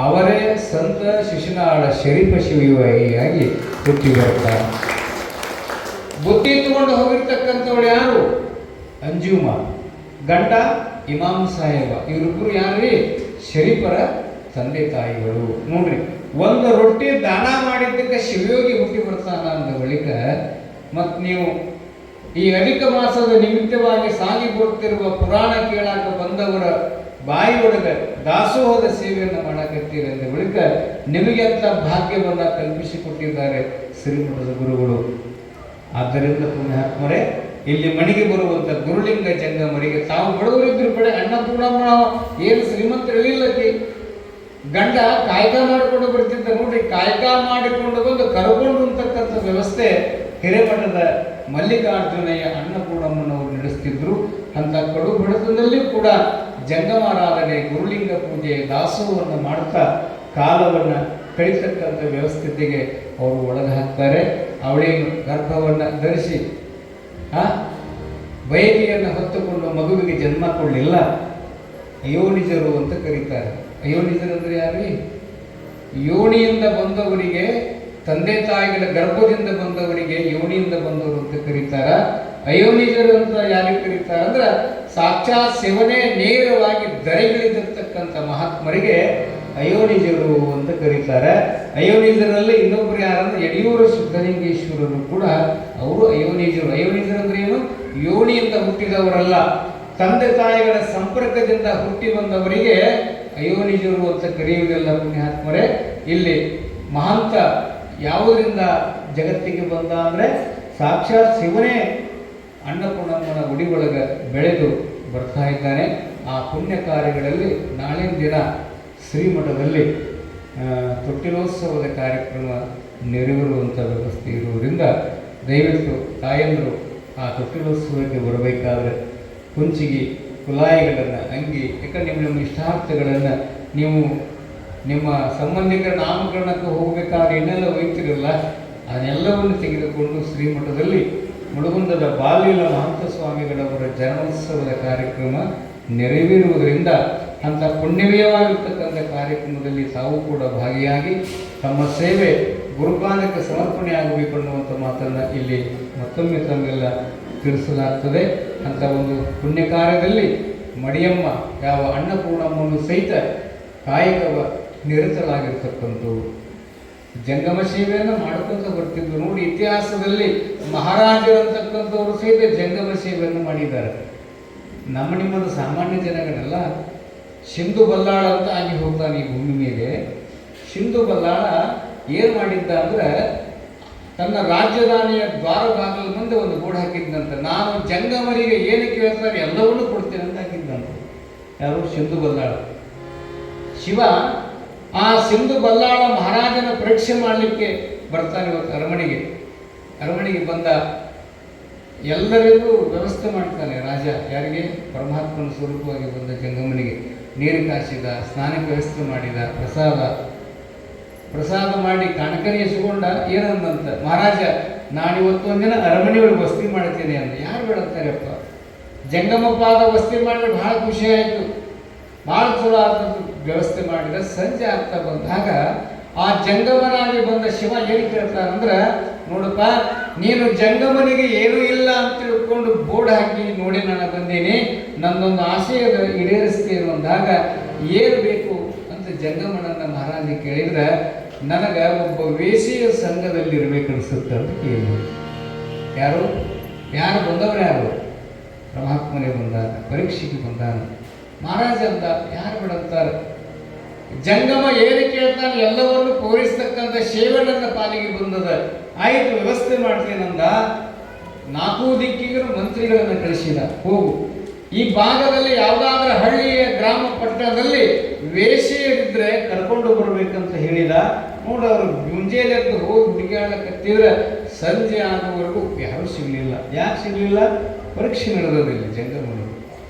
ಅವರೇ ಸಂತ ಶಿಶುನಾಳ ಶರೀಫ ಶಿವಯಾಗಿ ಹುಟ್ಟಿ ಬರ್ತಾರೆ. ಬುದ್ಧಿ ತಗೊಂಡು ಹೋಗಿರ್ತಕ್ಕಂಥವಳು ಯಾರು? ಅಂಜುಮ. ಗಂಡ ಇಮಾಮ್ ಸಾಹೇಬ. ಇವರಿಬ್ಬರು ಯಾರ್ರಿ? ಶರೀಫರ ತಂದೆ ತಾಯಿಗಳು. ನೋಡ್ರಿ, ಒಂದು ರೊಟ್ಟಿ ದಾನ ಮಾಡಿದ್ದಕ್ಕೆ ಶಿವಯೋಗಿ ಹುಟ್ಟಿ ಬರ್ತಾನ ಅಂದ ಬಳಿಕ ಮತ್ತು ನೀವು ಈ ಅಧಿಕ ಮಾಸದ ನಿಮಿತ್ತವಾಗಿ ಸಾಗಿ ಬರುತ್ತಿರುವ ಪುರಾಣ ಕೇಳಾಕ ಬಂದವರ ಬಾಯಿಯೊಳಗೆ ದಾಸೋಹದ ಸೇವೆಯನ್ನು ಮಾಡಕತ್ತೀರಿ ಅಂದ ಬಳಿಕ ನಿಮಗೆ ಅಂತ ಭಾಗ್ಯವನ್ನು ಕಲ್ಪಿಸಿಕೊಟ್ಟಿದ್ದಾರೆ ಶ್ರೀಮಠದ ಗುರುಗಳು. ಆದ್ದರಿಂದ ಪುಣ್ಯಾತ್ಮರೇ, ಇಲ್ಲಿ ಮನೆಗೆ ಬರುವಂಥ ಗುರುಲಿಂಗ ಜಂಗಮರಿಗೆ ತಾವು ಬಡವರಿದ್ರು ಕಡೆ ಅನ್ನಪೂರ್ಣಮ್ಮ ಏನು ಶ್ರೀಮಂತರಿಲ್ಲಕ್ಕೆ ಗಂಡ ಕಾಯ್ಕ ಮಾಡಿಕೊಂಡು ಬರ್ತಿದ್ದ. ನೋಡ್ರಿ, ಕಾಯ್ಕ ಮಾಡಿಕೊಂಡು ಬಂದು ಕರ್ಕೊಂಡು ಅಂತಕ್ಕಂಥ ವ್ಯವಸ್ಥೆ ಹಿರೇಮಠದ ಮಲ್ಲಿಕಾರ್ಜುನಯ್ಯ ಅನ್ನಪೂರ್ಣಮ್ಮನವರು ನಡೆಸ್ತಿದ್ರು. ಅಂತ ಕಡು ಬಡತನದಲ್ಲಿ ಕೂಡ ಜಂಗಮಾರಾಧನೆ, ಗುರುಲಿಂಗ ಪೂಜೆ, ದಾಸೋಹವನ್ನು ಮಾಡ್ತಾ ಕಾಲವನ್ನು ಕಳಿತಕ್ಕಂಥ ವ್ಯವಸ್ಥೆಗೆ ಅವರು ಒಳಗೆ ಹಾಕ್ತಾರೆ. ಅವಳೇನು ಗರ್ಭವನ್ನು ಧರಿಸಿ ಬಯಕೆಯನ್ನು ಹೊತ್ತುಕೊಂಡು ಮಗುವಿಗೆ ಜನ್ಮ ಕೊಡಲಿಲ್ಲ. ಅಯೋನಿಜರು ಅಂತ ಕರೀತಾರೆ. ಅಯೋನಿಜರು ಅಂದರೆ ಯಾರು? ಯೋನಿಯಿಂದ ಬಂದವರಿಗೆ, ತಂದೆ ತಾಯಿಗಳ ಗರ್ಭದಿಂದ ಬಂದವರಿಗೆ ಯೋನಿಯಿಂದ ಬಂದವರು ಅಂತ ಕರೀತಾರ. ಅಯೋನಿಜರು ಅಂತ ಯಾರಿಗೆ ಕರೀತಾರೆ ಅಂದ್ರೆ ಸಾಕ್ಷಾತ್ ಶಿವನೇ ನೇರವಾಗಿ ದರೆಗಿಳಿದಿರ್ತಕ್ಕಂಥ ಮಹಾತ್ಮರಿಗೆ ಅಯೋನಿಜರು ಅಂತ ಕರೀತಾರೆ. ಅಯೋನಿಜರಲ್ಲಿ ಇನ್ನೊಬ್ಬರು ಯಾರಂದ್ರೆ ಯಡಿಯೂರು ಸಿದ್ಧಲಿಂಗೇಶ್ವರರು ಕೂಡ ಅವರು ಅಯೋನಿಜರು. ಅಯೋನಿಜರು ಅಂದ್ರೆ ಏನು? ಯೋನಿಯಿಂದ ಹುಟ್ಟಿದವರಲ್ಲ, ತಂದೆ ತಾಯಿಗಳ ಸಂಪರ್ಕದಿಂದ ಹುಟ್ಟಿ ಬಂದವರಿಗೆ ಅಯೋನಿಜರು ಅಂತ ಕರೆಯುವುದಿಲ್ಲ. ಪುಣ್ಯಾತ್ಮರೇ, ಇಲ್ಲಿ ಮಹಾಂತ ಯಾವುದರಿಂದ ಜಗತ್ತಿಗೆ ಬಂದ ಅಂದರೆ ಸಾಕ್ಷಾತ್ ಶಿವನೇ ಅನ್ನಪೂರ್ಣಮ್ಮನ ಗುಡಿ ಒಳಗೆ ಬೆಳೆದು ಬರ್ತಾ ಇದ್ದಾನೆ. ಆ ಪುಣ್ಯ ಕಾರ್ಯಗಳಲ್ಲಿ ನಾಳಿನ ದಿನ ಶ್ರೀಮಠದಲ್ಲಿ ತೊಟ್ಟಿಲೋತ್ಸವದ ಕಾರ್ಯಕ್ರಮ ನೆರವೇರುವಂಥ ವ್ಯವಸ್ಥೆ ಇರುವುದರಿಂದ ದಯವಿಟ್ಟು ತಾಯಂದರು ಆ ತೊಟ್ಟಿಲೋತ್ಸವಕ್ಕೆ ಬರಬೇಕಾದ್ರೆ ಕುಂಚಿಗೆ, ಕುಲಾಯಿಗಳನ್ನು, ಅಂಗಿ, ಯಾಕಂದ್ರೆ ನಿಮ್ಮ ಇಷ್ಟಾರ್ಥಗಳನ್ನು ನೀವು ನಿಮ್ಮ ಸಂಬಂಧಿಕರ ನಾಮಕರಣಕ್ಕೆ ಹೋಗಬೇಕಾದ್ರೆ ಇನ್ನೆಲ್ಲ ಒಯ್ತಿರಲ್ಲ, ಅದನ್ನೆಲ್ಲವನ್ನು ತೆಗೆದುಕೊಂಡು ಶ್ರೀಮಠದಲ್ಲಿ ಮುಳುಗುಂದದ ಬಾಲೀಲ ಮಹಂತ ಸ್ವಾಮಿಗಳವರ ಜನ್ಮೋತ್ಸವದ ಕಾರ್ಯಕ್ರಮ ನೆರವೇರುವುದರಿಂದ ಅಂಥ ಪುಣ್ಯಮಯವಾಗಿರ್ತಕ್ಕಂಥ ಕಾರ್ಯಕ್ರಮದಲ್ಲಿ ತಾವು ಕೂಡ ಭಾಗಿಯಾಗಿ ತಮ್ಮ ಸೇವೆ ಗುರುಪಾದಕ್ಕೆ ಸಮರ್ಪಣೆ ಆಗಬೇಕು ಅನ್ನುವಂಥ ಮಾತನ್ನು ಇಲ್ಲಿ ಮತ್ತೊಮ್ಮೆ ತಮಗೆಲ್ಲ ತಿಳಿಸಲಾಗ್ತದೆ. ಅಂಥ ಒಂದು ಪುಣ್ಯ ಕಾರ್ಯದಲ್ಲಿ ಮಡಿಯಮ್ಮ ಯಾವ ಅನ್ನಪೂರ್ಣಮ್ಮನ್ನು ಸಹಿತ ಕಾಯಕವ ನಿರತರಾಗಿರ್ತಕ್ಕಂಥವ್ರು ಜಂಗಮ ಸೇವೆಯನ್ನು ಮಾಡ್ಕೊಂತ ಬರ್ತಿದ್ರು. ನೋಡಿ, ಇತಿಹಾಸದಲ್ಲಿ ಮಹಾರಾಜರಂತಕ್ಕಂಥವ್ರು ಸಹಿತ ಜಂಗಮ ಸೇವೆಯನ್ನು ಮಾಡಿದ್ದಾರೆ. ನಮ್ಮ ನಿಮ್ಮದು ಸಾಮಾನ್ಯ ಜನಗಳೆಲ್ಲ ಸಿಂಧು ಬಲ್ಲಾಳ ಅಂತ ಆಗಿ ಹೋಗ್ತಾನೆ ಈ ಭೂಮಿ ಮೇಲೆ. ಸಿಂಧು ಬಲ್ಲಾಳ ಏನು ಮಾಡಿದ್ದ ಅಂದ್ರೆ ತನ್ನ ರಾಜಧಾನಿಯ ದ್ವಾರ ಬಾಗಿಲ ಮುಂದೆ ಒಂದು ಬೋರ್ಡ್ ಹಾಕಿದ್ದಂತೆ, ನಾನು ಜಂಗಮರಿಗೆ ಏನು ಕೇಳ್ತಾರೆ ಎಲ್ಲವನ್ನೂ ಕೊಡ್ತೇನೆ ಅಂತ ಹಾಕಿದ್ದಂತೆ. ಯಾರು? ಸಿಂಧು ಬಲ್ಲಾಳ. ಶಿವ ಆ ಸಿಂಧು ಬಲ್ಲಾಳ ಮಹಾರಾಜನ ಪರೀಕ್ಷೆ ಮಾಡಲಿಕ್ಕೆ ಬರ್ತಾನೆ ಇವತ್ತು ಅರಮನೆಗೆ ಬಂದ ಎಲ್ಲರಿಗೂ ವ್ಯವಸ್ಥೆ ಮಾಡ್ತಾನೆ ರಾಜ. ಯಾರಿಗೆ? ಪರಮಾತ್ಮನ ಸ್ವರೂಪವಾಗಿ ಬಂದ ಜಂಗಮನಿಗೆ ನೀರು ಕಾಸಿದ, ಸ್ನಾನಕ್ಕೆ ವ್ಯವಸ್ಥೆ ಮಾಡಿದ, ಪ್ರಸಾದ ಮಾಡಿ ಕಣಕನಿ ಎಸ್ಕೊಂಡ. ಏನಂದಂತ ಮಹಾರಾಜ, ನಾನಿವತ್ತು ಒಂದಿನ ಅರಮನೆಯೊಳಗೆ ವಸ್ತಿ ಮಾಡ್ತೀನಿ ಅಂದ. ಯಾರು ಬೇಡಂತಾರಪ್ಪ? ಜಂಗಮಪ್ಪಾದ ವಸ್ತಿ ಮಾಡಿದ್ರೆ ಭಾಳ ಖುಷಿ ಆಯಿತು, ಭಾಳ ಚಲೋ ಆದಂತ ವ್ಯವಸ್ಥೆ ಮಾಡಿದ. ಸಂಜೆ ಆಗ್ತಾ ಬಂದಾಗ ಆ ಜಂಗಮನಾಗಿ ಬಂದ ಶಿವ ಏನು ಕೇಳ್ತಾನಂದ್ರೆ, ನೋಡಪ್ಪ, ನೀನು ಜಂಗಮನಿಗೆ ಏನೂ ಇಲ್ಲ ಅಂತ ತಿಳ್ಕೊಂಡು ಬೋರ್ಡ್ ಹಾಕಿ ನೋಡಿ ನಾನು ಬಂದೀನಿ, ನನ್ನೊಂದು ಆಶಯ ಈಡೇರಿಸ್ತೇನೆ ಅಂದಾಗ ಏನು ಬೇಕು ಅಂತ ಜಂಗಮನನ್ನ ಮಹಾರಾಜ ಕೇಳಿದ್ರೆ, ನನಗೆ ಒಬ್ಬ ವೇಸಿಯ ಸಂಘದಲ್ಲಿ ಇರಬೇಕನ್ಸುತ್ತೆ ಅಂತ ಕೇಳಿ. ಯಾರು ಬಂದವರು? ಯಾರು? ಪರಮಾತ್ಮನೇ ಬಂದಾನ, ಪರೀಕ್ಷೆಗೆ ಬಂದಾನ. ಮಹಾರಾಜ ಅಂದ, ಯಾರು ಬಿಡಂತಾರೆ? ಜಂಗಮ ಏನು ಕೇಳ್ತಾನೆ ಎಲ್ಲವನ್ನು ಪೂರೈಸ್ತಕ್ಕಂಥ ಸೇವೆ ನನ್ನ ಪಾಲಿಗೆ ಬಂದದ, ಆಯಿತು ವ್ಯವಸ್ಥೆ ಮಾಡ್ತೇನಂದ. 4 ದಿಕ್ಕಿಗೂ ಮಂತ್ರಿಗಳನ್ನು ಕಳಿಸಿದ, ಹೋಗು ಈ ಭಾಗದಲ್ಲಿ ಯಾವುದಾದ್ರೂ ಹಳ್ಳಿಯ ಗ್ರಾಮ ಪಟ್ಟಣದಲ್ಲಿ ವೇಷಿಯರಿದ್ರೆ ಕರ್ಕೊಂಡು ಬರಬೇಕಂತ ಹೇಳಿದ. ನೋಡಿ, ಅವರು ಮುಂಜಾನೆದ್ದು ಹೋಗಿ ಹುಡುಗಾಡಕತ್ತಿದ್ರೆ ಸಂಜೆ ಆಗುವವರೆಗೂ ಯಾರೂ ಸಿಗಲಿಲ್ಲ. ಯಾಕೆ ಸಿಗಲಿಲ್ಲ? ಪರೀಕ್ಷೆ ನಡೆದಿಲ್ಲ ಜಂಗಮರು.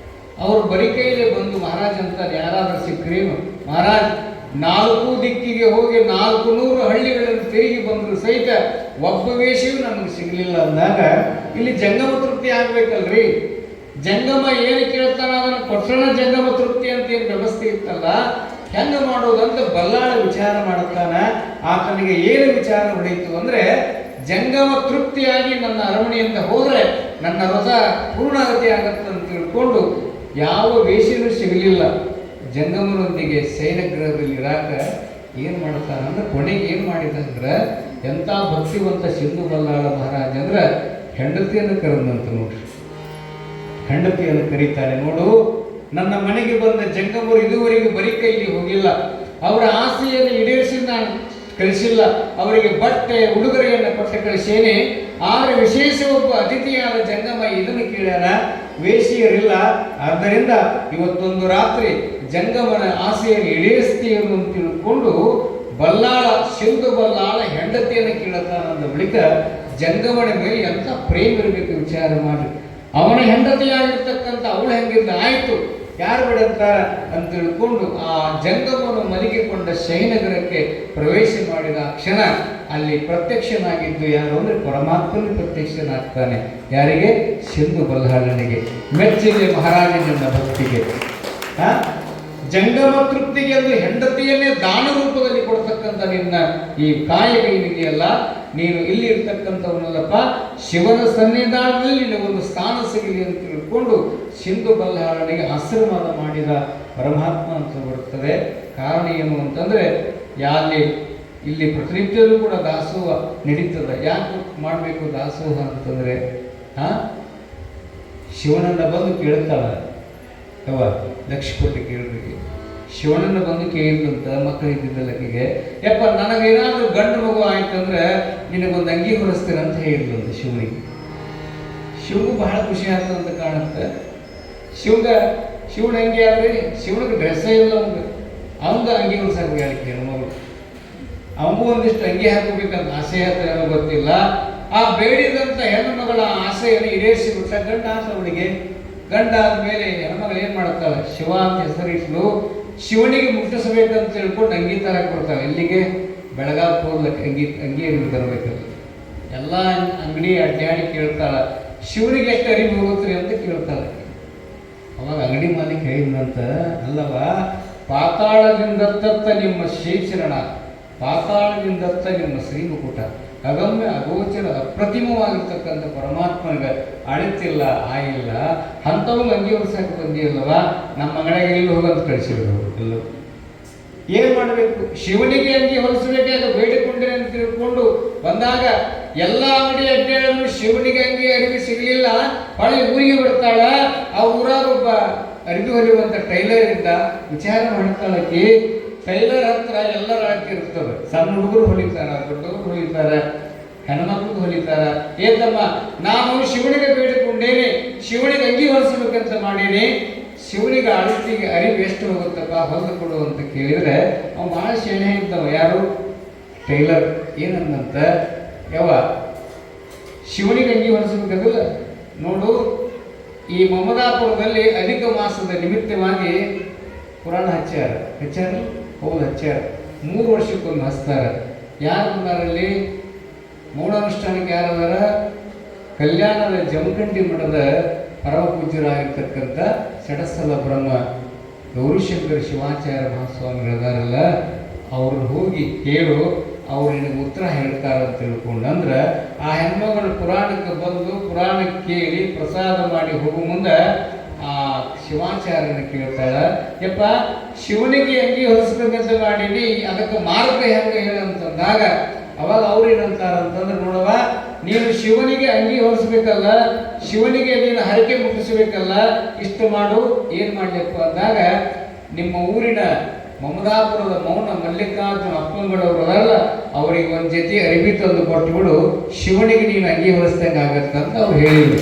ಅವರು ಬರಿ ಕೈಲೇ ಬಂದು ಮಹಾರಾಜ್ ಅಂತಾರೆ, ಯಾರಾದ್ರೂ ಸಿಕ್ಕರೇನು ಮಹಾರಾಜ್, 4 ದಿಕ್ಕಿಗೆ ಹೋಗಿ 400 ಹಳ್ಳಿಗಳನ್ನು ತಿರುಗಿ ಬಂದ್ರು ಸಹಿತ ಒಬ್ಬ ವೇಷಿಯೂ ನಮಗೆ ಸಿಗಲಿಲ್ಲ ಅಂದಾಗ ಇಲ್ಲಿ ಜಂಗಮ ತೃಪ್ತಿ ಆಗ್ಬೇಕಲ್ರಿ. ಜಂಗಮ ಏನು ಕೇಳ್ತಾನ ಅದನ್ನು ಕೊಟ್ಟಣ ಜಂಗಮ ತೃಪ್ತಿ ಅಂತ ಏನು ವ್ಯವಸ್ಥೆ ಇತ್ತಲ್ಲ, ಹೆಂಗ ಮಾಡೋದಂತ ಬಲ್ಲಾಳ ವಿಚಾರ ಮಾಡುತ್ತಾನ. ಆತನಿಗೆ ಏನು ವಿಚಾರ ಹೊಡೆಯಿತು ಅಂದ್ರೆ, ಜಂಗಮ ತೃಪ್ತಿಯಾಗಿ ನನ್ನ ಅರಮನೆಯಿಂದ ಹೋದ್ರೆ ನನ್ನ ವ್ರತ ಪೂರ್ಣಾಗತಿ ಆಗತ್ತೆ ಅಂತ ತಿಳ್ಕೊಂಡು ಯಾವ ವೇಷನೂ ಸಿಗಲಿಲ್ಲ. ಜಂಗಮನೊಂದಿಗೆ ಶಯನಗೃಹದಲ್ಲಿ ಇರಾಕ ಏನು ಮಾಡ್ತಾನಂದ್ರೆ ಕೊನೆಗೆ ಏನು ಮಾಡಿದಂದ್ರೆ, ಎಂಥ ಭಕ್ತಿವಂತ ಸಿಂಧು ಬಲ್ಲಾಳ ಮಹಾರಾಜ ಅಂದ್ರೆ ಹೆಂಡತಿಯನ್ನು ಕರೆದಂತ ನೋಡ್ರಿ. ಹೆಂಡತಿಯನ್ನು ಕರೀತಾನೆ, ನೋಡು ನನ್ನ ಮನೆಗೆ ಬಂದ ಜಂಗಮರು ಇದುವರೆಗೂ ಬರೀ ಕೈಲಿ ಹೋಗಿಲ್ಲ, ಅವರ ಆಸೆಯನ್ನು ಈಡೇರಿಸಿ ನಾನು ಕಳಿಸಿಲ್ಲ, ಅವರಿಗೆ ಬಟ್ಟೆ ಉಡುಗೊರೆಯನ್ನು ಕೊಟ್ಟು ಕಳಿಸೇನೆ. ಆದರೆ ವಿಶೇಷ ಒಬ್ಬ ಅತಿಥಿಯಾದ ಜಂಗಮ ಇದನ್ನು ಕೇಳ್ಯಾರ, ವೇಷಿಯರಿಲ್ಲ, ಆದ್ದರಿಂದ ಇವತ್ತೊಂದು ರಾತ್ರಿ ಜಂಗಮನ ಆಸೆಯನ್ನು ಈಡೇರಿಸ್ತೀವಿ ಅಂತ ತಿಳ್ಕೊಂಡು ಬಲ್ಲಾಳ ಸಿಂಧು ಬಲ್ಲಾಳ ಹೆಂಡತಿಯನ್ನು ಕೇಳುತ್ತಾನಂದ ಬಳಿಕ ಜಂಗಮನ ಮೇಲೆ ಎಂಥ ಪ್ರೇಮ ಇರಬೇಕು ವಿಚಾರ ಮಾಡಿ. ಅವನ ಹೆಂಡತಿಯಾಗಿರ್ತಕ್ಕಂಥ ಅವಳು ಹೆಂಗಿದ್ದ ಆಯ್ತು, ಯಾರು ಬಿಡಂತಾರ ಅಂತ ತಿಳ್ಕೊಂಡು ಆ ಜಂಗಮನು ಮಲಗಿಕೊಂಡ ಶಯನಗರಕ್ಕೆ ಪ್ರವೇಶ ಮಾಡಿದ ಕ್ಷಣ ಅಲ್ಲಿ ಪ್ರತ್ಯಕ್ಷನಾಗಿದ್ದು ಯಾರು ಅಂದ್ರೆ ಪರಮಾತ್ಮನ ಪ್ರತ್ಯಕ್ಷನಾಗ್ತಾನೆ. ಯಾರಿಗೆ? ಸಿಂಧು ಬಲ್ಲಾಳನಿಗೆ. ಮೆಚ್ಚಿಗೆ ಮಹಾರಾಜನಿಂದ ಭಕ್ತಿಗೆ. ಜಂಗಮ ತೃಪ್ತಿಗೆ ಒಂದು ಹೆಂಡತಿಯನ್ನೇ ದಾನ ರೂಪದಲ್ಲಿ ಕೊಡ್ತಕ್ಕಂಥ ನಿನ್ನ ಈ ಕಾಯಕ ಏನಿದೆಯಲ್ಲ, ನೀನು ಇಲ್ಲಿ ಇರ್ತಕ್ಕಂಥವನಲ್ಲಪ್ಪ, ಶಿವನ ಸನ್ನಿಧಾನದಲ್ಲಿ ಒಂದು ಸ್ಥಾನ ಸಿಗಲಿ ಅಂತ ತಿಳ್ಕೊಂಡು ಸಿಂಧು ಬಲ್ಲಾಳನಿಗೆ ಆಶೀರ್ವಾದ ಮಾಡಿದ ಪರಮಾತ್ಮ ಅಂತ ಬರುತ್ತದೆ. ಕಾರಣ ಏನು ಅಂತಂದ್ರೆ, ಇಲ್ಲಿ ಪ್ರತಿನಿತ್ಯವೂ ಕೂಡ ದಾಸೋಹ ನಡೀತದೆ. ಯಾಕೆ ಮಾಡಬೇಕು ದಾಸೋಹ ಅಂತಂದ್ರೆ, ಶಿವನನ್ನ ಬಂದು ಕೇಳ್ತಾಳ ಯವ, ಲಕ್ಷ ಕೊಟ್ಟು ಕೇಳ್ರಿ. ಶಿವನನ್ನ ಬಂದು ಕೇಳಿದಂತ ಮಕ್ಕಳು ಇದ್ದಿದ್ದಲ್ಲಕಿಗೆ, ಯಪ್ಪ ನನಗೇನಾದ್ರೂ ಗಂಡು ಮಗು ಆಯ್ತಂದ್ರೆ ನಿನಗೊಂದು ಅಂಗಿ ಹೊರಿಸ್ತೇನೆ ಅಂತ ಹೇಳಿದ್ಲಂತ ಶಿವನಿಗೆ. ಶಿವಗೂ ಬಹಳ ಖುಷಿ ಆಗ್ತದಂತ ಕಾಣುತ್ತೆ. ಶಿವನ ಅಂಗಿ ಆದ್ರೆ ಶಿವನಿಗೆ ಡ್ರೆಸ್ಸೇ ಇಲ್ಲ, ಅವಂಗ ಅಂಗಿ ಹೊರಿಸಾಕ ಹೇಳಿಕೆ ಹೆಣ್ಮಗಳು. ಅವನಿಗೂ ಒಂದಿಷ್ಟು ಅಂಗಿ ಹಾಕಬೇಕಂತ ಆಸೆ ಆಗ್ತಾನೆ ಗೊತ್ತಿಲ್ಲ. ಆ ಬೇಡಿದಂತ ಹೆಣ್ಣು ಮಗಳ ಆಸೆಯನ್ನು ಈಡೇರಿಸಿ ಬಿಟ್ಟ ಗಂಡ ಆತ ಅವಳಿಗೆ. ಗಂಡ ಆದ್ಮೇಲೆ ಹೆಣ್ಮಗಳು ಏನ್ ಮಾಡ್ತಾಳೆ, ಶಿವ ಅಂತ ಹೆಸರಿಟ್ಲು. ಶಿವನಿಗೆ ಮುಟ್ಟಿಸಬೇಕಂತ ತಿಳ್ಕೊಂಡು ಅಂಗಿ ತರಕ್ಕೆ ಬರ್ತಾಳೆ. ಇಲ್ಲಿಗೆ ಬೆಳಗಾವಿ ಹೋಗ್ಲಕ್ಕೆ ಅಂಗಿಯನ್ನು ತರಬೇಕಲ್ಲ. ಎಲ್ಲ ಅಂಗಡಿ ಅಡ್ಡಾಡಿ ಕೇಳ್ತಾಳ, ಶಿವನಿಗೆ ಎಷ್ಟು ಅರಿವು ಹೋಗುತ್ರಿ ಅಂತ ಕೇಳ್ತಾಳೆ. ಅವಾಗ ಅಂಗಡಿ ಮಾಲಿಕ್ ಹೇಳಿದಂತ, ಅಲ್ಲವ, ಪಾತಾಳದಿಂದತ್ತ ನಿಮ್ಮ ಶ್ರೀಚರಣ, ಪಾತಾಳದಿಂದತ್ತ ನಿಮ್ಮ ಶ್ರೀಮುಕುಟ, ಅಗಮ್ಯ ಅಗೋಚರ ಅಪ್ರತಿಮವಾಗಿರ್ತಕ್ಕಂಥ ಪರಮಾತ್ಮನಿಗೆ ಅಳಿತಿಲ್ಲ ಆಯಿಲ್ಲ, ಅಂಥವು ಅಂಗಿ ಹೊರಿಸಕ್ಕೆ ಬಂದಿಲ್ಲವ, ನಮ್ಮ ಅಂಗಡಿಗೆ ಎಲ್ಲಿ ಹೋಗಂತ ಕಳಿಸಿದ್ರು. ಎಲ್ಲೂ ಏನು ಮಾಡಬೇಕು, ಶಿವನಿಗೆ ಅಂಗಿ ಹೊರಿಸಬೇಕಾಗ ಬೇಡಿಕೊಂಡ್ರೆ ಅಂತ ತಿಳ್ಕೊಂಡು ಬಂದಾಗ ಎಲ್ಲ ಅಂಗಡಿ ಅಡ್ಡಾಡಲು ಶಿವನಿಗೆ ಅಂಗಿ ಅರಿವಿ ಸಿಗಲಿಲ್ಲ. ಹೊಳೆ ಊರಿಗೆ ಬಿಡ್ತಾಳ. ಆ ಊರಾಗ ಒಬ್ಬ ಅರಿವಿ ಹೊಲಿಯುವಂಥ ಟೈಲರ್ ಇದ್ದ. ವಿಚಾರ ಮಾಡ್ತಾಳಕ್ಕೆ, ಟೈಲರ್ ಹತ್ರ ಎಲ್ಲರ ಇರ್ತದೆ. ಸಣ್ಣ ಹುಡುಗರು ಹೊಲಿತಾರ, ದೊಡ್ಡವರು ಹೊಲಿತಾರ, ಹೆಣ್ಮಕ್ಳು ಹೊಲಿತಾರ. ಏತಮ್ಮ, ನಾನು ಶಿವನಿಗೆ ಬೇಡಿಕೊಂಡೇನೆ, ಶಿವನಿಗೆ ಅಂಗಿ ಹೊಲಿಸಬೇಕಂತ ಮಾಡೀನಿ, ಶಿವನಿಗೆ ಅಳಿತಿಗೆ ಅರಿವು ಎಷ್ಟು ಹೋಗುತ್ತಪ್ಪ ಹೊಲಿದು ಕೊಡು ಅಂತ ಕೇಳಿದ್ರೆ ಅವ್ನು ಭಾಳ ಶೇಣೆ ಇದ್ದವ. ಯಾರು? ಟೈಲರ್. ಏನಂದಂತ, ಯಾವ ಶಿವನಿಗೆ ಅಂಗಿ ಹೊಲಿಸಬೇಕಾಗಲ್ಲ ನೋಡು, ಈ ಮಮದಾಪುರದಲ್ಲಿ ಅಧಿಕ ಮಾಸದ ನಿಮಿತ್ತವಾಗಿ ಪುರಾಣ ಹಚ್ಚಾರ. ಹೌದು ಹಚ್ಚಾರ. 3 ವರ್ಷಕ್ಕೊಮ್ಮೆ ಹಚ್ತಾರ. ಯಾರು ಬಂದಾರಲ್ಲಿ ಮೂಢಾನುಷ್ಠಾನಕ್ಕೆ ಯಾರದಾರ? ಕಲ್ಯಾಣದ ಜಮಖಂಡಿ ಮಠದ ಪರಮ ಪೂಜ್ಯರಾಗಿರ್ತಕ್ಕಂಥ ಸಡಸ್ಥಲ ಬ್ರಹ್ಮ ಗೌರಿಶಂಕರ ಶಿವಾಚಾರ್ಯ ಮಹಾಸ್ವಾಮಿಗಳದಾರಲ್ಲ, ಅವ್ರನ್ನ ಹೋಗಿ ಕೇಳು, ಅವ್ರು ನಿನಗೆ ಉತ್ತರ ಹೇಳ್ತಾರಂತ ತಿಳ್ಕೊಂಡು. ಅಂದ್ರೆ ಆ ಹೆಣ್ಮಗಳು ಪುರಾಣಕ್ಕೆ ಬಂದು ಪುರಾಣ ಕೇಳಿ ಪ್ರಸಾದ ಮಾಡಿ ಹೋಗೋ ಮುಂದೆ ಆ ಶಿವಾಚಾರ್ಯನ ಕೇಳ್ತಾಳ, ಯಪ್ಪ ಶಿವನಿಗೆ ಅಂಗಿ ಹೊರಿಸ್ಬೇಕಂತ ಮಾಡೀನಿ, ಅದಕ್ಕೆ ಮಾರ್ಗ ಹೆಂಗೆ ಹೇಳಂತಂದಾಗ ಅವಾಗ ಅವ್ರು ಏನಂತಾರಂತಂದ್ರೆ, ನೋಡವ, ನೀನು ಶಿವನಿಗೆ ಅಂಗಿ ಹೊರಿಸ್ಬೇಕಲ್ಲ, ಶಿವನಿಗೆ ನೀನು ಹರಕೆ ಮುಟ್ಟಿಸ್ಬೇಕಲ್ಲ, ಇಷ್ಟು ಮಾಡು. ಏನು ಮಾಡಲಿಪ್ಪ ಅಂದಾಗ, ನಿಮ್ಮ ಊರಿನ ಮಮದಾಪುರದ ಮೌನ ಮಲ್ಲಿಕಾರ್ಜುನ ಅಪ್ಪಂಗಳವರು ಅಲ್ಲ, ಅವರಿಗೆ ಒಂದು ಜೊತೆ ಅರಿವಿ ತಂದು ಕೊಟ್ಟುಬಿಡು, ಶಿವನಿಗೆ ನೀನು ಅಂಗಿ ಹೊರಿಸ್ದಂಗೆ ಆಗತ್ತಂತ ಅವ್ರು ಹೇಳಿದ್ರು.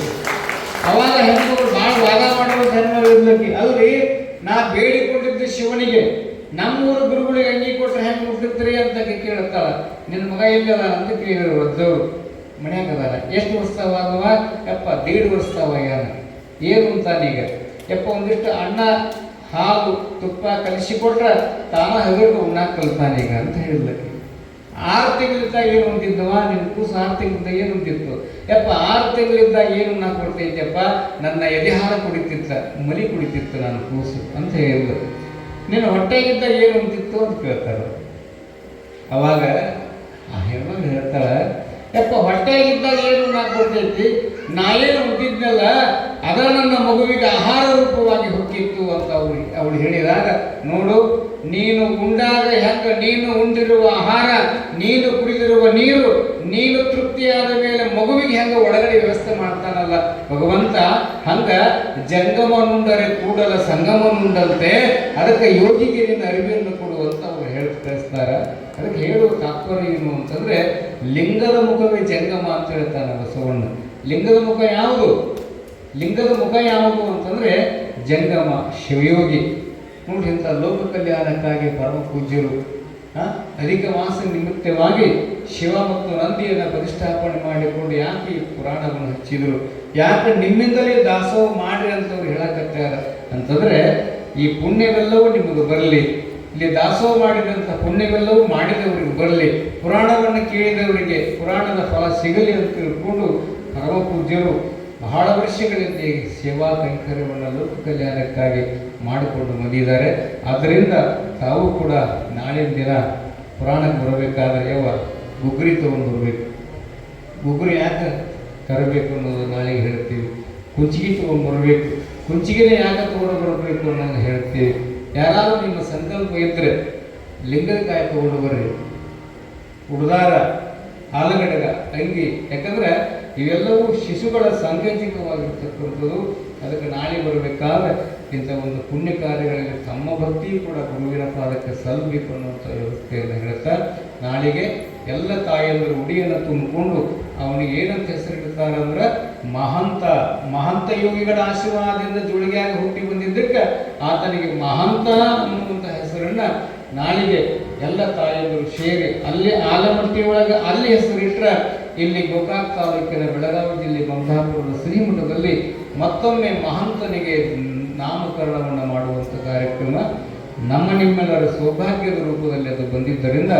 ಅವಾಗ ಹೆಣ್ಮಗಳು ಭಾಳ ವಾದ ಮಾಡೋದು ಹೆಣ್ಮಗಳು ಇರ್ಲಿಕ್ಕೆ, ಅಲ್ರಿ ನಾ ಬೇಡಿಕೊಂಡಿದ್ದು ಶಿವನಿಗೆ, ನಮ್ಮೂರು ಗುರುಗಳಿಗೆ ಅಂಗಿ ಕೊಟ್ಟರೆ ಹೆಂಗೆ ಮುಟ್ಟಿದ್ರಿ ಅಂತ ಕೇಳ್ತಾಳ. ನಿನ್ನ ಮಗ ಎಲ್ಲದ ಅಂತ ಕೇಳಿದ್ರು. ಒದ್ದವರು ಮನ್ಯಾಗ ಅದಾರ. ಎಷ್ಟು ವರ್ಷದವ? ಯಪ್ಪ 1.5 ವರ್ಷದವ. ಏನು ಅಂತಾನೀಗ ಯಪ್ಪ ಒಂದಿಷ್ಟು ಅನ್ನ ಹಾಲು ತುಪ್ಪ ಕಲಿಸಿಕೊಟ್ರೆ ತಾನ ಹಗರು ಉಣ್ಣಾಕ ಕಲ್ತಾನೆ ಈಗ ಅಂತ ಹೇಳಿದ್ಲಕ್ಕೆ. 6 ತಿಂಗಳಿದ್ದಾಗ ಏನು ಉಂಟಿದ್ದವ ನಿನ್ನ ಕೂಸು 6 ತಿಂಗಳಿದ್ದಾಗ ಏನು ಉಂಟಿತ್ತು? ಯಪ್ಪ 6 ತಿಂಗಳಿದ್ದಾಗ ಏನು ಉಣ್ಣಾಕ ಕೊಡ್ತೈತಪ್ಪ? ನನ್ನ ಎದೆಹಾರ ಕುಡಿತಿತ್ತ, ಮಲಿ ಕುಡಿತಿತ್ತು ನನ್ನ ಕೂಸು ಅಂತ ಹೇಳಿದ್ರು. ನಿನ್ನ ಹೊಟ್ಟೆಗಿದ್ದಾಗ ಏನು ಉಂಟಿತ್ತು ಅಂತ ಕೇಳ್ತಾರೆ. ಅವಾಗ ಆ ಹೆಣ್ಣು ಹೇಳ್ತಾಳೆ, ಯಪ್ಪ ಹೊಟ್ಟೆಗಿದ್ದಾಗ ಏನು ಉಣ್ಣಾಕ ಕೊಡ್ತೈತಿ? ನಾ ಏನು ಉಂಟಿದ್ನಲ್ಲ ಅದ ನನ್ನ ಮಗುವಿಗೆ ಆಹಾರ ರೂಪವಾಗಿ ಹೊಕ್ಕಿತ್ತು ಅಂತ ಅವಳು ಹೇಳಿದಾಗ, ನೋಡು ನೀನು ಉಂಡಾಗ ಹೆಂಗ ನೀನು ಉಂಡಿರುವ ಆಹಾರ, ನೀನು ಕುಡಿದಿರುವ ನೀರು, ನೀನು ತೃಪ್ತಿಯಾದ ಮೇಲೆ ಮಗುವಿಗೆ ಹೆಂಗ ಒಳಗಡೆ ವ್ಯವಸ್ಥೆ ಮಾಡ್ತಾನಲ್ಲ ಭಗವಂತ, ಹಂಗ ಜಂಗಮನುಂಡರೆ ಕೂಡಲ ಸಂಗಮನುಂಡಂತೆ ಅದಕ್ಕೆ ಯೋಗಿಗೆ ನಿನ್ನ ಅರಿವಿಯನ್ನು ಕೊಡುವಂತ ಅವ್ರು ಹೇಳಿ ಕಳಿಸ್ತಾರ. ಅದಕ್ಕೆ ಹೇಳುವ ತಾತ್ಪರ್ಯ ಏನು ಅಂತಂದ್ರೆ, ಲಿಂಗದ ಮುಖವೇ ಜಂಗಮ ಅಂತ ಹೇಳ್ತಾನೆ ಬಸವಣ್ಣ. ಲಿಂಗದ ಮುಖ ಯಾವುದು? ಲಿಂಗದ ಮುಖ ಯಾವುದು ಅಂತಂದ್ರೆ ಜಂಗಮ, ಶಿವಯೋಗಿ. ನೋಡಿ, ಇಂಥ ಲೋಕ ಕಲ್ಯಾಣಕ್ಕಾಗಿ ಪರಮ ಪೂಜ್ಯರು ಅಧಿಕ ಮಾಸ ನಿಮಿತ್ತವಾಗಿ ಶಿವ ಮತ್ತು ನಂದಿಯನ್ನು ಪ್ರತಿಷ್ಠಾಪನೆ ಮಾಡಿಕೊಂಡು ಯಾಕೆ ಈ ಪುರಾಣವನ್ನು ಹಚ್ಚಿದರು, ಯಾಕೆ ನಿಮ್ಮಿಂದಲೇ ದಾಸೋಹ ಮಾಡ್ರಿ ಅಂತವ್ರು ಹೇಳಕತ್ತಾರ ಅಂತಂದ್ರೆ, ಈ ಪುಣ್ಯವೆಲ್ಲವೂ ನಿಮಗೆ ಬರಲಿ, ಇಲ್ಲಿ ದಾಸೋಹ ಮಾಡಿದಂಥ ಪುಣ್ಯವೆಲ್ಲವೂ ಮಾಡಿದವರಿಗೆ ಬರಲಿ, ಪುರಾಣವನ್ನು ಕೇಳಿದವರಿಗೆ ಪುರಾಣದ ಫಲ ಸಿಗಲಿ ಅಂತ ತಿಳ್ಕೊಂಡು ಪರಮ ಪೂಜ್ಯರು ಬಹಳ ವರ್ಷಗಳಿಂದ ಈ ಸೇವಾ ಕೈಂಕರ್ಯವನ್ನು ಲೋಕ ಕಲ್ಯಾಣಕ್ಕಾಗಿ ಮಾಡಿಕೊಂಡು ಬಂದಿದ್ದಾರೆ. ಆದ್ದರಿಂದ ತಾವು ಕೂಡ ನಾಳಿನ ದಿನ ಪುರಾಣಕ್ಕೆ ಬರಬೇಕಾದ್ರೆ ಯಾವ ಗುಗ್ರಿ ತೊಗೊಂಡು ಬರಬೇಕು. ಗುಗ್ರಿ ಯಾಕೆ ತರಬೇಕು ಅನ್ನೋದು ನಾಳೆಗೆ ಹೇಳ್ತೀವಿ. ಕುಂಚಿಗೆ ತೊಗೊಂಡು ಬರಬೇಕು. ಕುಂಚಿಗೆನೇ ಯಾಕೆ ತೊಗೊಂಡು ಬರಬೇಕು ಅನ್ನೋದು ಹೇಳ್ತೀವಿ. ಯಾರಾದರೂ ನಿಮ್ಮ ಸಂಕಲ್ಪ ಇದ್ದರೆ ಲಿಂಗದಕಾಯಿ ತೊಗೊಂಡು ಬರ್ರಿ, ಉಡ್ದಾರ, ಆಲಗಡಗ, ಅಂಗಿ. ಯಾಕಂದ್ರೆ ಇವೆಲ್ಲವೂ ಶಿಶುಗಳ ಸಾಂಕೇತಿಕವಾಗಿರ್ತಕ್ಕಂಥದ್ದು. ಅದಕ್ಕೆ ನಾಳೆ ಬರಬೇಕಾದ್ರೆ ಇಂಥ ಒಂದು ಪುಣ್ಯ ಕಾರ್ಯಗಳಲ್ಲಿ ತಮ್ಮ ಭಕ್ತಿಯೂ ಕೂಡ ಗುರುವಿನ ಪಾದಕ್ಕೆ ಸಲ್ಲಬೇಕು ಅನ್ನುವಂಥ ವ್ಯವಸ್ಥೆಯನ್ನು ಹೇಳ್ತಾ, ನಾಳೆಗೆ ಎಲ್ಲ ತಾಯಿಯಂದರು ಉಡಿಯನ್ನು ತುಂಬಿಕೊಂಡು ಅವನಿಗೆ ಏನಂತ ಹೆಸರಿಡ್ತಾರೆ ಅಂದ್ರೆ ಮಹಂತ ಯೋಗಿಗಳ ಆಶೀರ್ವಾದದಿಂದ ಜೋಳಿಗೆಯಾಗಿ ಹುಟ್ಟಿ ಬಂದಿದ್ದಕ್ಕೆ ಆತನಿಗೆ ಮಹಂತ ಅನ್ನುವಂಥ ಹೆಸರನ್ನು ನಾಳೆಗೆ ಎಲ್ಲ ತಾಯಿಯಂದರು ಸೇರಿ ಅಲ್ಲಿ ಆಲಮಟ್ಟಿ ಒಳಗೆ ಅಲ್ಲಿ ಹೆಸರಿಟ್ರೆ, ಇಲ್ಲಿ ಗೋಕಾಕ್ ತಾಲೂಕಿನ ಬೆಳಗಾವಿ ಜಿಲ್ಲೆ ಬಂಧಾಪುರದ ಶ್ರೀಮಠದಲ್ಲಿ ಮತ್ತೊಮ್ಮೆ ಮಹಂತನಿಗೆ ನಾಮಕರಣವನ್ನು ಮಾಡುವಂಥ ಕಾರ್ಯಕ್ರಮ ನಮ್ಮ ನಿಮ್ಮೆಲ್ಲರ ಸೌಭಾಗ್ಯದ ರೂಪದಲ್ಲಿ ಅದು ಬಂದಿದ್ದರಿಂದ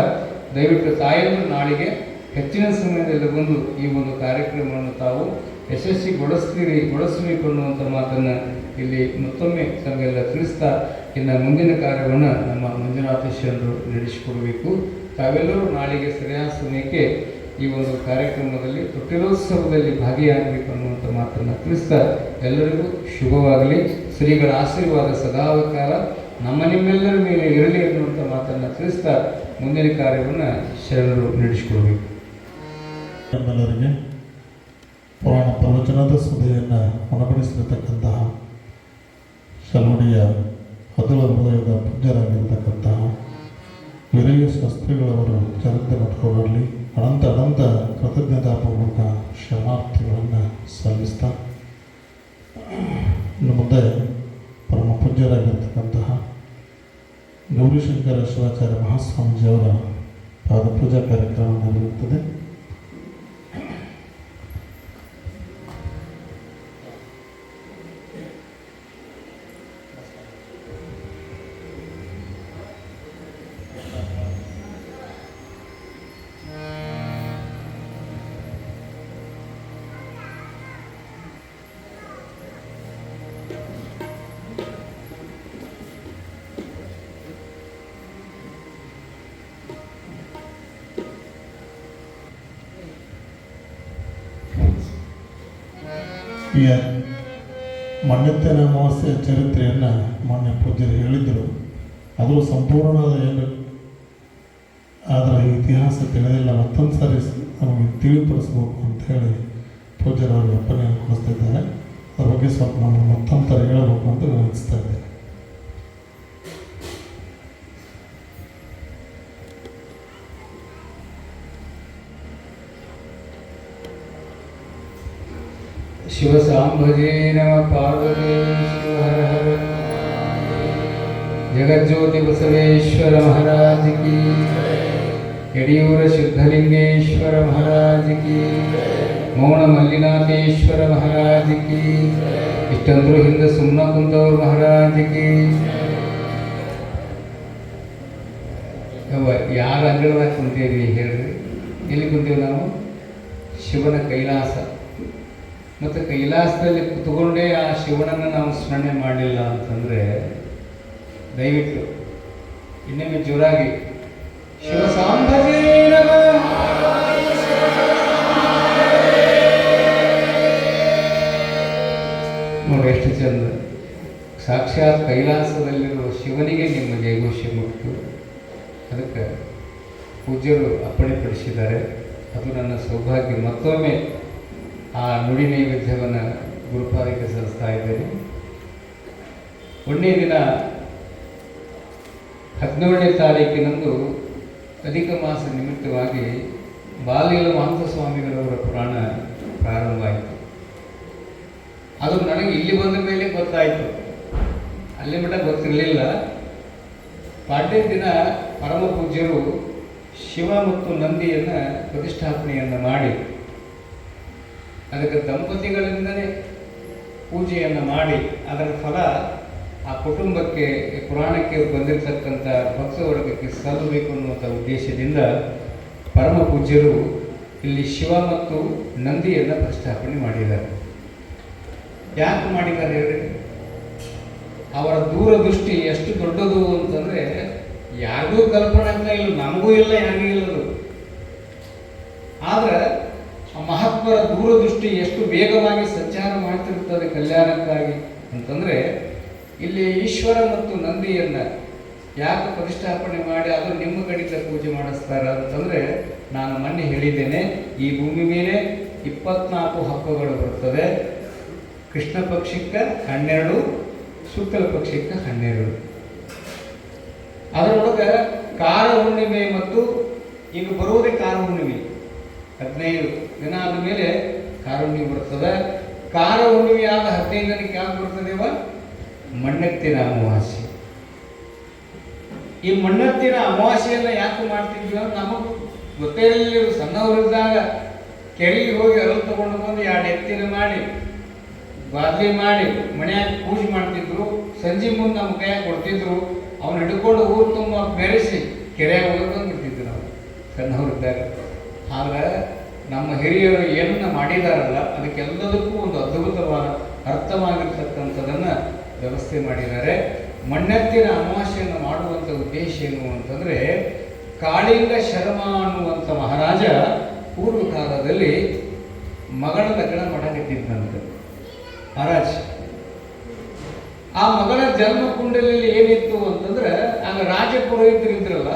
ದಯವಿಟ್ಟು ತಾಯಿಯವರು ನಾಳೆಗೆ ಹೆಚ್ಚಿನ ಸಮಯದಲ್ಲಿ ಬಂದು ಈ ಒಂದು ಕಾರ್ಯಕ್ರಮವನ್ನು ತಾವು ಗೊಳಿಸಬೇಕು ಅನ್ನುವಂಥ ಮಾತನ್ನು ಇಲ್ಲಿ ಮತ್ತೊಮ್ಮೆ ತಮಗೆಲ್ಲ ತಿಳಿಸ್ತಾ, ಇನ್ನು ಮುಂದಿನ ಕಾರ್ಯವನ್ನು ನಮ್ಮ ಮಂಜುನಾಥೇಶ್ವರರು ನಡೆಸಿಕೊಡಬೇಕು. ತಾವೆಲ್ಲರೂ ನಾಳೆಗೆ ಸರಿಯಾದ ಸಮಯಕ್ಕೆ ಈ ಒಂದು ಕಾರ್ಯಕ್ರಮದಲ್ಲಿ ತೊಟ್ಟಿಲೋತ್ಸವದಲ್ಲಿ ಭಾಗಿಯಾಗಬೇಕು ಅನ್ನುವಂಥ ಮಾತನ್ನು ತಿಳಿಸ್ತಾ, ಎಲ್ಲರಿಗೂ ಶುಭವಾಗಲಿ. ಶ್ರೀಗಳ ಆಶೀರ್ವಾದ ಸದಾಕಾಲ ನಮ್ಮ ನಿಮ್ಮೆಲ್ಲರ ಮೇಲೆ ಇರಲಿ ಅನ್ನುವಂಥ ಮಾತನ್ನು ತಿಳಿಸ್ತಾ ಮುಂದಿನ ಕಾರ್ಯವನ್ನು ಶರಣರು ನಡೆಸಿಕೊಡಬೇಕು. ನಮ್ಮೆಲ್ಲರಿಗೆ ಪುರಾಣ ಪ್ರವಚನದ ಸುದ್ದಿಯನ್ನು ಮನಪಡಿಸಿರತಕ್ಕಂತಹ ಶಲ್ವಡಿಯ ಹದುಳ ಹೃದಯದ ಪೂಜ್ಯರಾಗಿರ್ತಕ್ಕಂತಹ ವೀರಯ್ಯ ಶಾಸ್ತ್ರಿಗಳವರು ಚರಿತ್ರೆ ಮಠಗಳಲ್ಲಿ ಅನಂತ ಕೃತಜ್ಞತಾಪೂರ್ವಕ ಶರಣಾರ್ಥಿಗಳನ್ನು ಸಲ್ಲಿಸ್ತಾ, ಇನ್ನು ಮುಂದೆ ಪರಮ ಪೂಜ್ಯರಾಗಿರ್ತಕ್ಕಂತಹ ಗೌರಿಶಂಕರ ಶಿವಾಚಾರ್ಯ ಮಹಾಸ್ವಾಮೀಜಿಯವರ ಪಾದಪೂಜಾ ಕಾರ್ಯಕ್ರಮ ನಡೆಯುತ್ತದೆ. ಈ ಮಣ್ಣಿನ ಅಮಾವಾಸ್ಯೆಯ ಚರಿತ್ರೆಯನ್ನು ಮಾನ್ಯ ಪೂಜ್ಯರು ಹೇಳಿದ್ದರು. ಅದು ಸಂಪೂರ್ಣವಾದ ಏನು ಅದರ ಇತಿಹಾಸ ತಿಳಿದಿಲ್ಲ, ಮತ್ತೊಂದು ಸಾರಿ ನಮಗೆ ತಿಳಿಪಡಿಸ್ಬೇಕು ಅಂಥೇಳಿ ಪೂಜ್ಯರವರು ಅಪ್ಪಣೆಯನ್ನು ಕೊಡಿಸ್ತಿದ್ದಾರೆ. ಅದ್ರ ಬಗ್ಗೆ ಸ್ವಲ್ಪ ನಾನು ಮತ್ತೊಂದು ಥರ ಹೇಳಬೇಕು ಅಂತ ಅನಿಸ್ತಾ ಇದ್ದೇನೆ. ಶಿವ ಸಾಂಭಜೇ ನಮ ಪಾರ್ವತಿ ಶಿವ ಹರ ಹರ. ಜಗಜ್ಯೋತಿ ಬಸವೇಶ್ವರ ಮಹಾರಾಜ ಕಿ, ಯಡಿಯೂರ ಸಿದ್ಧಲಿಂಗೇಶ್ವರ ಮಹಾರಾಜ ಕಿ. ಮೌನ ಮಲ್ಲಿನಾಥೇಶ್ವರ ಮಹಾರಾಜಕ್ಕೆ, ಇಷ್ಟಂದ್ರೂ ಹಿಂದೆ ಸುಮ್ಮನ ಕುಂತವ್ರ ಮಹಾರಾಜಕ್ಕೆ. ಯಾರ ಅಂಗಳದಾಗ ಕುಂತೀವಿ ಹೇಳ್ರಿ? ಎಲ್ಲಿ ಕುಂತೀವಿ ನಾವು? ಶಿವನ ಕೈಲಾಸ. ಮತ್ತು ಕೈಲಾಸದಲ್ಲಿ ಕುತ್ಕೊಂಡೇ ಆ ಶಿವನನ್ನು ನಾವು ಸ್ಮರಣೆ ಮಾಡಲಿಲ್ಲ ಅಂತಂದರೆ ದಯವಿಟ್ಟು ಇನ್ನೊಮ್ಮೆ ಜೋರಾಗಿ ಶಿವ ಸಾಂಬಜೇ ನಮಃ. ನೋಡಿ ಎಷ್ಟು ಚಂದ. ಸಾಕ್ಷಾತ್ ಕೈಲಾಸದಲ್ಲಿರುವ ಶಿವನಿಗೆ ನಿಮ್ಮ ಜಯಘೋಷ ಮುಟ್ಟು. ಅದಕ್ಕೆ ಪೂಜ್ಯರು ಅಪ್ಪಣೆಪಡಿಸಿದ್ದಾರೆ. ಅದು ನನ್ನ ಸೌಭಾಗ್ಯ. ಮತ್ತೊಮ್ಮೆ ಆ ನುಡಿ ನೈವೇದ್ಯವನ್ನು ಗುರುಪಾದಕ್ಕೆ ಸಲ್ಲಿಸ್ತಾ ಇದ್ದೇನೆ. ಒಂದನೇ ದಿನ 17ನೇ ತಾರೀಕಿನಂದು ಅಧಿಕ ಮಾಸ ನಿಮಿತ್ತವಾಗಿ ಬಾಲಲೀಲ ಮಹಂತ ಸ್ವಾಮಿಗಳವರ ಪುರಾಣ ಪ್ರಾರಂಭ ಆಯಿತು. ಅದು ನನಗೆ ಇಲ್ಲಿ ಬಂದ ಮೇಲೆ ಗೊತ್ತಾಯಿತು, ಅಲ್ಲಿ ಮಟ್ಟ ಗೊತ್ತಿರಲಿಲ್ಲ. ಪಾಡ್ಯದ ದಿನ ಪರಮ ಪೂಜ್ಯರು ಶಿವ ಮತ್ತು ನಂದಿಯನ್ನು ಪ್ರತಿಷ್ಠಾಪನೆಯನ್ನು ಮಾಡಿ ಅದಕ್ಕೆ ದಂಪತಿಗಳಿಂದಲೇ ಪೂಜೆಯನ್ನು ಮಾಡಿ ಅದರ ಫಲ ಆ ಕುಟುಂಬಕ್ಕೆ, ಪುರಾಣಕ್ಕೆ ಬಂದಿರತಕ್ಕಂಥ ಭಕ್ತವರ್ಗಕ್ಕೆ ಸಲ್ಲಬೇಕು ಅನ್ನುವಂಥ ಉದ್ದೇಶದಿಂದ ಪರಮ ಪೂಜ್ಯರು ಇಲ್ಲಿ ಶಿವ ಮತ್ತು ನಂದಿಯನ್ನು ಪ್ರತಿಷ್ಠಾಪನೆ ಮಾಡಿದ್ದಾರೆ. ಯಾಕೆ ಮಾಡಿದ್ದಾರೆ ಹೇಳಿ? ಅವರ ದೂರದೃಷ್ಟಿ ಎಷ್ಟು ದೊಡ್ಡದು ಅಂತಂದರೆ ಯಾರಿಗೂ ಕಲ್ಪನೆ ಆಗ್ತಾ ಇಲ್ಲ, ನಮಗೂ ಇಲ್ಲ, ಯಾರಿಗೂ ಇಲ್ಲದು. ಆದರೆ ಆ ಮಹಾತ್ಮರ ದೂರದೃಷ್ಟಿ ಎಷ್ಟು ವೇಗವಾಗಿ ಸಂಚಾರ ಮಾಡ್ತಿರ್ತದೆ ಕಲ್ಯಾಣಕ್ಕಾಗಿ ಅಂತಂದರೆ, ಇಲ್ಲಿ ಈಶ್ವರ ಮತ್ತು ನಂದಿಯನ್ನು ಯಾಕೆ ಪ್ರತಿಷ್ಠಾಪನೆ ಮಾಡಿ ಅದು ನಿಮ್ಮ ಕಡೆಯಿಂದ ಪೂಜೆ ಮಾಡಿಸ್ತಾರೆ ಅಂತಂದರೆ, ನಾನು ಮೊನ್ನೆ ಹೇಳಿದ್ದೇನೆ, ಈ ಭೂಮಿ ಮೇಲೆ 24 ಹಬ್ಬಗಳು ಬರ್ತದೆ. ಕೃಷ್ಣ ಪಕ್ಷಕ್ಕೆ 12, ಶುಕ್ಲ ಪಕ್ಷಕ್ಕೆ 12. ಅದರೊಳಗೆ ಕಾರ ಹುಣ್ಣಿಮೆ ಮತ್ತು ಈಗ ಬರುವುದೇ ಕಾರ ಹುಣ್ಣಿಮೆ 15 ದಿನ ಆದ ಮೇಲೆ ಕಾರ ಹುಣ್ಣಿಮೆ ಬರ್ತದೆ. ಕಾರ ಹುಣ್ಣಿಮೆ ಆದ 15 ದಿನಕ್ಕೆ ಯಾಕೆ ಬರ್ತದೇವ? ಮಣ್ಣೆತ್ತಿನ ಅಮಾವಾಸ್ಯೆ. ಈ ಮಣ್ಣೆತ್ತಿನ ಅಮಾವಾಸ್ಯೆಯನ್ನು ಯಾಕೆ ಮಾಡ್ತಿದ್ವಿ ಅಂತ ನಮಗೆ ಗೊತ್ತೇ ಇರಲಿಲ್ಲ. ಸಣ್ಣವರಿದ್ದಾಗ ಕೆರೆಗೆ ಹೋಗಿ ಅರಳು ತಗೊಂಡು ಬಂದು 2 ಎತ್ತಿನ ಮಾಡಿ ಬಾದ್ಲಿ ಮಾಡಿ ಮನೆಯಾಗ ಪೂಜೆ ಮಾಡ್ತಿದ್ರು. ಸಂಜೆ ಮುಂದೆ ನಮ್ಮ ಕೈಯಾಗ ಕೊಡ್ತಿದ್ರು. ಅವನು ಹಿಡ್ಕೊಂಡು ಊರು ತುಂಬ ಬೆರೆಸಿ ಕೆರೆಯಾಗ ಹೋಗೋದು ಬಿಡ್ತಿದ್ರು ನಾವು ಸಣ್ಣವರಿದ್ದಾಗ. ಆಗ ನಮ್ಮ ಹಿರಿಯರು ಏನನ್ನ ಮಾಡಿದಾರಲ್ಲ ಅದಕ್ಕೆಲ್ಲದಕ್ಕೂ ಒಂದು ಅದ್ಭುತವಾದ ಅರ್ಥವಾಗಿರ್ತಕ್ಕಂಥದ್ದನ್ನು ವ್ಯವಸ್ಥೆ ಮಾಡಿದ್ದಾರೆ. ಮಣ್ಣೆತ್ತಿನ ಅಮಾವಾಸ್ಯೆಯನ್ನು ಮಾಡುವಂಥ ಉದ್ದೇಶ ಏನು ಅಂತಂದರೆ, ಕಾಳಿಂಗ ಶರ್ಮ ಅನ್ನುವಂಥ ಮಹಾರಾಜ ಪೂರ್ವ ಕಾಲದಲ್ಲಿ ಮಗಳ ಲಗ್ನ ಮಾಡಕತ್ತಿದ್ದಂತೆ ಮಹಾರಾಜ. ಆ ಮಗಳ ಜನ್ಮ ಕುಂಡಲಿಯಲ್ಲಿ ಏನಿತ್ತು ಅಂತಂದ್ರೆ, ಆಗ ರಾಜ ಪುರೋಹಿತರು ಇದ್ರಲ್ಲ,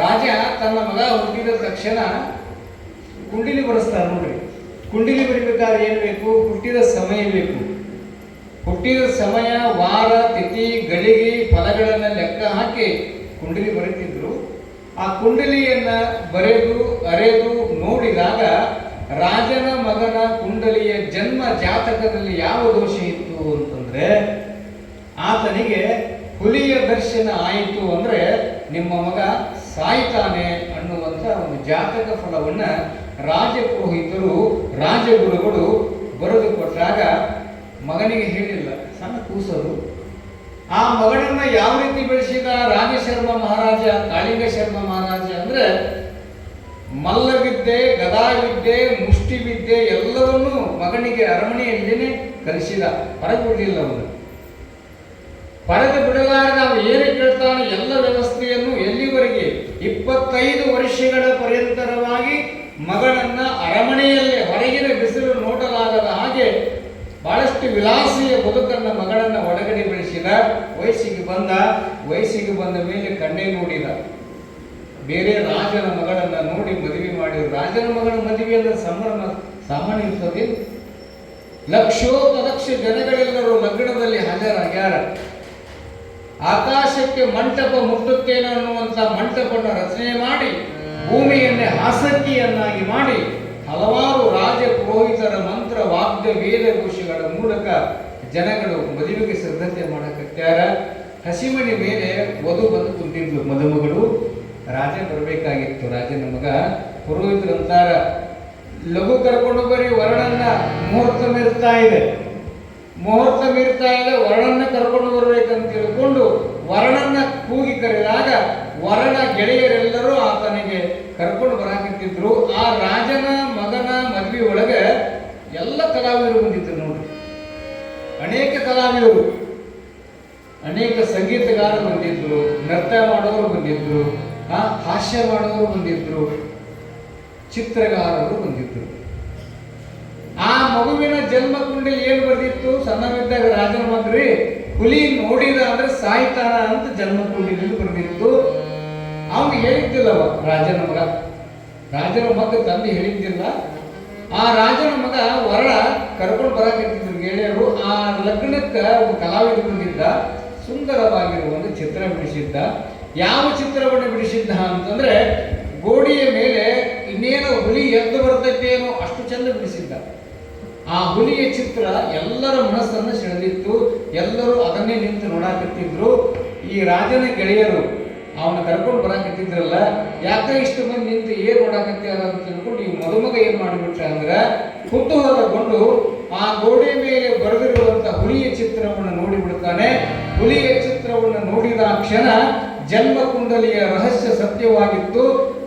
ರಾಜ ತನ್ನ ಮಗ ಹುಟ್ಟಿದ ತಕ್ಷಣ ಕುಂಡಿಲಿ ಬರೆಸ್ತಾರೆ. ನೋಡ್ರಿ, ಕುಂಡಿಲಿ ಬರಿಬೇಕಾದ್ರೆ ಏನು ಬೇಕು? ಹುಟ್ಟಿದ ಸಮಯ ಬೇಕು. ಹುಟ್ಟಿದ ಸಮಯ, ವಾರ, ತಿಥಿ, ಗಳಿಗೆ, ಫಲಗಳನ್ನು ಲೆಕ್ಕ ಹಾಕಿ ಕುಂಡಲಿ ಬರೀತಿದ್ರು. ಆ ಕುಂಡಲಿಯನ್ನು ಬರೆದು ಅರೆದು ನೋಡಿದಾಗ ರಾಜನ ಮಗನ ಕುಂಡಲಿಯ ಜನ್ಮ ಜಾತಕದಲ್ಲಿ ಯಾವ ದೋಷ ಇತ್ತು ಅಂತಂದ್ರೆ, ಆತನಿಗೆ ಹುಲಿಯ ದರ್ಶನ ಆಯಿತು ಅಂದ್ರೆ ನಿಮ್ಮ ಮಗ ಸಾಯ್ತಾನೆ ಅನ್ನುವಂಥ ಒಂದು ಜಾತಕ ಫಲವನ್ನು ರಾಜಪುರೋಹಿತರು, ರಾಜಗುರುಗಳು ಬರೆದು ಕೊಟ್ಟಾಗ ಮಗನಿಗೆ ಹೇಳಿಲ್ಲ, ಸಣ್ಣ ಕೂಸರು. ಆ ಮಗನನ್ನ ಯಾವ ರೀತಿ ಬೆಳೆಸಿದ ರಾಜಶರ್ಮ ಮಹಾರಾಜ, ಕಾಳಿಂಗ ಶರ್ಮ ಮಹಾರಾಜ ಅಂದ್ರೆ ಮಲ್ಲವಿದ್ಯೆ, ಗದಾವಿದ್ಯೆ, ಮುಷ್ಟಿ ವಿದ್ಯೆ ಎಲ್ಲವನ್ನೂ ಮಗನಿಗೆ ಅರಮನೆಯಲ್ಲಿನೇ ಕಲಿಸಿದ. ಹೊರಬಿಡಲಿಲ್ಲ ಅವನು. ಪಡೆದು ಬಿಡಲಾರ ನಾವು ಏನೇ ಕೇಳ್ತಾನೆ ಎಲ್ಲ ವ್ಯವಸ್ಥೆಯನ್ನು ಎಲ್ಲಿವರೆಗೆ 25 ವರ್ಷಗಳ ಪರ್ಯಂತರವಾಗಿ ಮಗಳನ್ನ ಅರಮನೆಯಲ್ಲೇ ಹೊರಗಿನ ಬಿಸಿಲು ನೋಡಲಾಗದ ಹಾಗೆ ಬಹಳಷ್ಟು ವಿಲಾಸಿಯ ಬದುಕನ್ನ ಮಗಳನ್ನ ಒಳಗಡೆ ಬೆಳೆಸಿದ. ವಯಸ್ಸಿಗೆ ಬಂದ ಮೇಲೆ ಕಣ್ಣೇ ನೋಡಿದ. ಬೇರೆ ರಾಜನ ಮಗಳನ್ನ ನೋಡಿ ಮದುವೆ ಮಾಡಿದ್ರು. ರಾಜನ ಮಗಳ ಮದುವೆ ಅಂದ್ರೆ ಸಂಭ್ರಮ ಸಾಮಾನ್ಯ ಇರ್ತದೆ. ಲಕ್ಷೋಪಲಕ್ಷ ಜನಗಳೆಲ್ಲರೂ ಲಗ್ನದಲ್ಲಿ ಹಾಜರಾಗ್ಯಾರ. ಆಕಾಶಕ್ಕೆ ಮಂಟಪ ಮುಟ್ಟುತ್ತೇನೆ ಅನ್ನುವಂಥ ಮಂಟಪವನ್ನು ರಚನೆ ಮಾಡಿ ಭೂಮಿಯನ್ನೇ ಆಸಕ್ತಿಯನ್ನಾಗಿ ಮಾಡಿ ಹಲವಾರು ರಾಜ ಪುರೋಹಿತರ ಮಂತ್ರ ವಾದ್ಯ ವೇದಘೋಷಗಳ ಮೂಲಕ ಜನಗಳು ಮದುವೆಗೆ ಸಿದ್ಧತೆ ಮಾಡಕತ್ಯಾರ. ಹಸಿಮಣಿ ಮೇಲೆ ವಧು ಬಂದು ಕುಂತಿದ್ಲು, ಮದುಮಗಳು. ರಾಜ ಬರಬೇಕಾಗಿತ್ತು. ರಾಜನ ಮಗ ಪುರೋಹಿತರಂತಾರ, ಲಘು ಕರ್ಕೊಂಡು ಬರೀ ವರನನ್ನ ಮುಹೂರ್ತ ಮೀರ್ತಾ ಇದೆ. ವರನನ್ನ ಕರ್ಕೊಂಡು ಬರ್ಬೇಕಂತ ತಿಳ್ಕೊಂಡು ವರನನ್ನ ಕೂಗಿ ಕರೆದಾಗ ವರನ ಗೆಳೆಯರೆಲ್ಲರೂ ಆತನಿಗೆ ಕರ್ಕೊಂಡು ಬರಾಕತ್ತಿದ್ರು. ಆ ರಾಜನ ಮಗನ ಮದ್ವೆ ಒಳಗೆ ಎಲ್ಲ ಕಲಾವಿದರು ಬಂದಿದ್ರು ನೋಡ್ರಿ. ಅನೇಕ ಕಲಾವಿದರು, ಅನೇಕ ಸಂಗೀತಗಾರರು ಬಂದಿದ್ರು, ನೃತ್ಯ ಮಾಡೋರು ಬಂದಿದ್ರು, ಹಾಸ್ಯ ಮಾಡೋರು ಬಂದಿದ್ರು, ಚಿತ್ರಗಾರರು ಬಂದಿದ್ರು. ಆ ಮಗುವಿನ ಜನ್ಮ ಕುಂಡಲಿ ಏನು ಬರ್ದಿತ್ತು? ಸಣ್ಣವಿದ್ದಾಗ ರಾಜನ ಮಗ್ರಿ ಹುಲಿ ನೋಡಿದ ಅಂದ್ರೆ ಸಾಯ್ತಾನ ಅಂತ ಜನ್ಮ ಕುಂಡಲಿಯಲ್ಲಿ ಬರ್ದಿತ್ತು. ಅವ್ನು ಹೇಳಿದ್ದಿಲ್ಲವ ರಾಜನ ಮಗ ತಂದೆ ಹೇಳಿದ್ದಿಲ್ಲ. ಆ ರಾಜನ ಮಗ ವರ ಕರ್ಕೊಂಡು ಬರಾಕತ್ತಿದ್ರು ಗೆಳೆಯರು. ಆ ಲಗ್ನಕ್ಕೆ ಒಬ್ಬ ಕಲಾವಿದ ಬಂದಿದ್ದ, ಸುಂದರವಾಗಿರುವ ಒಂದು ಚಿತ್ರ ಬಿಡಿಸಿದ್ದ. ಯಾವ ಚಿತ್ರವನ್ನು ಬಿಡಿಸಿದ್ದ ಅಂತಂದ್ರೆ ಗೋಡೆಯ ಮೇಲೆ ಇನ್ನೇನೋ ಹುಲಿ ಎದ್ದು ಬರ್ತೈತೇನೋ ಅಷ್ಟು ಚಂದ ಬಿಡಿಸಿದ್ದ. ಆ ಹುಲಿಯ ಚಿತ್ರ ಎಲ್ಲರ ಮನಸ್ಸನ್ನು ಸೆಳೆದಿತ್ತು. ಎಲ್ಲರೂ ಅದನ್ನೇ ನಿಂತು ನೋಡಾಕತ್ತಿದ್ರು. ಈ ರಾಜನ ಗೆಳೆಯರು ಅವನ ಕರ್ಕೊಂಡು ಬರಾಕತ್ತಿದ್ರಲ್ಲ, ಯಾಕೆ ಇಷ್ಟು ಮಂದಿ ನಿಂತು ಏನ್ ನೋಡಾಕತ್ಯಾರ ಅಂತ ತಿಳ್ಕೊಂಡು ಈ ಮದುಮಗ ಏನ್ ಮಾಡಿಬಿಟ್ಟ ಅಂದ್ರೆ ಕುತೂಹಲಗೊಂಡು ಆ ಗೋಡೆ ಮೇಲೆ ಬರೆದಿರುವಂತ ಹುಲಿಯ ಚಿತ್ರವನ್ನು ನೋಡಿಬಿಡ್ತಾನೆ. ಹುಲಿಯ ಚಿತ್ರವನ್ನು ನೋಡಿದ ಕ್ಷಣ ಜನ್ಮ ಕುಂಡಲಿಯ ರಹಸ್ಯ ಸತ್ಯವಾಗಿತ್ತು.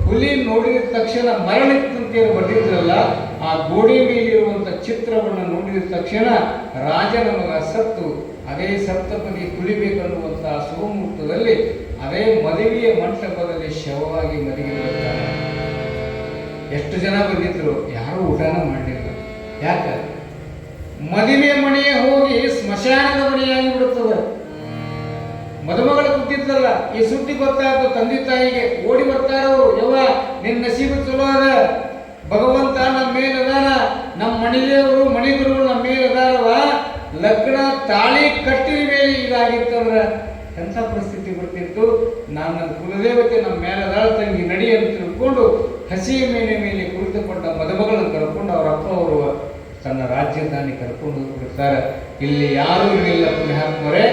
ಹುಲಿ ನೋಡಿದ ತಕ್ಷಣ ಮರಣಿತ್ತಂತೆ ಬರೆದಿದ್ರಲ್ಲ, ಆ ಗೋಡೆ ಮೇಲಿರುವಂತ ಚಿತ್ರವನ್ನು ನೋಡಿದ ತಕ್ಷಣ ರಾಜನ ಮಗ ಸತ್ತು ಅದೇ ಸಪ್ತಪದಿ ತುಳಿಬೇಕನ್ನುವಂತಹ ಸುಮುಹೂರ್ತದಲ್ಲಿ ಅದೇ ಮದುವೆಯ ಮಂಟಪದಲ್ಲಿ ಶವವಾಗಿ ಮಲಗಿರುತ್ತಾನೆ. ಎಷ್ಟು ಜನ ಬಂದಿದ್ರು, ಯಾರು ಊಟನ ಮಾಡಲಿಲ್ಲ. ಯಾಕೆ? ಮದುವೆ ಮನೆಗೆ ಹೋಗಿ ಸ್ಮಶಾನದ ಮನೆಯಾಗಿ ಬಿಡುತ್ತದೆ. ಮದುಮಗಳು ಕೂತಿದ್ಲಲ್ಲ, ಈ ಸುದ್ದಿ ಗೊತ್ತಾಯ್ತು ತಂದೆ ತಾಯಿಗೆ. ಓಡಿ ಬರ್ತಾರವರು, ಯವ್ವ ನಿನ್ನ ನಸೀಬು ಚಲೋ ಅದ, ಭಗವಂತ ನಮ್ಮ ಮೇಲದಾನ, ನಮ್ಮ ಮಣಿದೇವರು ಮಣಿಗುರು ನಮ್ಮ ಮೇಲದಾರವ, ಲಗ್ನ ತಾಳಿ ಕಟ್ಟಿದ ಮೇಲೆ ಇದಾಗಿತ್ತಂದ್ರ ಎಂಥ ಪರಿಸ್ಥಿತಿ ಬರ್ತಿತ್ತು. ನನ್ನ ಕುಲದೇವತೆ ನಮ್ಮ ಮೇಲದಾಳ ತಂಗಿ ನಡಿ ಅಂತ ತಿಳ್ಕೊಂಡು ಹಸಿಯ ಮೇಲೆ ಕುಳಿತುಕೊಂಡ ಮದುಮಗಳನ್ನು ಕರ್ಕೊಂಡು ಅವರ ಅಪ್ಪ ಅವರು ತನ್ನ ರಾಜ್ಯದಾನಿ ಕರ್ಕೊಂಡು ಹೋಗ್ಬಿಡ್ತಾರೆ. ಇಲ್ಲಿ ಯಾರೂ ಇರಲಿಲ್ಲ ಪುಣ್ಯಾತ್ಮರೇ.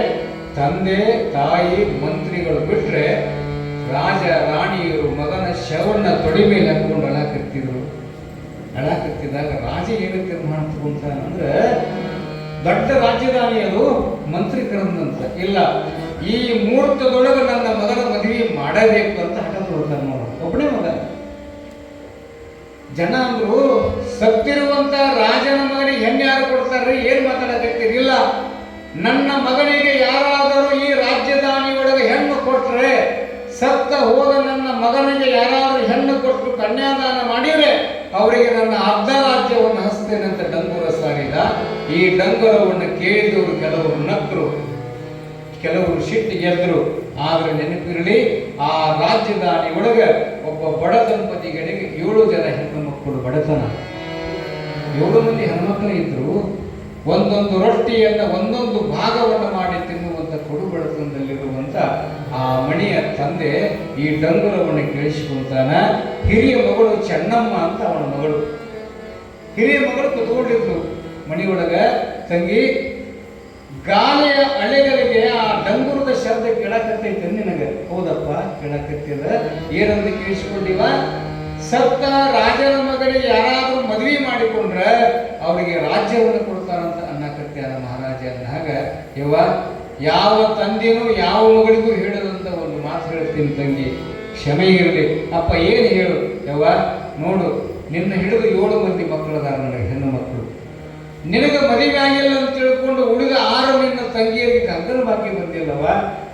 ತಂದೆ ತಾಯಿ ಮಂತ್ರಿಗಳು ಬಿಟ್ರೆ ರಾಜ ರಾಣಿಯರು ಮಗನ ಶವನ್ನ ತೊಡಿ ಮೇಲೆ ಹಾಕೊಂಡು ಅಳಾಕತ್ತಿದಾಗ ರಾಜ ಏನು ತೀರ್ಮಾನ ತಗೊಂತಾನಂದ್ರೆ ದೊಡ್ಡ ರಾಜಧಾನಿಯರು ಮಂತ್ರಿ ಕರೆದಂತ, ಇಲ್ಲ ಈ ಮುಹೂರ್ತದೊಳಗೆ ನನ್ನ ಮಗನ ಮದುವೆ ಮಾಡಬೇಕು ಅಂತ ಹಠ ತೊಡ್ತಾರೆ. ನೋಡು, ಒಬ್ಬನೇ ಮಗ. ಜನ ಅಂದ್ರು ಸತ್ತಿರುವಂತ ರಾಜನ ಮಗನಿಗೆ ಹೆಣ್ಣು ಯಾರು ಕೊಡ್ತಾರ್ರಿ? ಏನ್ ಮಾತಾಡಕತ್ತೀರಿ? ಇಲ್ಲ, ನನ್ನ ಮಗನಿಗೆ ಯಾರಾದರೂ ಈ ರಾಜಧಾನಿ ಒಳಗೆ ಹೆಣ್ಣು ಕೊಟ್ರೆ, ಸತ್ತ ಹೋದ ನನ್ನ ಮಗನಿಗೆ ಯಾರಾದರೂ ಹೆಣ್ಣು ಕೊಟ್ಟು ಕನ್ಯಾದಾನ ಮಾಡಿದ್ರೆ ಅವರಿಗೆ ನನ್ನ ಅರ್ಧ ರಾಜ್ಯವನ್ನು ಹಸ್ತೇನೆ ಅಂತ ಡಂಗುರ ಸಾರಿದ. ಈ ಡಂಗುರವನ್ನು ಕೇಳಿದವರು ಕೆಲವರು ನಕ್ಕರು, ಕೆಲವರು ಸಿಟ್ಟಿಗೆದ್ರು. ಆದ್ರೆ ನೆನಪಿರಲಿ, ಆ ರಾಜಧಾನಿ ಒಳಗೆ ಒಬ್ಬ ಬಡ ದಂಪತಿಗಳಿಗೆ 7 ಜನ ಹೆಣ್ಣು ಮಕ್ಕಳು. ಬಡತನ, 7 ಮಂದಿ ಹೆಣ್ಮಕ್ಳು ಇದ್ರು. ಒಂದೊಂದು ರೊಟ್ಟಿಯನ್ನು ಒಂದೊಂದು ಭಾಗವನ್ನು ಮಾಡಿ ತಿನ್ನುವಂತ ಕೊಡು ಬಡತನದಲ್ಲಿರುವಂತ ಆ ಮಣಿಯ ತಂದೆ ಈ ಡಂಗುರವನ್ನು ಕೇಳಿಸಿಕೊಂತಾನ. ಹಿರಿಯ ಮಗಳು ಚೆನ್ನಮ್ಮ ಅಂತ ಅವನ ಮಗಳು. ಹಿರಿಯ ಮಗಳು ಕುತ್ಕೊಂಡಿದ್ರು ಮಣಿಯೊಳಗ. ತಂಗಿ, ಗಾಳಿಯ ಅಲೆಗಳಿಗೆ ಆ ಡಂಗುರದ ಶಬ್ದ ಕೇಳಕತ್ತೈತೆ ನಿನಗೆ? ಹೌದಪ್ಪ, ಕೇಳಕತ್ತಿದ. ಏನಂತ ಕೇಳಿಸಿಕೊಂಡಿವ? ಸತ್ತ ರಾಜನ ಮಗಳಿಗೆ ಯಾರಾದ್ರೂ ಮದುವೆ ಮಾಡಿಕೊಂಡ್ರೆ ಅವರಿಗೆ ರಾಜ್ಯವನ್ನು ಕೊಡ್ತಾರಂತ ಅನ್ನಕತ್ಯಾರ ಮಹಾರಾಜ. ಅಂದಾಗ ಯವ್ವ, ಯಾವ ತಂದೆನೂ ಯಾವ ಮಗಳಿಗೂ ಹೇಳದಂತ ಒಂದು ಮಾತು ಹೇಳ್ತೀನಿ ತಂಗಿ, ಕ್ಷಮೆ ಇರಲಿ. ಅಪ್ಪ ಏನು ಹೇಳು? ಯವ್ವ ನೋಡು, ನಿನ್ನ ಹಿಡಿದು 7 ಮಂದಿ ಮಕ್ಕಳದಾರ ನನಗೆ, ಹೆಣ್ಣು ಮಕ್ಕಳು. ನಿನಗೆ ಮದುವೆ ಆಗಿಲ್ಲ ಅಂತ ತಿಳ್ಕೊಂಡು ಉಳಿದ 6 ನಿನ್ನ ತಂಗಿಯರಿಗೆ ಕಂಕಣ ಬಾಕಿ ಬಂದಿಲ್ಲವ.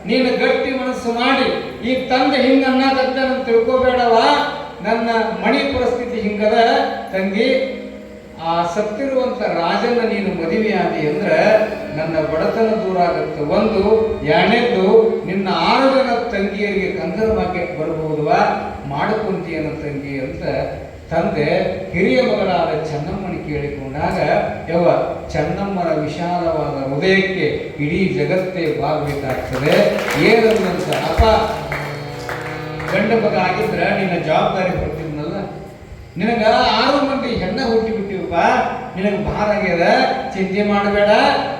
ನೀನು ಗಟ್ಟಿ ಮನಸ್ಸು ಮಾಡಿ ಈ ತಂದೆ ಹಿಂಗ ಅನ್ನಕತ್ತಾನಂತ ತಿಳ್ಕೋಬೇಡವ. ನನ್ನ ಮಣಿ ಪರಿಸ್ಥಿತಿ ಹಿಂಗದ ತಂಗಿ. ಆ ಸತ್ತಿರುವಂತ ರಾಜನ ನೀನು ಮದುವೆ ಆದಿ ಅಂದ್ರೆ ನನ್ನ ಬಡತನ ದೂರ ಆಗುತ್ತೆ. 1, 2ನೇದು ನಿನ್ನ 6 ಜನ ತಂಗಿಯರಿಗೆ ಕಂಕಣ ಬಾಕಿ ಬರಬಹುದವ, ಮಾಡಿಕೊಂತೀಯನ ತಂಗಿ ಅಂತ ತಂದೆ ಹಿರಿಯ ಮಗಳಾದ ಚೆನ್ನಮ್ಮನ ಕೇಳಿಕೊಂಡಾಗ, ಯವ್ವ, ಚೆನ್ನಮ್ಮನ ವಿಶಾಲವಾದ ಹೃದಯಕ್ಕೆ ಇಡೀ ಜಗತ್ತೇ ಬಾಗಬೇಕಾಗ್ತದೆ. ಏನಂತ, ಅಪ್ಪ ಗಂಡ ಮಗ ಆಗಿದ್ರೆ ನಿನ್ನ ಜವಾಬ್ದಾರಿ ಬರ್ತಿದ್ನಲ್ಲ, ನಿನಗ 6 ಮಂದಿ ಹೆಣ್ಣ ಹುಟ್ಟಿ ಬಿಟ್ಟಿವಪ್ಪ, ನಿನಗೆ ಭಾರ ಆಗ್ಯದ, ಚಿಂತೆ ಮಾಡಬೇಡ,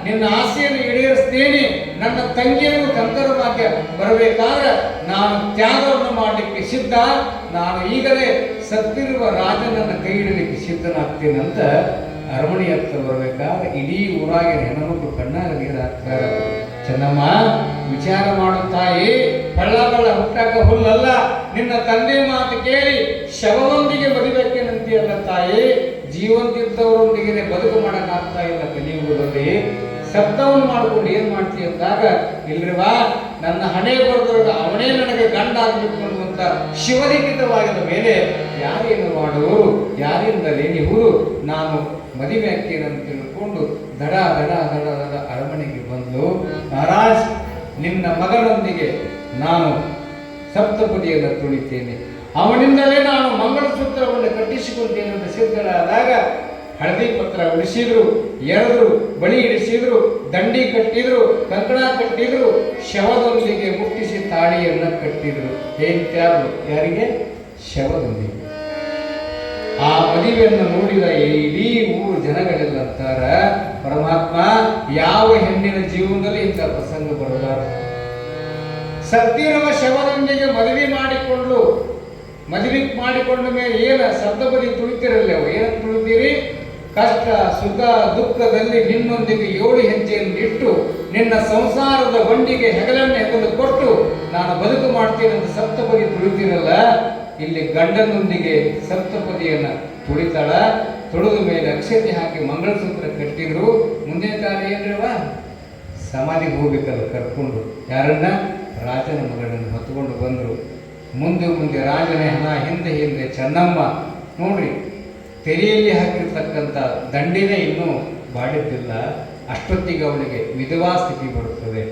ನಿನ್ನ ಆಸೆಯನ್ನು ಈಡೇರಿಸ್ತೇನೆ. ನನ್ನ ತಂಗಿಯರಿಗೂ ಕಂಕರ ಭಾಗ್ಯ ಬರಬೇಕಾದ್ರೆ ನಾನು ತ್ಯಾಗವನ್ನು ಮಾಡಲಿಕ್ಕೆ ಸಿದ್ಧ. ನಾನು ಈಗಲೇ ಸತ್ತಿರುವ ರಾಜನನ್ನ ಕೈ ಹಿಡಲಿಕ್ಕೆ ಸಿದ್ಧನಾಗ್ತೇನಂತ ಅರಮನೆ ಹತ್ರ ಬರ್ಬೇಕಾದ್ರೆ ಇಡೀ ಊರಾಗಿನ ಹೆಣ್ಮಕ್ಳು ಕಣ್ಣಾಗ ನೀರು ಹಾಕ್ತಾರೆ. ಚೆನ್ನಮ್ಮ ವಿಚಾರ ಮಾಡುತ್ತಾಯಿ, ಬಳ್ಳ ಹುಟ್ಟಾಕ ಹುಲ್ಲಲ್ಲ, ನಿನ್ನ ತಂದೆ ಮಾತು ಕೇಳಿ ಶವದೊಂದಿಗೆ ಬದುಕಬೇಕೇನಂತೀಯಲ್ಲ ತಾಯಿ, ಜೀವಂತಿದ್ದವರೊಂದಿಗೆ ಬದುಕು ಮಾಡಕ್ಕಾಗ್ತಾ ಇಲ್ಲ ಕಲಿಯುಗದಲ್ಲಿ, ಶಬ್ದವನ್ನು ಮಾಡ್ಕೊಂಡು ಏನ್ ಮಾಡ್ತೀಯ ಅಂದಾಗ, ಇಲ್ರಿವಾ ನನ್ನ ಹಣೆ ಬರೆದೊಳಗ ಅವನೇ ನನಗೆ ಗಂಡ ಆಗ್ಬೇಕು ಅನ್ನುವಂತ ಶಿವಲಿಖಿತವಾಗಿದ ಮೇಲೆ ಯಾರೇನು ಮಾಡುವರು, ಯಾರಿಂದಲೇ ನೀವು ನಾನು ಮದುವೆ ಹಾಕೇನಂತ ತಿಳ್ಕೊಂಡು ದಡ ದಡ ದಡ ದಡ ಅರಮನೆಗೆ ಬಂದು, ಮಹಾರಾಜ್ ನಿನ್ನ ಮಗನೊಂದಿಗೆ ನಾನು ಸಪ್ತಪದಿಯನ್ನು ತುಳಿತೇನೆ, ಅವನಿಂದಲೇ ನಾನು ಮಂಗಳಸೂತ್ರವನ್ನು ಕಟ್ಟಿಸಿಕೊಳ್ತೇನೆ ಅಂತ ಸಿದ್ಧರಾದಾಗ ಹಳದಿ ಪತ್ರ ಉಳಿಸಿದ್ರು, ಎರೆದ್ರು, ಬಳಿ ಇಡಿಸಿದ್ರು, ದಂಡಿ ಕಟ್ಟಿದ್ರು, ಕಂಕಣ ಕಟ್ಟಿದ್ರು, ಶವದೊಂದಿಗೆ ಮುಟ್ಟಿಸಿ ತಾಳಿಯನ್ನ ಕಟ್ಟಿದ್ರು. ಹೇಳ್ತಾರು ಯಾರಿಗೆ? ಶವದೊಂದಿಗೆ. ಆ ಮದುವೆಯನ್ನು ನೋಡಿದ ಇಡೀ ಊರು ಜನಗಳೆಲ್ಲ ಅಂತಾರ, ಪರಮಾತ್ಮ ಯಾವ ಹೆಣ್ಣಿನ ಜೀವನದಲ್ಲಿ ಇಂಥ ಪ್ರಸಂಗ ಬರಲಾರ. ಸತ್ತಿರುವ ಶವದೊಂದಿಗೆ ಮದುವೆ ಮಾಡಿಕೊಂಡ ಮೇಲೆ ಏನ ಸಪ್ತಪದಿ ತುಳಿತಿರಲ್ಲ, ಏನಂತ ತುಳಿತೀರಿ? ಕಷ್ಟ ಸುಖ ದುಃಖದಲ್ಲಿ ನಿನ್ನೊಂದಿಗೆ 7 ಹೆಜ್ಜೆಯನ್ನು ಇಟ್ಟು ನಿನ್ನ ಸಂಸಾರದ ಬಂಡಿಗೆ ಹೆಗಲು ಕೊಟ್ಟು ನಾನು ಬದುಕು ಮಾಡ್ತೇನೆ ಅಂತ ಸಪ್ತಪದಿ ತುಳಿತಿರಲ್ಲ, ಇಲ್ಲಿ ಗಂಡನೊಂದಿಗೆ ಸಪ್ತಪದಿಯನ್ನ ತುಳಿತಾಳ. ತುಳಿದ ಮೇಲೆ ಅಕ್ಷತೆ ಹಾಕಿ ಮಂಗಳಸೂತ್ರ ಕಟ್ಟಿದ್ರು. ಮುಂದಿನ ಕಾಲ ಏನ್ರವ? ಸಮಾಧಿಗೆ ಹೋಗ್ಬೇಕಲ್ಲ ಕರ್ಕೊಂಡು. ಯಾರನ್ನ? ರಾಜನ ಮಗಳನ್ನು ಹೊತ್ಕೊಂಡು ಬಂದರು. ಮುಂದೆ ರಾಜನ ಹಣ, ಹಿಂದೆ ಚೆನ್ನಮ್ಮ. ನೋಡ್ರಿ, ತೆರೆಯಲ್ಲಿ ಹಾಕಿರ್ತಕ್ಕಂಥ ದಂಡಿನೇ ಇನ್ನೂ ಬಾಡಿದ್ದಿಲ್ಲ. ಅಷ್ಟೊತ್ತಿಗೆ ಅವಳಿಗೆ ವಿಧವಾ ಸ್ಥಿತಿ ಬರುತ್ತದೆ.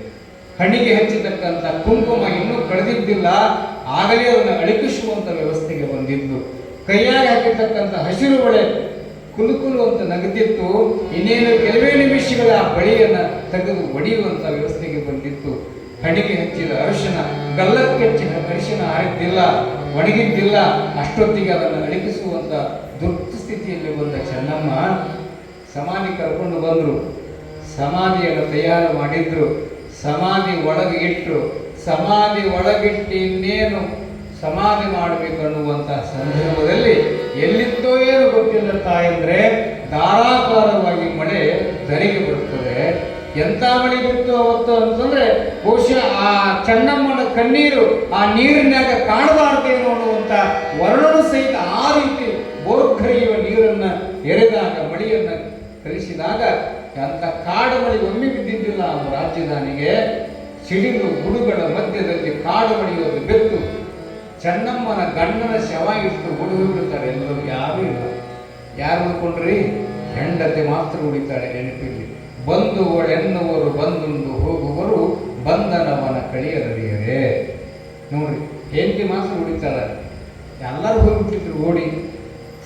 ಹಣ್ಣಿಗೆ ಹಚ್ಚಿರ್ತಕ್ಕಂಥ ಕುಂಕುಮ ಇನ್ನೂ ಕಳೆದಿದ್ದಿಲ್ಲ, ಆಗಲೇ ಅವನ್ನ ಅಳಿಕಿಸುವಂತ ವ್ಯವಸ್ಥೆಗೆ ಬಂದಿದ್ದು. ಕೈಯಾಗ ಹಾಕಿರ್ತಕ್ಕಂಥ ಹಸಿರು ಬಳೆ ಕುಲುಕುಲು ಅಂತ ನಗದಿತ್ತು. ಇನ್ನೇನು ಕೆಲವೇ ನಿಮಿಷಗಳ ಆ ಬಳಿಯನ್ನ ತೆಗೆದು ಒಡೆಯುವಂತ ವ್ಯವಸ್ಥೆಗೆ ಬಂದಿತ್ತು. ಹಣಿಗೆ ಹಚ್ಚಿದ ಅರಿಶಿನ, ಗಲ್ಲಕ್ಕೆ ಹಚ್ಚಿದ ಅರಿಶಿನ ಆರಿದ್ದಿಲ್ಲ, ಒಣಗಿದ್ದಿಲ್ಲ. ಅಷ್ಟೊತ್ತಿಗೆ ಅದನ್ನು ಅಳಿಕಿಸುವಂತ ದುರ್ಸ್ಥಿತಿಯಲ್ಲಿ ಬಂದ ಚೆನ್ನಮ್ಮ ಸಮಾಧಿ ಕರ್ಕೊಂಡು ಬಂದರು. ಸಮಾಧಿಯನ್ನು ತಯಾರು ಮಾಡಿದ್ರು. ಸಮಾಧಿ ಒಳಗೆ ಇಟ್ಟರು. ಸಮಾಧಿ ಒಳಗಿಟ್ಟು ಇನ್ನೇನು ಸಮಾಧಿ ಮಾಡಬೇಕು ಅನ್ನುವಂಥ ಸಂದರ್ಭದಲ್ಲಿ ಎಲ್ಲಿತ್ತೋ ಏನು ಗೊತ್ತಿಲ್ಲ ತಾಯಂದ್ರೆ, ಧಾರಾಕಾರವಾಗಿ ಮಳೆ ಧರೆಗೆ ಬರುತ್ತದೆ. ಎಂಥ ಮಳೆ ಬಿತ್ತು ಅವತ್ತು ಅಂತಂದ್ರೆ, ಬಹುಶಃ ಆ ಚೆನ್ನಮ್ಮನ ಕಣ್ಣೀರು ಆ ನೀರಿನಾಗ ಕಾಣಬಾರ್ದೇನೋ ಅನ್ನುವಂಥ ವರ್ಣನು ಸಹಿತ ಆ ರೀತಿ ಬೋರ್ಖರಿಯುವ ನೀರನ್ನ ಎರೆದಾಗ, ಮಳೆಯನ್ನ ಕಲಿಸಿದಾಗ, ಅಂತ ಕಾಡು ಮಳೆ ಒಮ್ಮೆ ಬಿದ್ದಿದ್ದಿಲ್ಲ ಆ ರಾಜಧಾನಿಗೆ. ಸಿಡಿಲು ಗುಡುಗಳ ಮಧ್ಯದಲ್ಲಿ ಕಾಡು ಮಳೆಯೋದು ಬೆತ್ತು ಚೆನ್ನಮ್ಮನ ಗಂಡನ ಶವ ಇಟ್ಟು ಬಿಡ್ತಾರೆ. ಎಲ್ಲರೂ ಯಾರೂ ಇಲ್ಲ. ಯಾರು ಉಳ್ಕೊಂಡ್ರಿ? ಹೆಂಡತಿ ಮಾತ್ರ ಉಳಿತಾಳೆ. ನೆನಪಿಲ್ಲಿ, ಬಂಧುಗಳೆನ್ನುವರು ಬಂದುಂಡು ಹೋಗುವರು, ಬಂಧನವನ ಕಳಿಯಲರಿಯರೇ. ನೋಡ್ರಿ, ಹೆಂಡತಿ ಮಾತ್ರ ಉಳಿತಾಳೆ. ಎಲ್ಲರೂ ಹೋಗ್ಬಿಟ್ಟಿದ್ರು ಓಡಿ.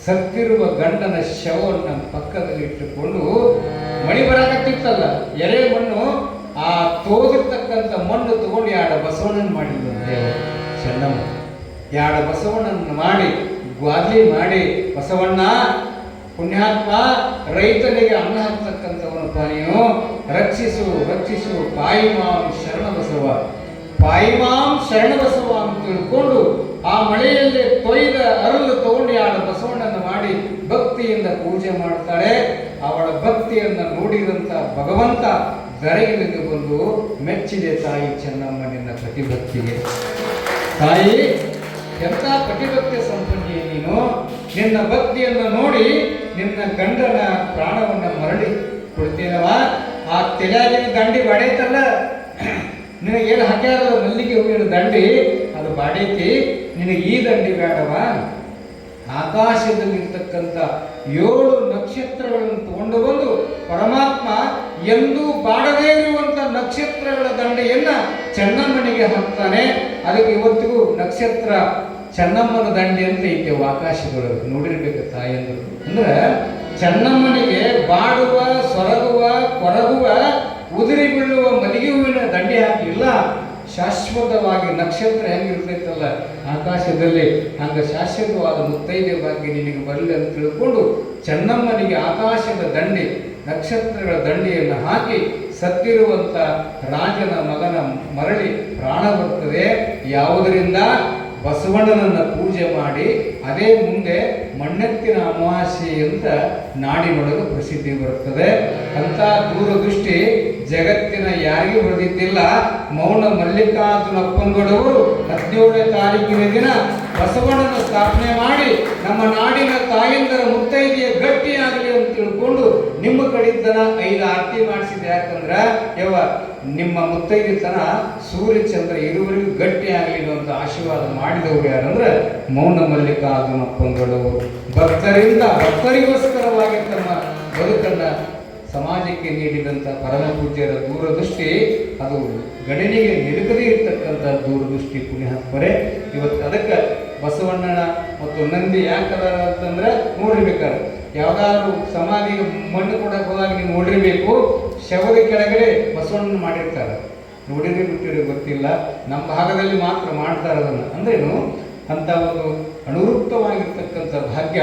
ಸತ್ತಿರುವ ಗಂಡನ ಶವವನ್ನು ಪಕ್ಕದಲ್ಲಿ ಇಟ್ಟುಕೊಂಡು, ಮಳೆ ಬರಾಕತ್ತಿತ್ತಲ್ಲ, ಎರೆ ಮಣ್ಣು, ಆ ತೋದಿರ್ತಕ್ಕಂಥ ಮಣ್ಣು ತಗೊಂಡು 2 ಬಸವಣ್ಣನ ಮಾಡಿದ್ದಂತೆ ಚೆನ್ನಮ್ಮ. 2 ಬಸವಣ್ಣನ ಮಾಡಿ ಗ್ವಾದ್ಲಿ ಮಾಡಿ, ಬಸವಣ್ಣ ಪುಣ್ಯಾತ್ಮ, ರೈತನಿಗೆ ಅನ್ನ ಹಾಕ್ತಕ್ಕಂಥವನಪ್ಪ ನೀನು, ರಕ್ಷಿಸು ರಕ್ಷಿಸು, ಪಾಯಿಮಾಂ ಶರಣ ಬಸವ, ಪಾಯಿಮಾಂ ಶರಣ ಬಸವ ಅಂತ ತಿಳ್ಕೊಂಡು ಆ ಮಳೆಯಲ್ಲಿ ತೊಯ್ದ ಅರಳು ತಗೊಂಡು 2 ಬಸವಣ್ಣನ ಮಾಡಿ ಭಕ್ತಿಯಿಂದ ಪೂಜೆ ಮಾಡ್ತಾಳೆ. ಅವಳ ಭಕ್ತಿಯನ್ನು ನೋಡಿದಂತ ಭಗವಂತ ಧರೆಗಿಳಿದು ಬಂದು ಮೆಚ್ಚಿದೆ. ತಾಯಿ ಚೆನ್ನಮ್ಮ ನಿನ್ನ ಪ್ರತಿಭಕ್ತಿಗೆ. ತಾಯಿ, ಎಂಥ ಪ್ರತಿಭಕ್ತಿ ಸಂಪನ್ನೆಯ ನೀನು. ನಿನ್ನ ಭಕ್ತಿಯನ್ನು ನೋಡಿ ನಿನ್ನ ಗಂಡನ ಪ್ರಾಣವನ್ನ ಮರಳಿ ಕೊಡ್ತೀನವ. ಆ ತೆಲಾಗಿನ ದಂಡಿ ಬಾಡೈತಲ್ಲ, ನಿನಗೇನು ಹಾಕ್ಯಾರ ಮಲ್ಲಿಗೆ ಹೂವಿನ ದಂಡಿ, ಅದು ಬಾಡೈತಿ. ನಿನಗೆ ಈ ದಂಡಿ ಬೇಡವ. ಆಕಾಶದಲ್ಲಿರ್ತಕ್ಕಂಥ 7 ನಕ್ಷತ್ರಗಳನ್ನು ತಗೊಂಡು ಬಂದು ಪರಮಾತ್ಮ ಎಂದೂ ಬಾಡದೇ ಇರುವಂತ ನಕ್ಷತ್ರಗಳ ದಂಡೆಯನ್ನ ಚೆನ್ನಮ್ಮನಿಗೆ ಹಾಕ್ತಾನೆ. ಅದಕ್ಕೆ ಇವತ್ತಿಗೂ ನಕ್ಷತ್ರ ಚೆನ್ನಮ್ಮನ ದಂಡೆ ಅಂತ ಐತೆ ಆಕಾಶದೊಳಗೆ. ನೋಡಿರ್ಬೇಕು ತಾಯಿಯಂದರು. ಅಂದ್ರೆ ಚೆನ್ನಮ್ಮನಿಗೆ ಬಾಡುವ, ಸೊರಗುವ, ಕೊರಗುವ, ಉದುರಿ ಬೀಳುವ ಮಲ್ಲಿಗೆ ಹೂವಿನ ದಂಡೆ ಹಾಕಲಿಲ್ಲ. ಶಾಶ್ವತವಾಗಿ ನಕ್ಷತ್ರ ಹೆಂಗಿರ್ತೈತಲ್ಲ ಆಕಾಶದಲ್ಲಿ, ಹಂಗ ಶಾಶ್ವತವಾದ ಮುತ್ತೈದೆ ಭಾಗ್ಯ ನಿನಗೆ ಬರಲಿ ಅಂತ ತಿಳ್ಕೊಂಡು ಚೆನ್ನಮ್ಮನಿಗೆ ಆಕಾಶದ ದಂಡೆ, ನಕ್ಷತ್ರಗಳ ದಂಡೆಯನ್ನು ಹಾಕಿ ಸತ್ತಿರುವಂತ ರಾಜನ ಮಗನ ಮರಳಿ ಪ್ರಾಣ ಬರ್ತದೆ. ಯಾವುದರಿಂದ? ಬಸವಣ್ಣನನ್ನು ಪೂಜೆ ಮಾಡಿ ಅದೇ ಮುಂದೆ ಮಣ್ಣೆತ್ತಿನ ಅಮಾವಾಸ್ಯೆ ಅಂತ ನಾಡಿನೊಳಗೆ ಪ್ರಸಿದ್ಧಿ ಬರುತ್ತದೆ. ಅಂತ ದೂರದೃಷ್ಟಿ ಜಗತ್ತಿನ ಯಾರಿಗೂ ಹೊಡೆದಿದ್ದಿಲ್ಲ. ಮೌನ ಮಲ್ಲಿಕಾರ್ಜುನಪ್ಪನಗೌಡವರು 17ನೇ ತಾರೀಕಿನ ದಿನ ಬಸವಣ್ಣನ ಸ್ಥಾಪನೆ ಮಾಡಿ ನಮ್ಮ ನಾಡಿನ ತಾಯಂದರ ಮುತ್ತೈದೆಯ ಗಟ್ಟಿಯಾಗಲಿ ಅಂತ ತಿಳ್ಕೊಂಡು ನಿಮ್ಮ ಕಡೆಯಿಂದನ 5 ಆರತಿ ಮಾಡಿಸಿದೆ. ಯಾಕಂದ್ರೆ ನಿಮ್ಮ ಮುತ್ತೈದೆತನ ಸೂರ್ಯಚಂದ್ರ ಇರುವರೆಗೂ ಗಟ್ಟಿಯಾಗಲಿ ಅನ್ನುವಂಥ ಆಶೀರ್ವಾದ ಮಾಡಿದವರು ಯಾರಂದ್ರೆ ಮೌನ ಮಲ್ಲಿಕಾರ್ಜುನಪ್ಪನಗೌಡವರು. ಭಕ್ತರಿಗೋಸ್ಕರವಾಗಿ ತಮ್ಮ ಬದುಕನ್ನು ಸಮಾಜಕ್ಕೆ ನೀಡಿದಂಥ ಪರಮ ಪೂಜ್ಯರ ದೂರದೃಷ್ಟಿ ಅದು ಗಣನೆಗೆ ನಿಲುಕದೇ ಇರ್ತಕ್ಕಂಥ ದೂರದೃಷ್ಟಿ ಪುಣ್ಯಾತ್ಮರೇ. ಇವತ್ತು ಅದಕ್ಕೆ ಬಸವಣ್ಣನ ಮತ್ತು ನಂದಿ ಯಾಕದಾರ ಅಂತಂದ್ರೆ ನೋಡಿರ್ಬೇಕಾರೆ ಯಾವ್ದಾದ್ರು ಸಮಾಧಿಗೆ ಮಣ್ಣು ಕೊಡಕ್ಕೆ ಹೋದಾಗ ನೀವು ನೋಡಿರ್ಬೇಕು, ಶವದ ಕೆಳಗಡೆ ಬಸವಣ್ಣನ ಮಾಡಿರ್ತಾರೆ. ನೋಡಿದ್ರೆ ಬಿಟ್ಟಿರೋ ಗೊತ್ತಿಲ್ಲ, ನಮ್ಮ ಭಾಗದಲ್ಲಿ ಮಾತ್ರ ಮಾಡ್ತಾರೆ ಅದನ್ನು. ಅಂದ್ರೇನು ಅಂತ ಒಂದು ಅನುರೂಪ್ತವಾಗಿರ್ತಕ್ಕಂಥ ಭಾಗ್ಯ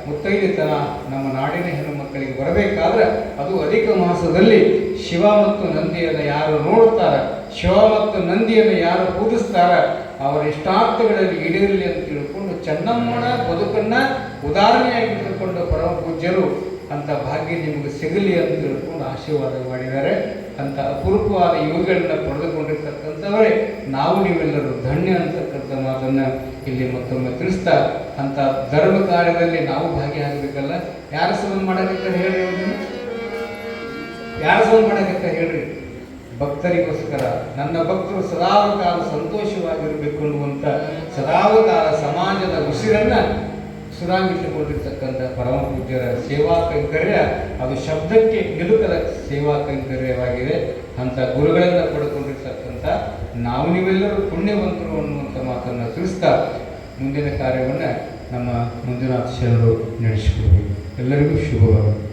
ಮುತ್ತೈದೆತನ ನಮ್ಮ ನಾಡಿನ ಹೆಣ್ಣು ಮಕ್ಕಳಿಗೆ ಬರಬೇಕಾದ್ರೆ ಅದು ಅಧಿಕ ಮಾಸದಲ್ಲಿ ಶಿವ ಮತ್ತು ನಂದಿಯನ್ನು ಯಾರು ನೋಡುತ್ತಾರೆ, ಶಿವ ಮತ್ತು ನಂದಿಯನ್ನು ಯಾರು ಪೂಜಿಸ್ತಾರ ಅವರ ಇಷ್ಟಾರ್ಥಗಳಲ್ಲಿ ಈಡೇರಲಿ ಅಂತ ತಿಳ್ಕೊಂಡು ಚೆನ್ನಮ್ಮನ ಬದುಕನ್ನು ಉದಾಹರಣೆಯಾಗಿ ತಿಳ್ಕೊಂಡು ಪರಮ ಪೂಜ್ಯರು ಅಂತ ಭಾಗ್ಯ ನಿಮಗೆ ಸಿಗಲಿ ಅಂತ ತಿಳ್ಕೊಂಡು ಆಶೀರ್ವಾದ ಮಾಡಿದ್ದಾರೆ. ಅಂತ ಅಪೂರ್ವವಾದ ಇವುಗಳನ್ನ ಪಡೆದುಕೊಂಡಿರ್ತಕ್ಕಂಥವರೇ ನಾವು ನೀವೆಲ್ಲರೂ ಧನ್ಯ ಅಂತಕ್ಕಂಥ ಮಾತನ್ನು ಇಲ್ಲಿ ಮತ್ತೊಮ್ಮೆ ತಿಳಿಸ್ತಾ, ಅಂತ ಧರ್ಮ ಕಾರ್ಯದಲ್ಲಿ ನಾವು ಭಾಗಿಯಾಗಬೇಕಲ್ಲ. ಯಾರು ಸಂಬಂಧ ಮಾಡೋದಕ್ಕೆ ಹೇಳ್ರಿ, ಯಾರು ಸಂಬಂಧ ಮಾಡೋದಕ್ಕೆ ಹೇಳ್ರಿ. ಭಕ್ತರಿಗೋಸ್ಕರ ನನ್ನ ಭಕ್ತರು ಸದಾವಕಾಲ ಸಂತೋಷವಾಗಿರಬೇಕು ಅನ್ನುವಂಥ ಸದಾವಕಾಲ ಸಮಾಜದ ಉಸಿರನ್ನು ಸುರಾಗಿಟ್ಟುಕೊಂಡಿರ್ತಕ್ಕಂಥ ಪರಮ ಪೂಜ್ಯರ ಸೇವಾ ಕೈಂಕರ್ಯ ಅದು ಶಬ್ದಕ್ಕೆ ನಿಲುಕದ ಸೇವಾ ಕೈಂಕರ್ಯವಾಗಿದೆ. ಅಂಥ ಗುರುಗಳನ್ನು ಪಡ್ಕೊಂಡಿರ್ತಕ್ಕಂಥ ನಾವು ನೀವೆಲ್ಲರೂ ಪುಣ್ಯವಂತರು ಅನ್ನುವಂಥ ಮಾತನ್ನು ತಿಳಿಸ್ತಾ ಮುಂದಿನ ಕಾರ್ಯವನ್ನು ನಮ್ಮ ಮಂಜುನಾಥ ಶರಣರು ನಡೆಸಿಕೊಡಬೇಕು. ಎಲ್ಲರಿಗೂ ಶುಭವಾಗಲಿ.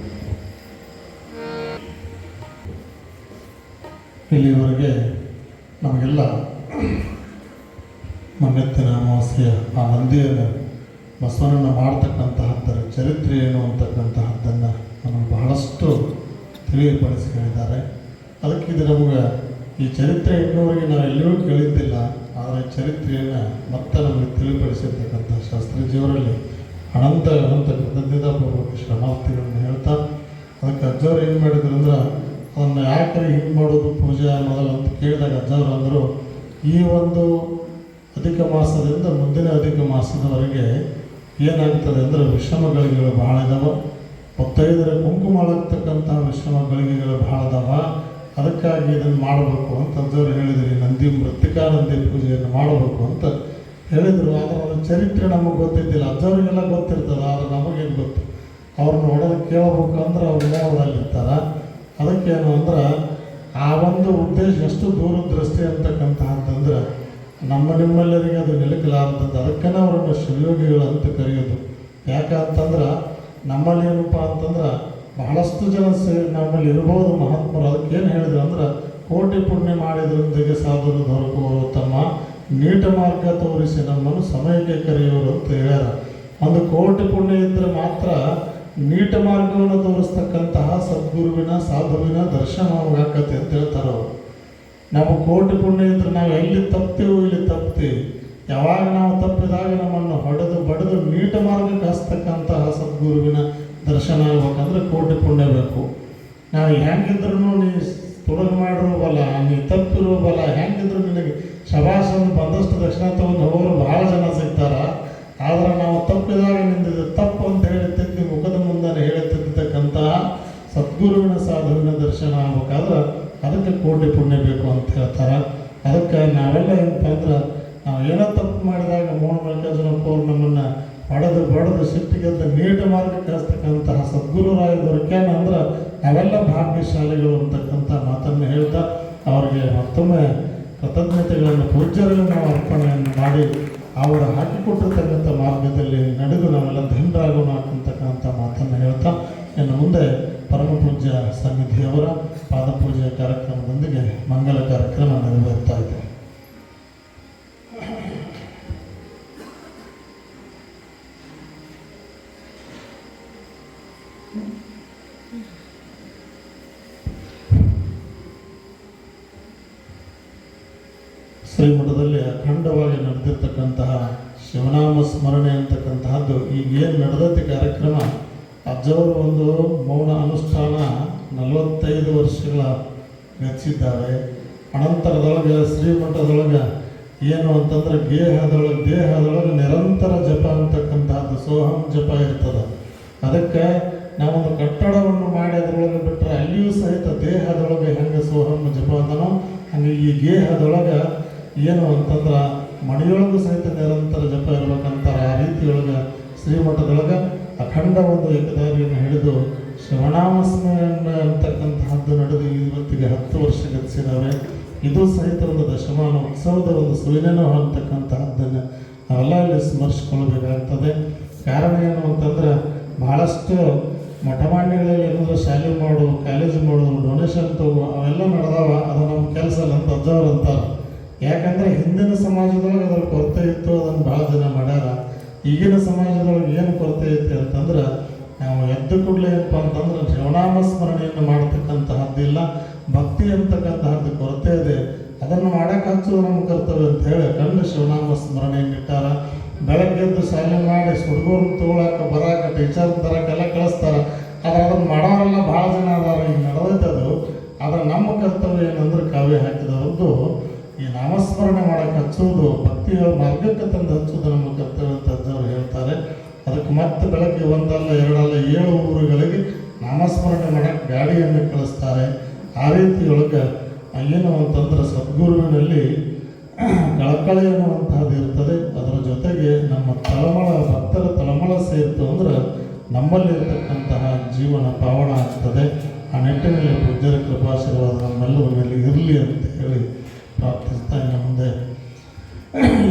ಇಲ್ಲಿವರೆಗೆ ನಮಗೆಲ್ಲ ಮಣ್ಣೆತ್ತಿನ ಅಮಾವಾಸ್ಯೆಯ ಆ ನಂದಿಯನ್ನು ಬಸವನನ್ನು ಮಾಡ್ತಕ್ಕಂತಹದ್ದರ ಚರಿತ್ರೆ ಏನು ಅಂತಕ್ಕಂತಹದ್ದನ್ನು ನಮಗೆ ಬಹಳಷ್ಟು ತಿಳಿಯಪಡಿಸಿ ಹೇಳಿದ್ದಾರೆ. ಅದಕ್ಕೆ ಇದು ನಮಗೆ ಈ ಚರಿತ್ರೆ ಇನ್ನೂವರೆಗೆ ನಾವು ಎಲ್ಲಿಯೂ ಕೇಳಿದ್ದಿಲ್ಲ. ಆದರೆ ಚರಿತ್ರೆಯನ್ನು ಮತ್ತೆ ನಮಗೆ ತಿಳಿಪಡಿಸಿರ್ತಕ್ಕಂಥ ಶಾಸ್ತ್ರೀಜಿಯವರಲ್ಲಿ ಅನಂತ ಕೃತಜ್ಞತಾಪೂರ್ವಕ ಶರಣಾರ್ಥಿಗಳನ್ನು ಹೇಳ್ತಾ, ಅದಕ್ಕೆ ಅಜ್ಜವ್ರು ಏನು ಮಾಡಿದ್ರು ಅಂದ್ರೆ ಅದನ್ನು ಯಾಕೆ ಹಿಂಗೆ ಮಾಡೋದು ಪೂಜೆ ಅನ್ನೋದಲ್ಲ ಅಂತ ಕೇಳಿದಾಗ ಅಜ್ಜವ್ರು ಅಂದರು, ಈ ಒಂದು ಅಧಿಕ ಮಾಸದಿಂದ ಮುಂದಿನ ಅಧಿಕ ಮಾಸದವರೆಗೆ ಏನಾಗ್ತದೆ ಅಂದರೆ ವಿಷಮ ಗಳಿಗೆಗಳು ಭಾಳ ಇದಾವೆ. 35 ಕುಂಕುಮ ಆಗ್ತಕ್ಕಂಥ ವಿಷಮ ಗಳಿಗೆಗಳು ಭಾಳ ಇದಾವೆ. ಅದಕ್ಕಾಗಿ ಇದನ್ನು ಮಾಡಬೇಕು ಅಂತ ಅಜ್ಜವ್ರು ಹೇಳಿದ್ರಿ. ನಂದಿ ಮೃತ್ತಿಕಾ ನಂದಿ ಪೂಜೆಯನ್ನು ಮಾಡಬೇಕು ಅಂತ ಹೇಳಿದರು. ಆದರೆ ಅದರ ಚರಿತ್ರೆ ನಮಗೆ ಗೊತ್ತಿದ್ದಿಲ್ಲ. ಅಜ್ಜವ್ರಿಗೆಲ್ಲ ಗೊತ್ತಿರ್ತದೆ, ಆದರೆ ನಮಗೇನು ಗೊತ್ತು. ಅವ್ರನ್ನ ಹೊಡೆದು ಕೇಳಬೇಕು ಅಂದ್ರೆ ಅವ್ರು ಮೋಹದಲ್ಲಿರ್ತಾರೆ. ಅದಕ್ಕೇನು ಅಂದ್ರೆ ಆ ಒಂದು ಉದ್ದೇಶ ಎಷ್ಟು ದೂರದೃಷ್ಟಿ ಅಂತಕ್ಕಂತಹದ್ದಂದ್ರೆ ನಿಮ್ಮಲ್ಲರಿಗೆ ಅದು ನಿಲುಕಲಾರದಂತೆ. ಅದಕ್ಕೇ ಅವರನ್ನು ಶಿವಯೋಗಿಗಳು ಅಂತ ಕರೆಯೋದು. ಯಾಕಂತಂದ್ರೆ ನಮ್ಮಲ್ಲಿ ಏನಪ್ಪ ಅಂತಂದ್ರೆ ಬಹಳಷ್ಟು ಜನ ನಮ್ಮಲ್ಲಿ ಇರ್ಬೋದು ಮಹಾತ್ಮರು. ಅದಕ್ಕೇನು ಹೇಳಿದ್ರು ಅಂದ್ರೆ ಕೋಟಿ ಪುಣ್ಯ ಮಾಡಿದ್ರೊಂದಿಗೆ ಸಾಧುರು ದೊರಕುವರು ತಮ್ಮ ನೀಟ ಮಾರ್ಗ ತೋರಿಸಿ ನಮ್ಮನ್ನು ಸಮಯಕ್ಕೆ ಕರೆಯೋರು ಅಂತ ಹೇಳ್ಯಾರ. ಒಂದು ಕೋಟಿ ಪುಣ್ಯ ಇದ್ದರೆ ಮಾತ್ರ ನೀಟ ಮಾರ್ಗವನ್ನು ತೋರಿಸ್ತಕ್ಕಂತಹ ಸದ್ಗುರುವಿನ ಸಾಧುವಿನ ದರ್ಶನ ನಮಗಾಕತ್ತೆ ಅಂತ ಹೇಳ್ತಾರೆ ಅವರು. ನಾವು ಕೋಟಿ ಪುಣ್ಯ ಇದ್ರೆ ನಾವು ಎಲ್ಲಿ ತಪ್ತೀವೋ ಇಲ್ಲಿ ತಪ್ತೀವಿ. ಯಾವಾಗ ನಾವು ತಪ್ಪಿದಾಗ ನಮ್ಮನ್ನು ಹೊಡೆದು ಬಡಿದು ನೀಟ ಮಾರ್ಗಕ್ಕೆ ಹಸ್ತಕ್ಕಂತಹ ಸದ್ಗುರುವಿನ ದರ್ಶನ ಆಗ್ಬೇಕಂದ್ರೆ ಕೋಟಿ ಪುಣ್ಯ ಬೇಕು. ನಾವು ಹೆಂಗಿದ್ರು ನೀ ತುಡುಗು ಮಾಡಿರೋ ಬಲ, ನೀ ತಪ್ಪಿರೋ ಬಲ, ಹೆಂಗಿದ್ರು ನಿನಗೆ ಶಬಾಷನ್ನು ಬಂದಷ್ಟು ದಕ್ಷಿಣ ತಗೊಂಡು ಹೋಗೋರು ಭಾಳ ಜನ ಸಿಗ್ತಾರ. ಆದರೆ ನಾವು ತಪ್ಪಿದಾಗ ನಿಂದಿದ್ದು ತಪ್ಪು ಅಂತ ಹೇಳಿ ತಿದ್ದಿ ಮುಖದ ಮುಂದೆ ಹೇಳುತ್ತಿದ್ದಕ್ಕಂತಹ ಸದ್ಗುರುವಿನ ಸಾಧುವಿನ ದರ್ಶನ ಆಗ್ಬೇಕಾದ್ರೆ ಅದಕ್ಕೆ ಕೋಟಿ ಪುಣ್ಯ ಬೇಕು ಅಂತ ಹೇಳ್ತಾರೆ. ಅದಕ್ಕೆ ನಾವೆಲ್ಲ ಏನಪ್ಪ ಅಂದ್ರೆ ನಾವು ಏನೋ ತಪ್ಪು ಮಾಡಿದಾಗ ಮೋಹನ ಮಲ್ಲಿಕಾರ್ಜುನಪ್ಪವ್ರು ನಮ್ಮನ್ನು ಹೊಡೆದು ಬಡಿದು ಸಿಟ್ಟಿಗೆದ್ದು ನೀಟ ಮಾರ್ಗಕ್ಕೆ ಹಸ್ತಕ್ಕಂತಹ ಸದ್ಗುರುರಾಯ ದೊರಕ್ಯಾನ ಅಂದ್ರೆ ನಾವೆಲ್ಲ ಭಾಗ್ಯಶಾಲಿಗಳು ಅಂತಕ್ಕಂಥ ಮಾತನ್ನು ಹೇಳ್ತಾ ಅವರಿಗೆ ಮತ್ತೊಮ್ಮೆ ಕೃತಜ್ಞತೆಗಳನ್ನು ಪೂಜ್ಯರಲ್ಲಿ ನಾವು ಅರ್ಪಣೆಯನ್ನು ಮಾಡಿ ಅವರು ಹಾಕಿಕೊಟ್ಟಿರ್ತಕ್ಕಂಥ ಮಾರ್ಗದಲ್ಲಿ ನಡೆದು ನಾವೆಲ್ಲ ಧನ್ಯರಾಗೋಣ ಅಂತಕ್ಕಂಥ ಮಾತನ್ನು ಹೇಳ್ತಾ ಇನ್ನು ಮುಂದೆ ಪರಮ ಪೂಜ್ಯ ಸನ್ನಿಧಿಯವರ ಪಾದಪೂಜೆಯ ಕಾರ್ಯಕ್ರಮದೊಂದಿಗೆ ಮಂಗಲ ಕಾರ್ಯಕ್ರಮ ನೆರವೇರ್ತಾ ಇದೆ. ಶ್ರೀ ಶ್ರೀಮಠದಲ್ಲಿ ಅಖಂಡವಾಗಿ ನಡೆದಿರ್ತಕ್ಕಂತಹ ಶಿವನಾಮ ಸ್ಮರಣೆ ಅಂತಕ್ಕಂತಹದ್ದು ಈಗೇನು ನಡೆದೈತಿ ಕಾರ್ಯಕ್ರಮ, ಅಜ್ಜವರು ಒಂದು ಮೌನ ಅನುಷ್ಠಾನ 45 ವರ್ಷಗಳ ಗತಿಸಿದ್ದಾರೆ. ಅನಂತರದೊಳಗೆ ಶ್ರೀಮಠದೊಳಗೆ ಏನು ಅಂತಂದ್ರೆ ದೇಹದೊಳಗೆ ನಿರಂತರ ಜಪ ಅಂತಕ್ಕಂತಹದ್ದು ಸೋಹಂ ಜಪ ಇರ್ತದೆ. ಅದಕ್ಕೆ ನಾವೊಂದು ಕಟ್ಟಡವನ್ನು ಮಾಡಿ ಅದರೊಳಗೆ ಬಿಟ್ಟರೆ ಅಲ್ಲಿಯೂ ಸಹಿತ ದೇಹದೊಳಗೆ ಹೆಂಗೆ ಸೋಹಂ ಜಪ ಅಂತನೋ ಹಂಗೆ ಈ ದೇಹದೊಳಗೆ ಏನು ಅಂತಂದ್ರೆ ಮನೆಯೊಳಗೂ ಸಹಿತ ನಿರಂತರ ಜಪ ಇರ್ಬೇಕಂತಾರೆ. ಆ ರೀತಿಯೊಳಗೆ ಶ್ರೀಮಠದೊಳಗೆ ಅಖಂಡ ಒಂದು ಏಕದಾರಿಯನ್ನು ಹಿಡಿದು ಶಿವನಾಮ ಸ್ಮರಣೆ ಅಂತಕ್ಕಂತಹದ್ದು ನಡೆದು ಇವತ್ತಿಗೆ 10 ವರ್ಷ ಗತಿಸಿದ್ದಾವೆ. ಇದು ಸಹಿತ ಒಂದು ದಶಮಾನ ಉತ್ಸವದ ಒಂದು ಸುವಿನೇನೋ ಅಂತಕ್ಕಂತಹದ್ದನ್ನು ನಾವೆಲ್ಲ ಇಲ್ಲಿ ಸ್ಮರಿಸ್ಕೊಳ್ಬೇಕಾಗ್ತದೆ. ಕಾರಣ ಏನು ಅಂತಂದ್ರೆ ಭಾಳಷ್ಟು ಮಠಮಾನ್ಯಗಳಲ್ಲಿ ಏನಾದರೂ ಶಾಲೆ ಮಾಡು, ಕಾಲೇಜು ಮಾಡು, ಡೊನೇಷನ್ ತಗೋ ಅವೆಲ್ಲ ನಡೆದಾವ. ಅದು ನಮ್ಮ ಕೆಲಸ ಅಲ್ಲ ಅಂತ ಅಜ್ಜವ್ರು ಅಂತಾರೆ. ಯಾಕಂದರೆ ಹಿಂದಿನ ಸಮಾಜದೊಳಗೆ ಅದ್ರ ಕೊರತೆ ಇತ್ತು, ಅದನ್ನು ಭಾಳ ಜನ ಮಾಡ್ಯಾರ. ಈಗಿನ ಸಮಾಜದೊಳಗೆ ಏನು ಕೊರತೆ ಐತೆ ಅಂತಂದ್ರೆ ನಾವು ಎದ್ದು ಕೂಡಲೇ ಏನಪ್ಪ ಅಂತಂದ್ರೆ ಶಿವನಾಮ ಸ್ಮರಣೆಯನ್ನು ಮಾಡ್ತಕ್ಕಂತಹದ್ದಿಲ್ಲ, ಭಕ್ತಿ ಅಂತಕ್ಕಂತಹದ್ದು ಕೊರತೆ ಇದೆ. ಅದನ್ನು ಮಾಡೋಕೆ ಹಚ್ಚೋದು ನಮ್ಮ ಕರ್ತವ್ಯ ಅಂತ ಹೇಳಿ ಕಂಡು ಶಿವನಾಮ ಸ್ಮರಣೆಯನ್ನು ಇಟ್ಟಾರ. ಬೆಳಗ್ಗೆದ್ದು ಶಾಲೆ ಮಾಡಿ ಹುಡುಗರು ತೊಗೊಳಕ್ಕೆ ಬರಾಕ ಟೀಚರ್ ತರಕ್ಕೆಲ್ಲ ಕಳಿಸ್ತಾರೆ. ಆದರೆ ಅದನ್ನು ಮಾಡೋರೆಲ್ಲ ಭಾಳ ಜನ ಅದಾರ. ಈಗ ನಡೆದೈತೆ ಅದು. ಆದರೆ ನಮ್ಮ ಕರ್ತವ್ಯ ಏನಂದ್ರೆ ಕಾವ್ಯ ಹಾಕಿದವ್ರದ್ದು ಈ ನಾಮಸ್ಮರಣೆ ಮಾಡೋಕೆ ಹಚ್ಚೋದು ಭಕ್ತಿಯ ಮಾರ್ಗಕ್ಕೆ ತಂದು ಹಚ್ಚೋದು ನಮ್ಮ ಕರ್ತವ್ಯ ಅಂತ ಅಜ್ಜವ್ರು ಹೇಳ್ತಾರೆ. ಅದಕ್ಕೆ ಮತ್ತೆ ಬೆಳಗ್ಗೆ 1 ಅಲ್ಲ 2 ಅಲ್ಲ 7 ಊರುಗಳಿಗೆ ನಾಮಸ್ಮರಣೆ ಮಾಡೋಕ್ಕೆ ಗಾಡಿಯನ್ನು ಕಳಿಸ್ತಾರೆ. ಆ ರೀತಿಯೊಳಗೆ ಏನು ಅಂತಂದ್ರೆ ಸದ್ಗುರುವಿನಲ್ಲಿ ಕಳಕಳಿ ಅನ್ನುವಂತಹದ್ದು ಇರ್ತದೆ. ಅದರ ಜೊತೆಗೆ ನಮ್ಮ ಭಕ್ತರ ತಳಮಳ ಸೇರಿತು ಅಂದ್ರೆ ನಮ್ಮಲ್ಲಿರ್ತಕ್ಕಂತಹ ಜೀವನ ಪಾವನ ಆಗ್ತದೆ. ಆ ನಿಟ್ಟಿನಲ್ಲಿ ಪೂಜ್ಯರ ಕೃಪಾಶೀರ್ವಾದ ನಮ್ಮೆಲ್ಲರ ಮೇಲೆ ಇರಲಿ ಅಂತ ಹೇಳಿ ಪ್ರಾರ್ಥಿಸ್ತಾ ಇನ್ನು ಮುಂದೆ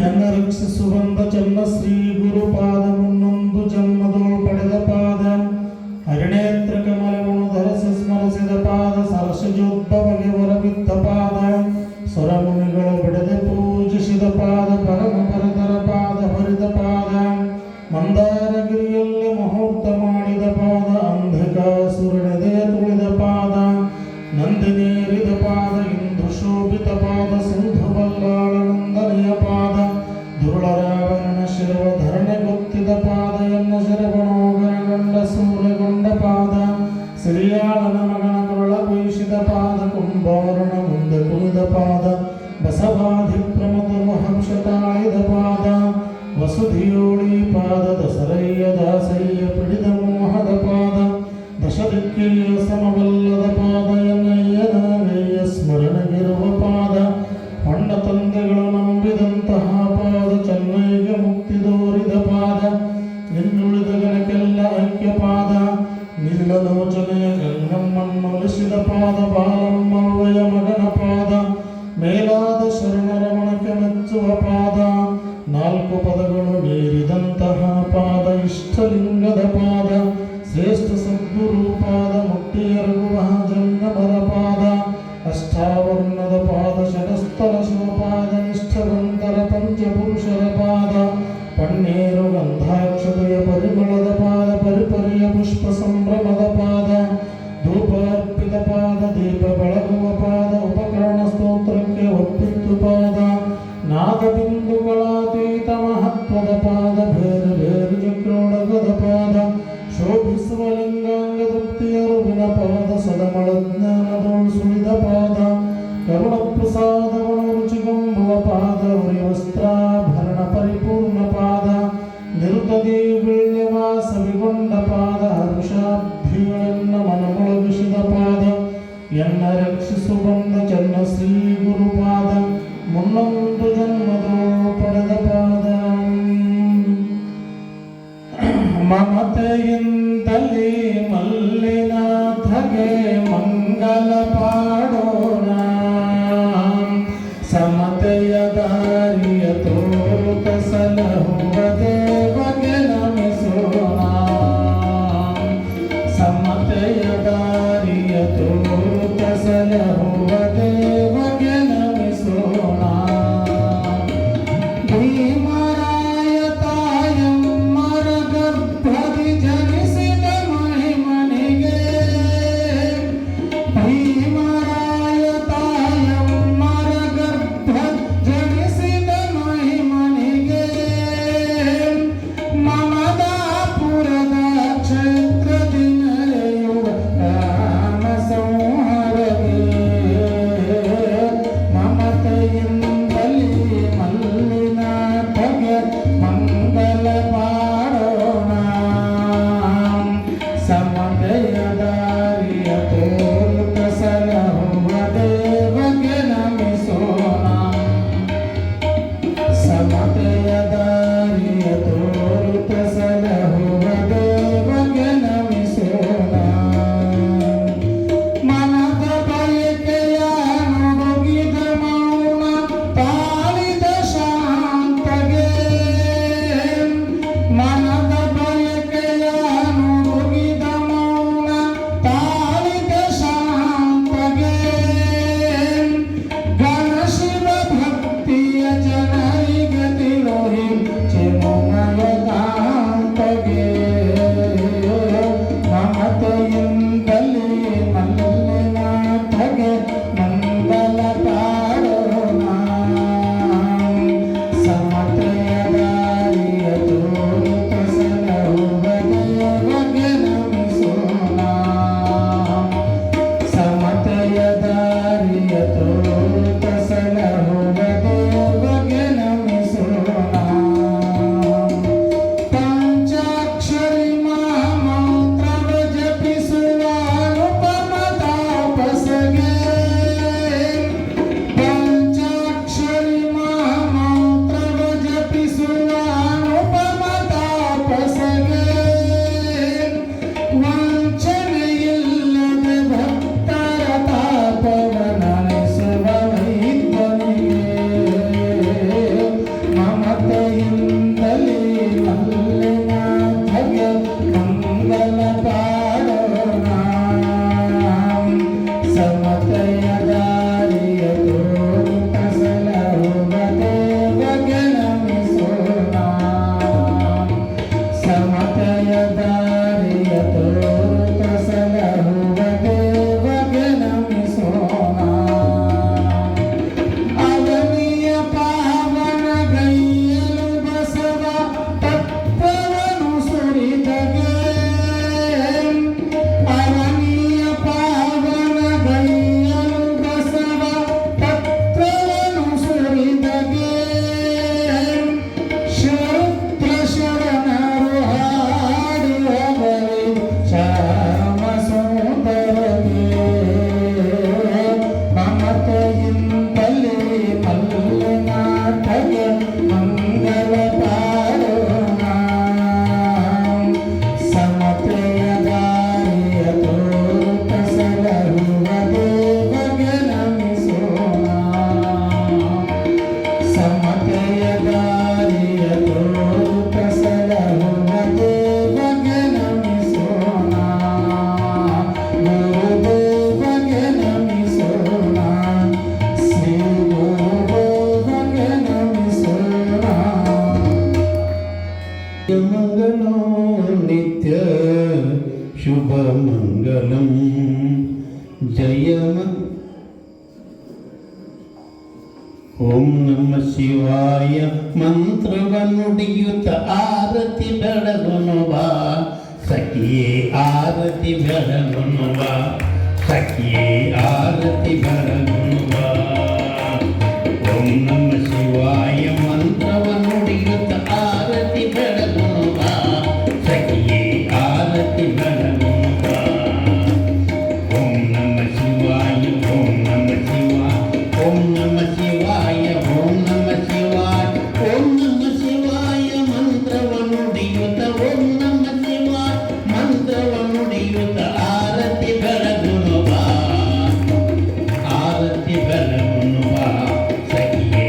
ಎನ್ನ ರಕ್ಷಿಸು ಬಂದ ಚನ್ನ ಶ್ರೀ ಗುರುಪಾದ ಮುನ್ನೊಂದು ಜನ್ಮದೋಳು ಪಡೆದ ಪಾದ ಹರಿಣೇತ್ರ ಕಮಲವನ್ನು ಧರಿಸಿ ಸ್ಮರಿಸಿದ ಪಾದ ಸರಸಜೋದ್ಭವಗೆ ಹೊರಬಿದ್ದ ಪಾದ ಸ್ವರಮುನಿಗಳು ಬಿಡದೆ ಪೂಜಿಸಿದ ಪಾದ ಪರಮ ಪರತರ ಪಾದ ಹರಿದ ಪಾದ ಮಂದಾರಗಿರಿಯಲ್ಲಿ ಮುಹೂರ್ತ ಮಾಡಿದ ಪಾದ ಅಂಧಕಾಸುರನೆದೆ ತುಳಿದ ಪಾದ ನಂದಿನೇರಿದ ಪಾದ ಇಂದು ಶೋಭಿತ ಪಾದ ಸಿಂಧು ಬಲ್ಲಾಳ ನಂದನೆಯ ಪಾದ ದುರುಳರಾವಣನ ಶಿರವ ಧರಣೆ ಗೊತ್ತಿದ ಪಾದ ಎನ್ನ ಶಿರವಣೋಗರಗೊಂಡ ಸೂರ್ಯಗೊಂಡ ಪಾದ ಸಿರಿಯಾಳನ ಮಗನ ಕೊರಳಗೊಳಿಸಿದ ಪಾದ ಕುಂಭಾರಣ ಮುಂದೆ ಕುಣಿದ ಪಾದ ಬಸವಾಧಿಪ್ರಮದು ಹಂಸ ತಾಳಿದ ಪಾದ ವಸುಧಿಯೋಳಿ ಪಾದ ದಸರಯ್ಯ ದಾಸಯ್ಯ ಪಿಡಿದ ಮೋಹದ ಪಾದ ದಶದಿಕ್ಕಿಯ ಸಮವಲ್ಲದ ಪಾದ ಎನ್ನಯ್ಯನಯ್ಯ ಸ್ಮರಣಗಿರುವ ಪಾದ ಹೊಣ್ಣ ತಂದೆಗಳು ನಂಬಿದಂತಹ ಪಾದ ಚೆನ್ನೈಗೆ ಮುಕ್ತಿ ದೋರಿದ ಪಾದ ಇನ್ನುಳಿದ ಜನಕ್ಕೆಲ್ಲ ಐಕ್ಯ ಪಾದ ನೀಲಲೋಚನೆಯ ಗಂಗಮ್ಮನ್ನೊಲಿಸಿದ ಪಾದ ಬಾಲಮ್ಮವ್ವಯ ಮಗನ ಪಾದ ಮೇಲಾದ ಶರಣರ ಮನಕ್ಕೆ ಮೆಚ್ಚುವ ಪಾದ 4 ಪದಗಳು ಮೀರಿದಂತಹ ಪಾದ ಇಷ್ಟಲಿಂಗದ ಪಾದ ಶ್ರೇಷ್ಠ ಸದ್ಗುರು ಪಾದ ಮುಟ್ಟಿಯರಗುವ ಜಂಗಮರ ಪಾದ ಅಷ್ಟಾವರ್ಣದ ಪಾದ ಷಡಸ್ಥಲ ಶಿವಪಾದ ನಿಷ್ಠವಂತರ ಪಂಚಪುರುಷರ ಪಾದ ಪಣ್ಣೇರು ಗಂಧಾಕ್ಷತೆಯ ಪರಿಮಳದ ಪಾದ ಪರಿಪರಿಯ ಪುಷ್ಪ ಸಂಭ್ರಮದ ಪಾದ ಧೂಪ ಅರ್ಪಿತ ಪಾದ ದೀಪ ಬೆಳಗುವ ಪಾದ ಉಪಕರಣ ಸ್ತೋತ್ರಕ್ಕೆ ಒಪ್ಪಿತ್ತು ಪಾದ ನಾದ ಬಿಂದುಗಳಾತೀತ ಮಹತ್ವದ ಪಾದ ಬೇರು ಬೇರು ಚಕ್ರೋಡಗದ ಪಾದ ಶೋಭಿಸುವ ಲಿಂಗಾಂಗ ತೃಪ್ತಿಯರುವಿನ ಪಾದ ಸದಮಳ ಜ್ಞಾನದೋಳು ಸುಳಿದ ಪಾದ ಕರುಣ ಪ್ರಸಾದಗಳು ರುಚಿಗೊಂಬುವ ಪಾದ ವಸ್ತ್ರಾಭರಣ ಪರಿಪೂರ್ಣ ಪಾದ ನಿರುತದಿ ಸವಿಗೊಂಡ ಪಾದ ಹರ್ಷಾಬ್ಧಿಗಳನ್ನ ಮನಮೊಳಗಿಸಿದ ಪಾದ ಎನ್ನ ರಕ್ಷಿಸು ಬಂದ ಚನ್ನ ಶ್ರೀ ಗುರುಪಾದ ಮುನ್ನೊಂದು ಜನ್ಮದೋಳು ಪಡೆದ ಪಾದ ಮಮತೆಯಿಂದಲೇ ಮಲ್ಲಿನಾಥಗೆ ಮಂಗಲ ಪಾಡೋಣ ಸಮತೆಯ ದಾರಿಯ ತೋರುತ ಸಲಹುವ ದೇವಗೆ ನಮಿಸೋಣ ಸಮತೆಯ ದಾರಿಯ ತೋರುತ ಸಲಹುವ ದೇವಗೆ ನಮಿಸೋಣ ಭೀಮರಾಯ ತಾಯಮ್ಮರ ಗರ್ಭದಿ ಜನಿಸಿದ ಮಹಿಮನಿಗೆ ಭೀಮರಾಯ ತಾಯಮ್ಮರ ಗರ್ಭ ಜನಿಸಿದ ಮಂಗಲ ಪಾಡೋಣ ಸಮತೆಯ ದಾರಿಯ ತೋರುತ್ತ ಸಲಹುವ ದೇವಗೆ ನಮಿಸೋಣ ಸಮತೆಯ ದಾರಿಯ ತೋರುತ್ತ ಸಲಹುವ ದೇವಗೆ ನಮಿಸೋಣ ಅವನಿಯ ಪಾವನ ಗೈಯಲು ಬಸವ ತತ್ವವನ್ನು ಸುರಿದಗೆ ಅವನಿಯ ಪಾವನ ಗೈಯಲು ಬಸವ ತತ್ವವನ್ನು ಸುರಿದಗೆ ಶ್ರುತ್ರ ಶರಣರು ಹಾಡಿ ಹೊಗಳಿ ಶ್ಯಾಮ ಸುಂದರಗೆ ಮಮತೆಯಿಂದಲೇ ಮಲ್ಲಿನಾಥಗೆ ಮಂಗಲ ಪಾಡೋಣ ಸಮತೆಯ ದಾರಿಯ ತೋರುತ್ತ ಸಲಹುವ ದೇವಗೆ ನಮಿಸೋಣ ಸಮತೆಯ ದಾರಿಯ ತೋರುತ್ತ ಸಲಹುವ ದೇವಗೆ ನಮಿಸೋಣ ಗುರುದೇವಗೆ ನಮಿಸೋಣ ಶ್ರೀ ಗುರುದೇವಗೆ ನಮಿಸೋಣ ಮಂಗಲೋ ನಿತ್ಯ ಶುಭ ಮಂಗಲಂ ಜಯ ಓಂ ನಮ ಶಿವಾಯ ಮಂತ್ರವನ್ನುಡಿಯುತ್ತ ಆರತಿ ಬೆಳಗುನು ಬಾ ಸಖಿಯೇ ಆರತಿ ಬೆಳಗುನು ಬಾ ಸಖಿಯೇ ಆರತಿ ಬೆಳಗುನು ಬಾ ಓಂ ನಮ ಶಿವಾಯ ಮಂತ್ರವನ್ನುಡಿಯುತ್ತ ಆರತಿ ಬೆಳಗುನು ಬಾ ಸಖಿಯೇ ಆರತಿ ಬೆಳಗುನು ಬಾ ಓಂ ನಮ ಶಿವಾಯ ಓಂ ನಮ ಶಿವಾಯ ಓಂ ನಮ ಶಿವಾಯ ಓಂ ನಮ ಶಿವಾಯ ಓಂ ನಮ ಶಿವಾಯ ಮಂತ್ರವನ್ನುಡಿಯುತ್ತ ಓಂ ನಮ ಶಿವಾಯ ಮಂತ್ರವನ್ನುಡಿಯುತ್ತ ಆರತಿ ಬೆಳಗುನು ಬಾ ಆರತಿ ಬೆಳಗುನು ಬಾ ಸಖಿಯೇ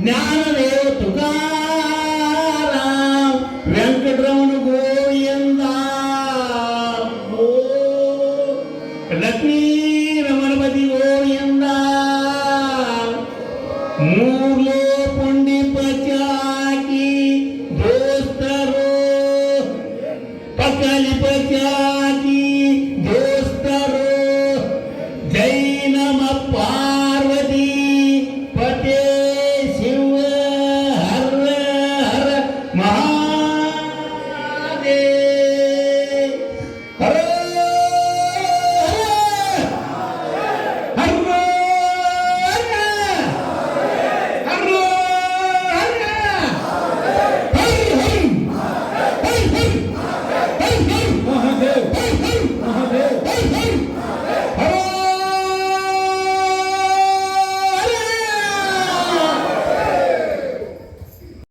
ಜ್ಞಾನದೇವ ತುಕಾರಾಮ್ ವೆಂಕಟರಮಣ ಗೋವಿಂದ ಓ ಲಕ್ಷ್ಮೀ ರಮಣಪತಿ ಗೋವಿಂದ ಮೂರ್ಲೋ